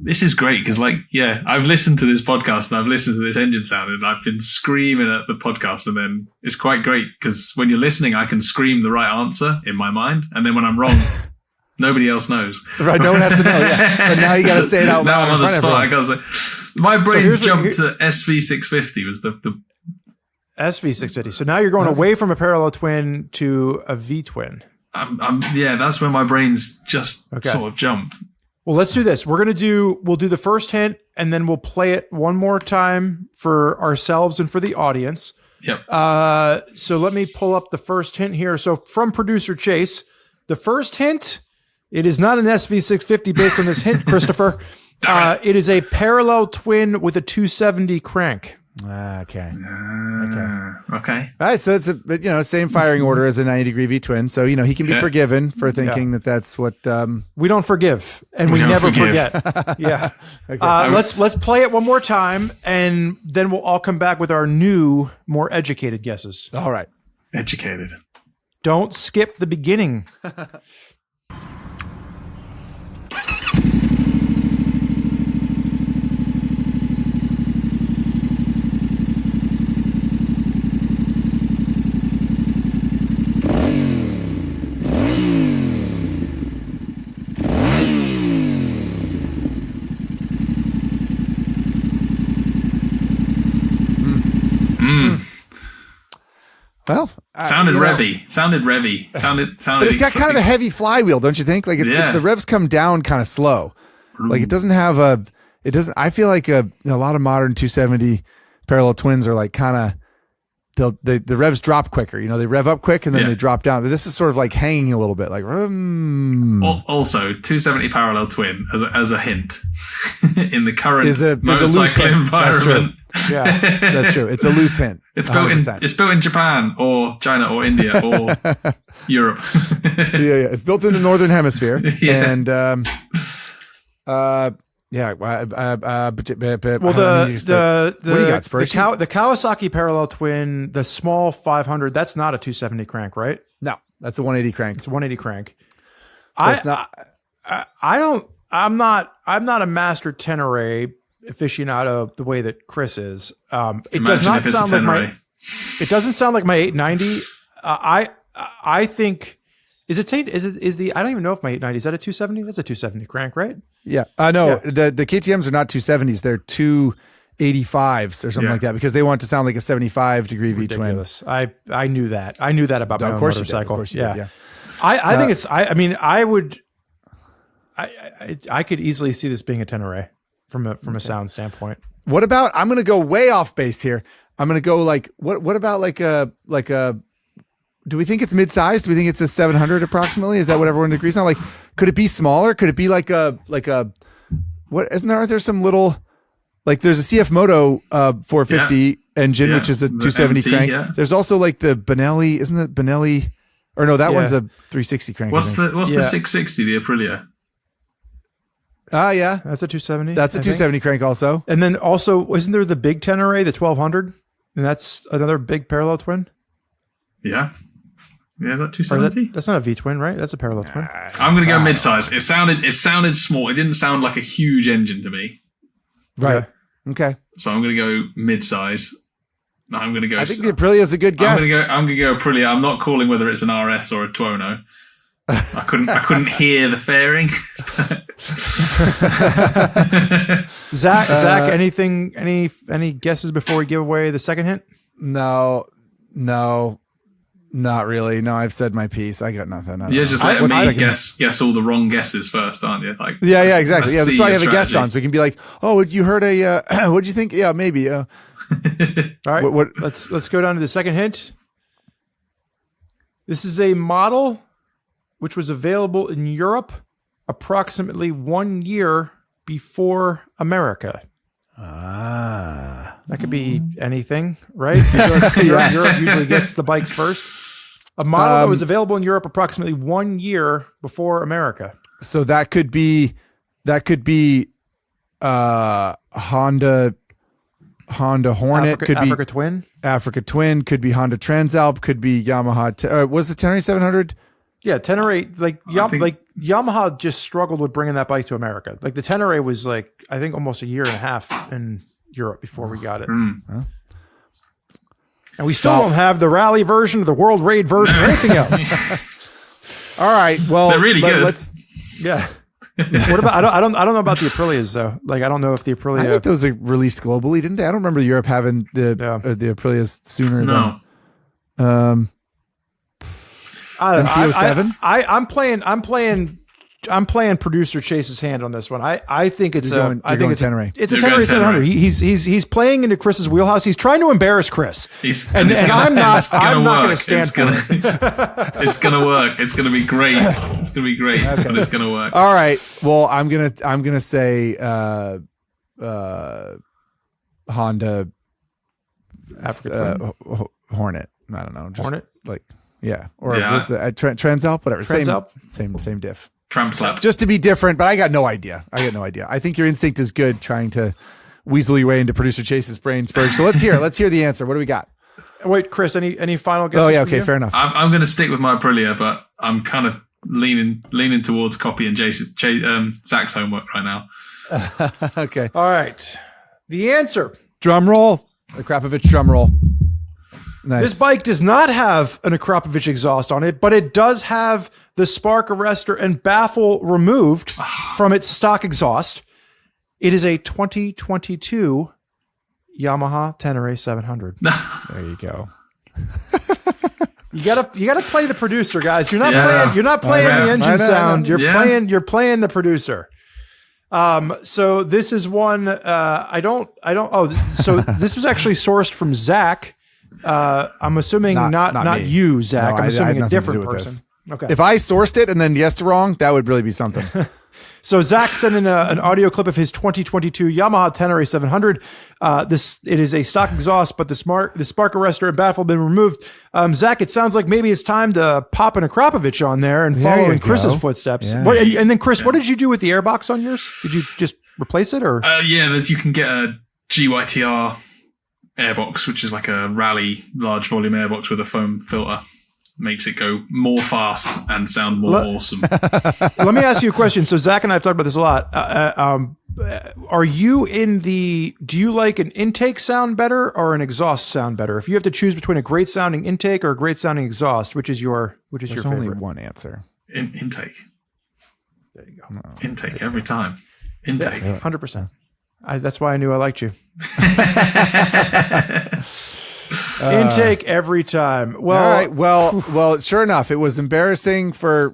Speaker 3: This is great because, like, yeah, I've listened to this podcast and I've listened to this engine sound and I've been screaming at the podcast, and then it's quite great because when you're listening, I can scream the right answer in my mind, and then when I'm wrong, nobody else knows.
Speaker 2: Right, no one has to know. Yeah, but now you got to say it out loud.
Speaker 3: Now I'm on the spot. I gotta say, my brain's jumped to SV650 was the
Speaker 1: SV650. So now you're going away from a parallel twin to a V twin.
Speaker 3: Yeah, that's when my brain's just sort of jumped.
Speaker 1: Well, let's do this. We'll do the first hint, and then we'll play it one more time for ourselves and for the audience.
Speaker 3: Yep.
Speaker 1: So let me pull up the first hint here. So from producer Chase, the first hint, it is not an SV650 based on this hint, Christopher. It is a parallel twin with a 270 crank.
Speaker 2: Okay.
Speaker 3: Okay.
Speaker 2: All right. So it's same firing order as a 90-degree V twin. So, he can be forgiven for thinking that that's what,
Speaker 1: we don't forgive, and we never forget. Yeah. Okay. Let's play it one more time, and then we'll all come back with our new, more educated guesses.
Speaker 2: All right.
Speaker 3: Educated.
Speaker 1: Don't skip the beginning.
Speaker 2: Well,
Speaker 3: sounded revvy. Sounded.
Speaker 2: But it's got kind of a heavy flywheel, don't you think? Like the revs come down kind of slow. Like it doesn't have I feel like a lot of modern 270 parallel twins are like kind of, the revs drop quicker. They rev up quick and then they drop down. But this is sort of like hanging a little bit, like.
Speaker 3: Also, 270 parallel twin as a hint in the current
Speaker 2: is a
Speaker 3: motorcycle
Speaker 2: loose hint.
Speaker 3: environment.
Speaker 1: Yeah,
Speaker 2: that's true. It's a loose hint.
Speaker 3: It's built in Japan or China or India or Europe.
Speaker 2: Yeah. It's built in the northern hemisphere. And what do you got, Spurgeon?
Speaker 1: The Kawasaki parallel twin, the small 500, that's not a 270 crank, right?
Speaker 2: No, that's a 180 crank.
Speaker 1: It's a 180 crank.
Speaker 2: So
Speaker 1: I'm not a master Tenere aficionado the way that Chris is. It does not sound like it doesn't sound like my 890. I think I don't even know if my 890 is that a 270. That's a 270 crank, right?
Speaker 2: Yeah. No, the KTMs are not 270s. They're 285s or something like that, because they want to sound like a 75-degree V twin.
Speaker 1: I knew that. I knew that about my own motorcycle.
Speaker 2: Of course you did, yeah.
Speaker 1: I think it's. I could easily see this being a Tenere from a sound standpoint.
Speaker 2: What about? I'm going to go way off base here. I'm going to go like what about like a. Do we think it's mid-sized? Do we think it's a 700 approximately? Is that what everyone agrees on? Like, could it be smaller? Could it be like a what? Aren't there some little, like there's a CF Moto 450 engine, which is a 270 crank. Yeah. There's also like the Benelli, isn't it Benelli? Or no, that one's a 360 crank.
Speaker 3: What's the 660? The Aprilia.
Speaker 2: Yeah,
Speaker 1: that's a 270.
Speaker 2: That's a 270 crank also.
Speaker 1: And then also, isn't there the big Tenere, the 1200? And that's another big parallel twin.
Speaker 3: Yeah. Yeah, is that 270?
Speaker 1: That's not a V twin, right? That's a parallel twin.
Speaker 3: I'm going to go mid-size. It sounded small. It didn't sound like a huge engine to me.
Speaker 2: Right. Yeah. Okay.
Speaker 3: So I'm going to go mid-size. I'm going to go.
Speaker 2: I think the Aprilia is a good guess.
Speaker 3: I'm going to go Aprilia. I'm not calling whether it's an RS or a Tuono. I couldn't hear the fairing.
Speaker 1: Zach, any guesses before we give away the second hint?
Speaker 2: No, not really. No, I've said my piece. I got nothing.
Speaker 3: You're just letting me guess all the wrong guesses first, aren't you? Like,
Speaker 2: yeah, exactly. Yeah, that's why I have a guest on, so we can be like, oh, you heard what'd you think? Yeah, maybe. All
Speaker 1: right, let's go down to the second hint. This is a model which was available in Europe approximately 1 year before America. That could be anything, right? Europe usually gets the bikes first. A model that was available in Europe approximately 1 year before America.
Speaker 2: So that could be Honda Hornet, could be Africa Twin, could be Honda Transalp, could be Yamaha. Was the Tenere 700?
Speaker 1: Yeah, Tenere, Yamaha just struggled with bringing that bike to America. Like the Tenere was I think almost a year and a half in Europe before we got it. And we still don't have the rally version, or the world raid version, or anything else.
Speaker 2: All right, well,
Speaker 3: they're really good.
Speaker 1: What about? I don't know about the Aprilias though. I don't know if the Aprilia.
Speaker 2: I think those are released globally, didn't they? I don't remember Europe having the Aprilias sooner.
Speaker 3: No.
Speaker 2: Than NT07.
Speaker 1: I'm playing producer Chase's hand on this one. I think it's
Speaker 2: Tenere.
Speaker 1: It's a Tenere 700. He's playing into Chris's wheelhouse. He's trying to embarrass Chris. I'm not going to stand for it.
Speaker 3: It's going to work. It's going to be great. It's going to be great, but it's going to work.
Speaker 2: All right. Well, I'm gonna say Honda Hornet. I don't know. Just
Speaker 1: Hornet?
Speaker 2: What's the Transalp? Whatever.
Speaker 1: Transalp?
Speaker 2: Same diff.
Speaker 3: Tramp slap.
Speaker 2: Just to be different, but I got no idea. I think your instinct is good, trying to weasel your way into producer Chase's brain, Spurge. So let's hear the answer. What do we got?
Speaker 1: Wait, Chris, any final guesses?
Speaker 2: Oh yeah, okay, fair enough.
Speaker 3: I'm going to stick with my Aprilia, but I'm kind of leaning towards copying Zack's homework right now.
Speaker 2: Okay.
Speaker 1: All right. The answer.
Speaker 2: Drum roll. The Akrapovic drum roll. Nice.
Speaker 1: This bike does not have an Akrapovic exhaust on it, but it does have the spark arrestor and baffle removed from its stock exhaust. It is a 2022 Yamaha Tenere 700.
Speaker 2: There you go.
Speaker 1: You gotta play the producer, guys. You're not playing the engine sound. You're playing the producer. So this is one so this was actually sourced from Zack. I'm assuming not you, Zack.
Speaker 2: No,
Speaker 1: I'm assuming a different
Speaker 2: person.
Speaker 1: person. Okay.
Speaker 2: If I sourced it and then guessed wrong, that would really be something.
Speaker 1: So Zack sent in an audio clip of his 2022 Yamaha Tenere 700. It is a stock exhaust, but the spark arrestor and baffle have been removed. Zack, it sounds like maybe it's time to pop an Akrapovic on there and follow in Chris's footsteps.
Speaker 2: Yeah.
Speaker 1: And then Chris, what did you do with the airbox on yours? Did you just replace it or?
Speaker 3: You can get a GYTR airbox, which is like a rally large volume airbox with a foam filter. Makes it go more fast and sound more awesome.
Speaker 1: Let me ask you a question. So Zack and I have talked about this a lot. Do you like an intake sound better or an exhaust sound better? If you have to choose between a great sounding intake or a great sounding exhaust, which is your favorite?
Speaker 2: Only one answer.
Speaker 3: Intake.
Speaker 1: There you go.
Speaker 3: No. Intake every time. Intake.
Speaker 1: 100%. That's why I knew I liked you. Intake every time. Well,
Speaker 2: all right. Well, sure enough, it was embarrassing for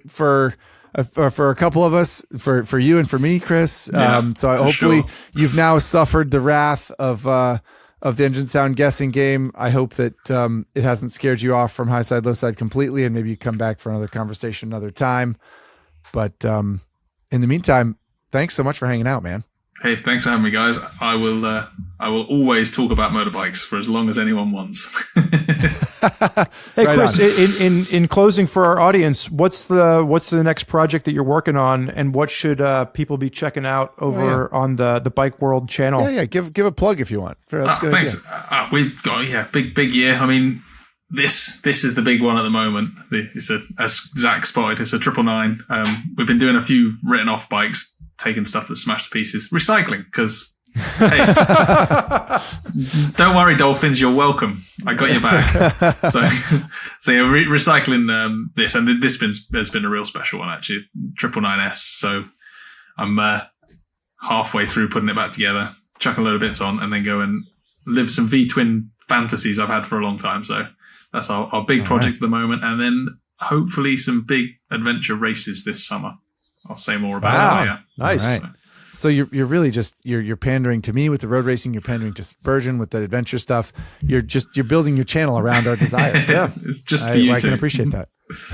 Speaker 2: a couple of us, for you and for me, Chris. So hopefully you've now suffered the wrath of the engine sound guessing game. I hope that it hasn't scared you off from Highside, Lowside completely, and maybe you come back for another conversation another time. But in the meantime, thanks so much for hanging out, man.
Speaker 3: Hey, thanks for having me, guys. I will always talk about motorbikes for as long as anyone wants.
Speaker 1: Hey, right, Chris, in closing for our audience, what's the next project that you're working on, and what should people be checking out over on the Bike World channel?
Speaker 2: Yeah. Give a plug if you want. That's good.
Speaker 3: Thanks. We've got big year. I mean, this is the big one at the moment. As Zack spotted, it's a 999. We've been doing a few written off bikes, taking stuff that's smashed to pieces, recycling, because hey, don't worry, dolphins, you're welcome. I got your back. So recycling this, and this has been a real special one actually, 999S. So I'm halfway through putting it back together, chuck a load of bits on, and then go and live some V-twin fantasies I've had for a long time. So that's our big project at the moment, and then hopefully some big adventure races this summer. I'll say more about it later.
Speaker 1: Nice.
Speaker 2: Right. So you're really just you're pandering to me with the road racing. You're pandering to Spurgeon with the adventure stuff. You're building your channel around our desires.
Speaker 1: Yeah,
Speaker 3: it's just for you.
Speaker 2: I
Speaker 3: too.
Speaker 2: can appreciate that.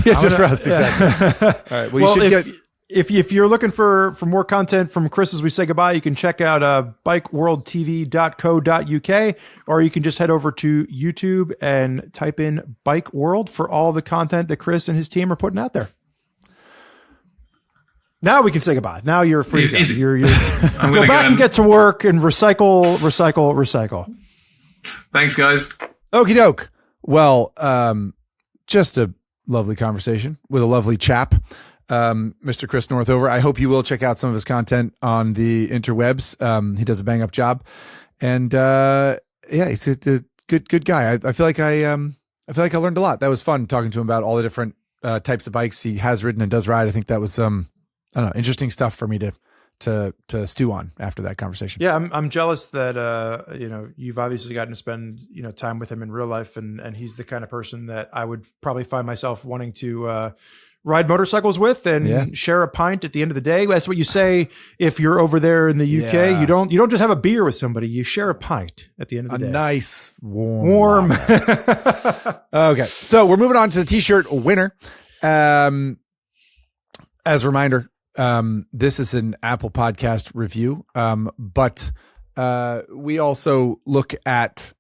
Speaker 2: Yeah, just for us, exactly. All right. Well, you should
Speaker 1: If you're looking for more content from Chris as we say goodbye, you can check out bikeworldtv.co.uk, or you can just head over to YouTube and type in Bike World for all the content that Chris and his team are putting out there. Now we can say goodbye. Now you're free. You're go back and get to work and recycle.
Speaker 3: Thanks, guys.
Speaker 2: Okie doke. Well, just a lovely conversation with a lovely chap, Mr. Chris Northover. I hope you will check out some of his content on the interwebs. He does a bang up job, and he's a good guy. I feel like I feel like I learned a lot. That was fun talking to him about all the different types of bikes he has ridden and does ride. I think that was I don't know, interesting stuff for me to stew on after that conversation.
Speaker 1: Yeah, I'm jealous that you've obviously gotten to spend time with him in real life, and he's the kind of person that I would probably find myself wanting to ride motorcycles with and share a pint at the end of the day. That's what you say if you're over there in the UK. Yeah. You don't just have a beer with somebody; you share a pint at the end of the day.
Speaker 2: A nice warm. Okay, so we're moving on to the t-shirt winner. As a reminder. This is an Apple Podcast review, but we also look at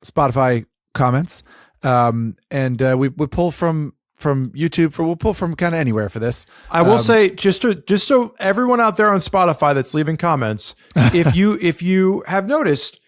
Speaker 2: Spotify comments, and we pull from YouTube. We'll pull from kind of anywhere for this.
Speaker 1: I will say just so everyone out there on Spotify that's leaving comments, if you have noticed,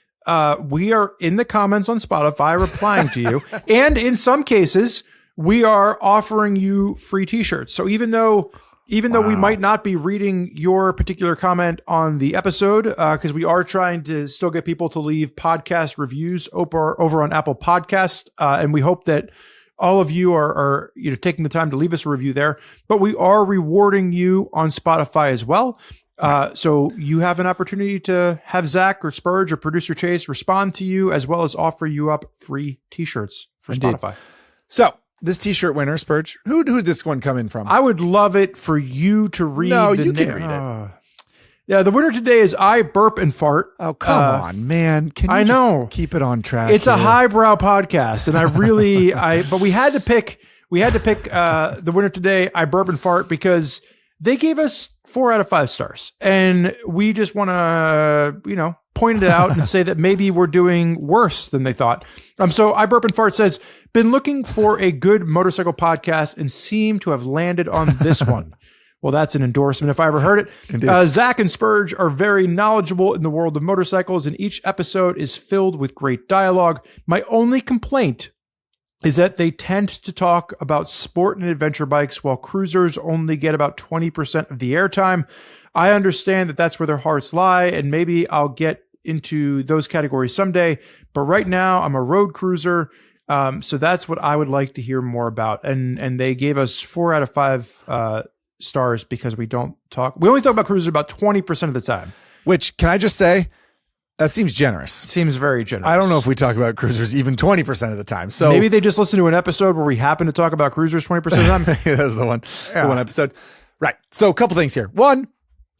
Speaker 1: we are in the comments on Spotify replying to you, and in some cases we are offering you free T-shirts. So even though we might not be reading your particular comment on the episode, because we are trying to still get people to leave podcast reviews over on Apple Podcasts, and we hope that all of you are taking the time to leave us a review there. But we are rewarding you on Spotify as well. So you have an opportunity to have Zack or Spurge or producer Chase respond to you, as well as offer you up free T-shirts for Spotify.
Speaker 2: So this T-shirt winner, Spurge, who did this one come in from?
Speaker 1: I would love it for you to read.
Speaker 2: No, you can read it.
Speaker 1: Yeah, the winner today is I Burp and Fart.
Speaker 2: Oh, come on, man. Can you just keep it on track?
Speaker 1: It's a highbrow podcast, and but we had to pick the winner today, I Burp and Fart, because they gave us 4 out of 5 stars, and we just want to, point it out and say that maybe we're doing worse than they thought. So I Burp and Fart says, been looking for a good motorcycle podcast and seem to have landed on this one. Well, that's an endorsement if I ever heard it. Zack and Spurge are very knowledgeable in the world of motorcycles, and each episode is filled with great dialogue. My only complaint is that they tend to talk about sport and adventure bikes while cruisers only get about 20% of the airtime. I understand that that's where their hearts lie, and maybe I'll get into those categories someday. But right now, I'm a road cruiser, so that's what I would like to hear more about. And they gave us 4 out of 5 stars because we only talk about cruisers about 20% of the time.
Speaker 2: Which, can I just say, that seems generous.
Speaker 1: Seems very generous.
Speaker 2: I don't know if we talk about cruisers even 20% of the time. So
Speaker 1: maybe they just listen to an episode where we happen to talk about cruisers 20% of the time.
Speaker 2: That was the one episode. Right. So a couple things here. One,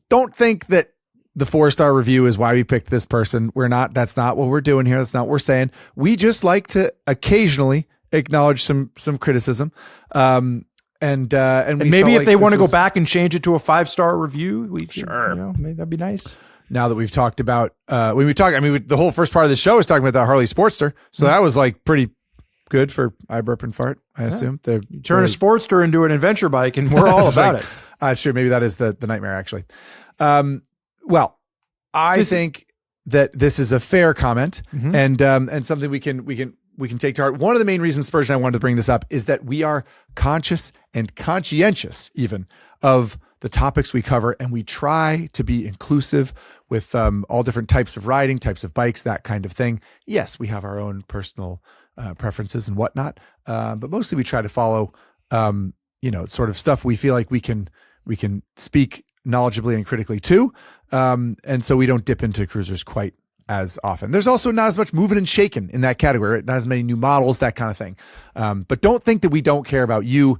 Speaker 2: don't think that the 4-star review is why we picked this person. That's not what we're doing here. That's not what we're saying. We just like to occasionally acknowledge some criticism. And
Speaker 1: maybe if they want to go back and change it to a 5-star review, maybe that'd be nice.
Speaker 2: Now that we've talked about, the whole first part of the show is talking about the Harley Sportster. So that was like pretty good for I Burp and Fart, I assume.
Speaker 1: Turn a Sportster into an adventure bike and we're all about it.
Speaker 2: Sure. Maybe that is the nightmare, actually. Well, I think that this is a fair comment, and something we can take to heart. One of the main reasons Spurgeon and I wanted to bring this up is that we are conscious and conscientious even of the topics we cover, and we try to be inclusive with all different types of riding, types of bikes, that kind of thing. Yes, we have our own personal preferences and whatnot, but mostly we try to follow sort of stuff we feel like we can speak knowledgeably and critically too, and so we don't dip into cruisers quite as often. There's also not as much moving and shaking in that category, not as many new models, that kind of thing. But don't think that we don't care about you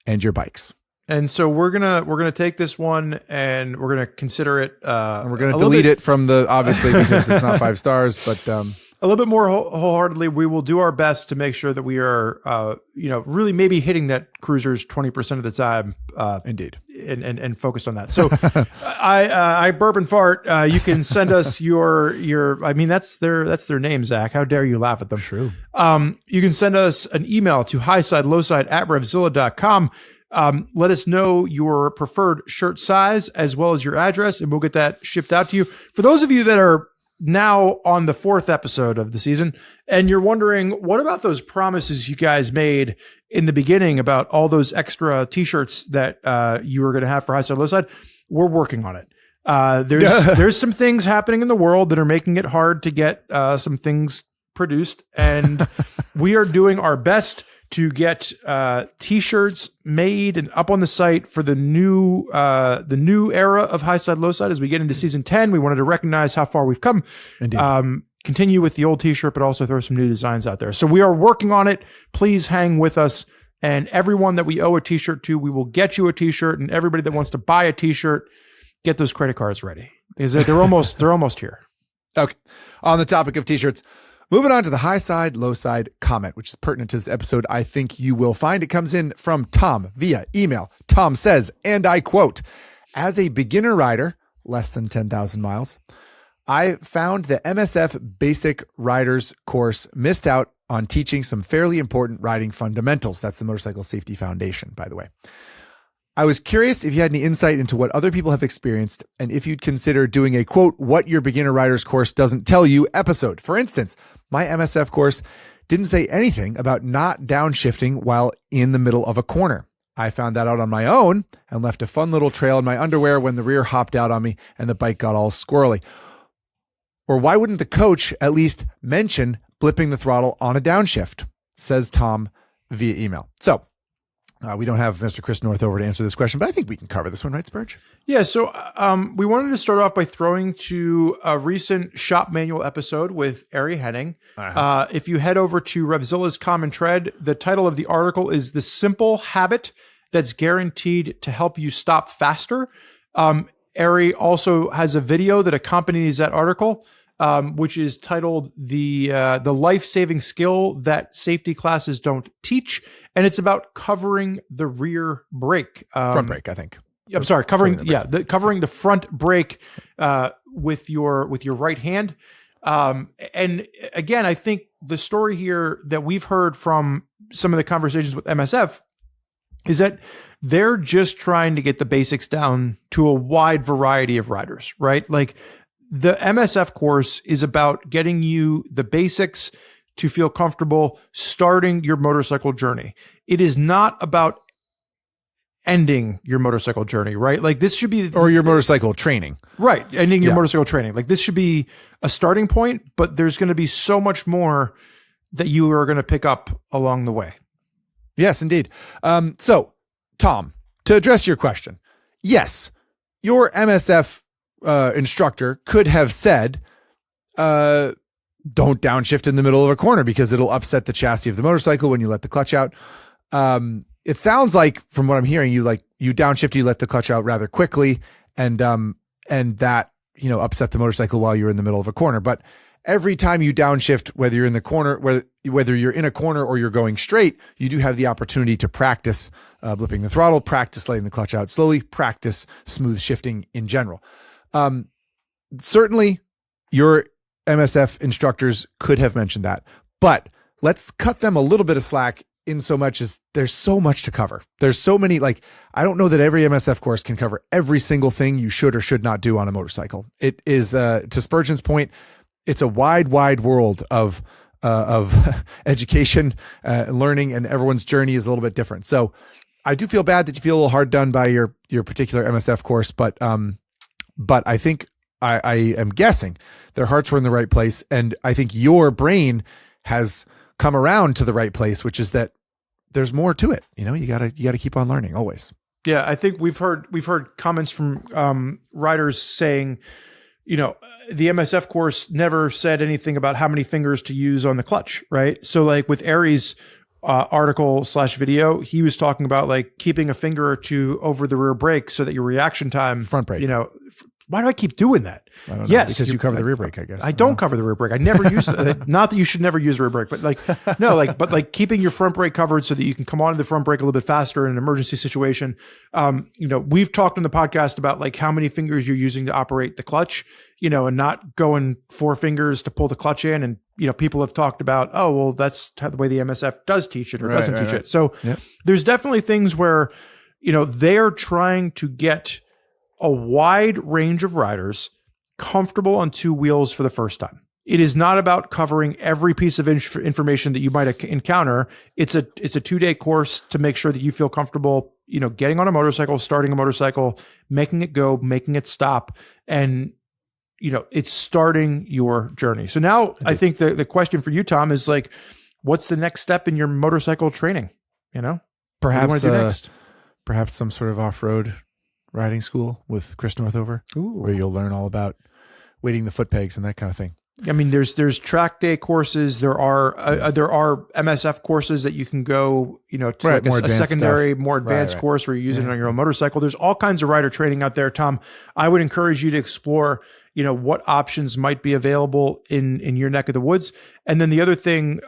Speaker 2: and your bikes.
Speaker 1: And so we're gonna take this one and we're gonna consider it.
Speaker 2: And we're gonna delete it from the, obviously, because it's not 5 stars. But
Speaker 1: a little bit more wholeheartedly, we will do our best to make sure that we are, really maybe hitting that cruisers 20% of the time.
Speaker 2: Indeed.
Speaker 1: And focused on that. So I burp and fart. You can send us your, I mean, that's their name, Zach. How dare you laugh at them?
Speaker 2: True.
Speaker 1: You can send us an email to highside, lowside at RevZilla.com. Let us know your preferred shirt size as well as your address, and we'll get that shipped out to you. For those of you that are now on the 4th episode of the season, and you're wondering, what about those promises you guys made in the beginning about all those extra t-shirts that you were going to have for Highside, Lowside? We're working on it. There's some things happening in the world that are making it hard to get some things produced, and we are doing our best to get t-shirts made and up on the site for the new era of Highside, Lowside. As we get into season 10, we wanted to recognize how far we've come.
Speaker 2: Indeed.
Speaker 1: Continue with the old t-shirt, but also throw some new designs out there. So we are working on it. Please hang with us. And everyone that we owe a t-shirt to, we will get you a t-shirt. And everybody that wants to buy a t-shirt, get those credit cards ready, because they're almost here.
Speaker 2: Okay. On the topic of t-shirts, moving on to the Highside, Lowside comment, which is pertinent to this episode. I think you will find it comes in from Tom via email. Tom says, and I quote, "As a beginner rider, less than 10,000 miles, I found the MSF Basic Riders course missed out on teaching some fairly important riding fundamentals." That's the Motorcycle Safety Foundation, by the way. "I was curious if you had any insight into what other people have experienced and if you'd consider doing a quote, what your beginner riders course doesn't tell you episode. For instance, my MSF course didn't say anything about not downshifting while in the middle of a corner. I found that out on my own and left a fun little trail in my underwear when the rear hopped out on me and the bike got all squirrely. Or why wouldn't the coach at least mention blipping the throttle on a downshift?" says Tom via email. So, we don't have Mr. Chris Northover to answer this question, but I think we can cover this one, right, Spurge?
Speaker 1: Yeah, so we wanted to start off by throwing to a recent shop manual episode with Ari Henning.
Speaker 2: Uh-huh.
Speaker 1: If you head over to RevZilla's Common Tread, the title of the article is "The Simple Habit That's Guaranteed to Help You Stop Faster." Ari also has a video that accompanies that article, which is titled the life-saving skill that safety classes don't teach. And it's about covering the rear brake.
Speaker 2: Front brake, I think.
Speaker 1: I'm sorry, covering the front brake with your right hand. And again, I think the story here that we've heard from some of the conversations with MSF is that they're just trying to get the basics down to a wide variety of riders, right? Like, the MSF course is about getting you the basics to feel comfortable starting your motorcycle journey. It is not about ending your motorcycle journey, right? Like, this should be...
Speaker 2: Or your motorcycle training.
Speaker 1: Right, ending your motorcycle training. Like, this should be a starting point, but there's going to be so much more that you are going to pick up along the way.
Speaker 2: Yes, indeed. So, Tom, to address your question, yes, your MSF instructor could have said, don't downshift in the middle of a corner because it'll upset the chassis of the motorcycle when you let the clutch out. It sounds like, from what I'm hearing, you downshift, you let the clutch out rather quickly, and that, upset the motorcycle while you're in the middle of a corner. But every time you downshift, whether you're in the corner, whether you're in a corner or you're going straight, you do have the opportunity to practice blipping the throttle, practice letting the clutch out slowly, practice smooth shifting in general. Certainly your MSF instructors could have mentioned that, but let's cut them a little bit of slack in so much as there's so much to cover. There's so many, I don't know that every MSF course can cover every single thing you should or should not do on a motorcycle. It is, to Spurgeon's point, it's a wide world of education, learning, and everyone's journey is a little bit different. So I do feel bad that you feel a little hard done by your particular MSF course, but I think I am guessing their hearts were in the right place. And I think your brain has come around to the right place, which is that there's more to it. You gotta keep on learning always.
Speaker 1: Yeah. I think we've heard comments from riders saying, the MSF course never said anything about how many fingers to use on the clutch. Right. So like with Ari's article / video, he was talking about keeping a finger or two over the rear brake so that your reaction time,
Speaker 2: front brake,
Speaker 1: why do I keep doing that?
Speaker 2: I don't know,
Speaker 1: yes,
Speaker 2: because you cover the rear brake, I guess.
Speaker 1: I don't cover the rear brake. I never use it. Not that you should never use the rear brake, but but keeping your front brake covered so that you can come onto the front brake a little bit faster in an emergency situation. We've talked on the podcast about like how many fingers you're using to operate the clutch, and not going 4 fingers to pull the clutch in. And, people have talked about, oh, well, that's the way the MSF does teach it or doesn't teach it. So there's definitely things where, they're trying to get a wide range of riders comfortable on 2 wheels for the first time. It is not about covering every piece of information that you might encounter. It's a 2-day course to make sure that you feel comfortable, getting on a motorcycle, starting a motorcycle, making it go, making it stop. And, it's starting your journey. So now I think the question for you, Tom, is like, what's the next step in your motorcycle training?
Speaker 2: Perhaps,
Speaker 1: what do you want to do next?
Speaker 2: Perhaps some sort of off-road riding school with Chris Northover, where you'll learn all about weighting the foot pegs and that kind of thing.
Speaker 1: I mean, there's track day courses. There are MSF courses that you can go, to like a secondary, more advanced course where you're using it on your own motorcycle. There's all kinds of rider training out there, Tom. I would encourage you to explore, what options might be available in your neck of the woods. And then the other thing,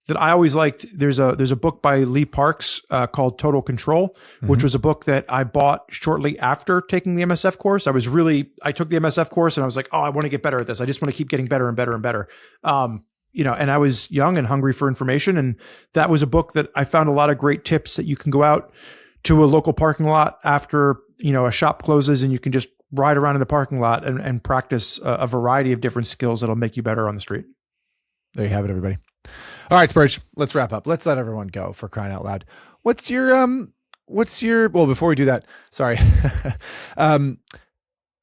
Speaker 1: that I always liked, there's a book by Lee Parks called Total Control, which was a book that I bought shortly after taking the MSF course. I took the MSF course and I was like, oh, I want to get better at this. I just want to keep getting better and better and better. And I was young and hungry for information. And that was a book that I found a lot of great tips that you can go out to a local parking lot after, a shop closes, and you can just ride around in the parking lot and practice a variety of different skills that'll make you better on the street.
Speaker 2: There you have it, everybody. All right, Spurge, let's wrap up. Let's let everyone go, for crying out loud. What's your, well, before we do that, sorry.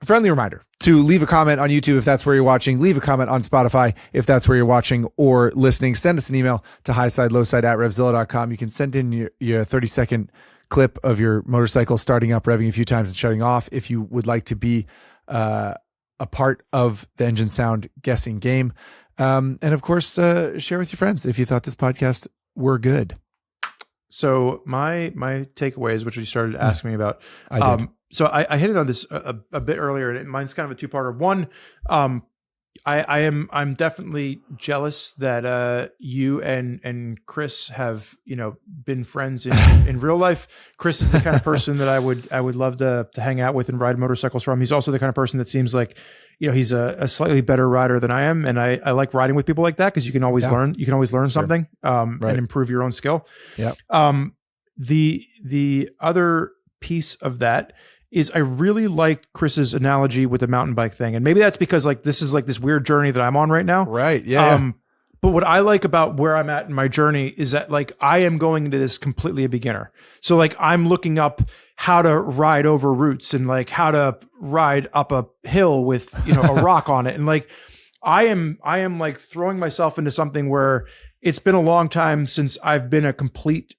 Speaker 2: Friendly reminder to leave a comment on YouTube if that's where you're watching, leave a comment on Spotify if that's where you're watching or listening. Send us an email to highside, lowside at RevZilla.com. You can send in your 30-second clip of your motorcycle starting up, revving a few times and shutting off if you would like to be a part of the engine sound guessing game. And of course, share with your friends if you thought this podcast were good.
Speaker 1: So my takeaways, which you started asking me about,
Speaker 2: I did.
Speaker 1: So I hit it on this a bit earlier, and mine's kind of a 2-parter. One, I'm definitely jealous that you and Chris have been friends in real life. Chris is the kind of person that I would love to hang out with and ride motorcycles from. He's also the kind of person that seems like he's a slightly better rider than I am, and I like riding with people like that because you can always learn. You can always learn something and improve your own skill.
Speaker 2: Yeah.
Speaker 1: The other piece of that is I really like Chris's analogy with the mountain bike thing. And maybe that's because this is this weird journey that I'm on right now.
Speaker 2: Right. Yeah.
Speaker 1: But what I like about where I'm at in my journey is that I am going into this completely a beginner. So I'm looking up how to ride over roots and how to ride up a hill with, a rock on it. And I am throwing myself into something where it's been a long time since I've been a complete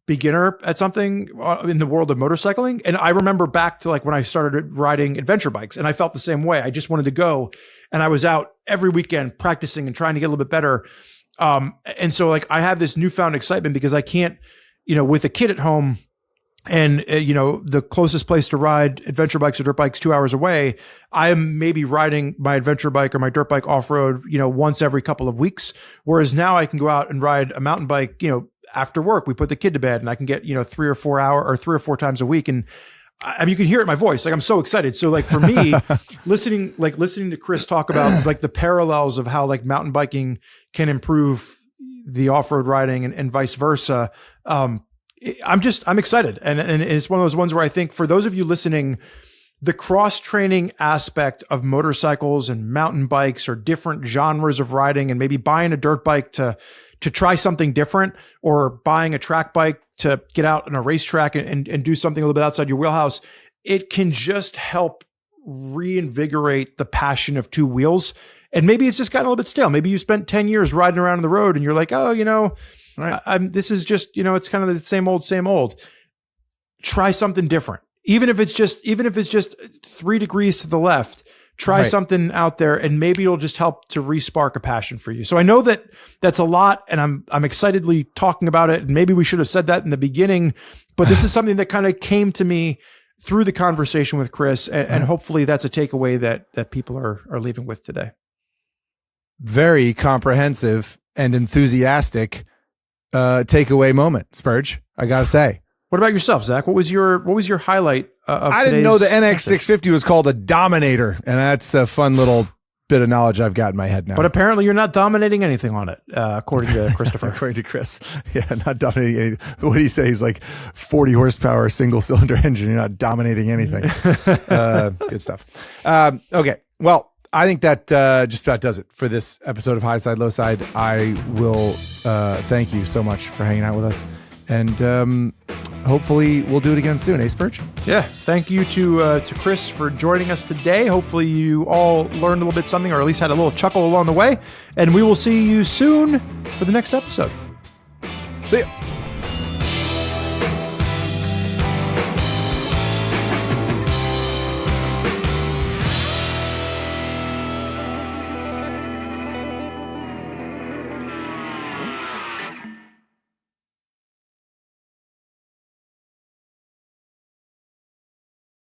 Speaker 1: beginner at something in the world of motorcycling. And I remember back to when I started riding adventure bikes, and I felt the same way. I just wanted to go, and I was out every weekend practicing and trying to get a little bit better. And so I have this newfound excitement because I can't, with a kid at home and, the closest place to ride adventure bikes or dirt bikes 2 hours away, I am maybe riding my adventure bike or my dirt bike off-road, once every couple of weeks. Whereas now I can go out and ride a mountain bike, after work. We put the kid to bed and I can get, 3 or 4 times a week. And I mean, you can hear it in my voice. I'm so excited. So for me, listening to Chris talk about the parallels of how mountain biking can improve the off-road riding and vice versa. I'm excited. And it's one of those ones where I think for those of you listening, the cross-training aspect of motorcycles and mountain bikes or different genres of riding, and maybe buying a dirt bike to try something different, or buying a track bike to get out on a racetrack and do something a little bit outside your wheelhouse, it can just help reinvigorate the passion of 2 wheels. And maybe it's just gotten a little bit stale. Maybe you spent 10 years riding around on the road and you're like, oh, this is just, it's kind of the same old. Try something different. Even if it's just 3 degrees to the left, try something out there, and maybe it'll just help to re-spark a passion for you. So I know that that's a lot, and I'm excitedly talking about it. And maybe we should have said that in the beginning, but this is something that kind of came to me through the conversation with Chris, and hopefully that's a takeaway that people are leaving with today.
Speaker 2: Very comprehensive and enthusiastic takeaway moment, Spurge, I gotta say.
Speaker 1: What about yourself, Zach? What was your highlight of
Speaker 2: I didn't know the NX650 was called a Dominator, and that's a fun little bit of knowledge I've got in my head now.
Speaker 1: But apparently you're not dominating anything on it, according to Christopher.
Speaker 2: According to Chris. Yeah, not dominating anything. What did he say? He's like 40 horsepower, single cylinder engine. You're not dominating anything. Good stuff. Okay. Well, I think that just about does it for this episode of Highside, Lowside. I will thank you so much for hanging out with us. And hopefully we'll do it again soon, Spurge?
Speaker 1: Yeah. Thank you to Chris for joining us today. Hopefully you all learned a little bit something, or at least had a little chuckle along the way. And we will see you soon for the next episode.
Speaker 2: See ya.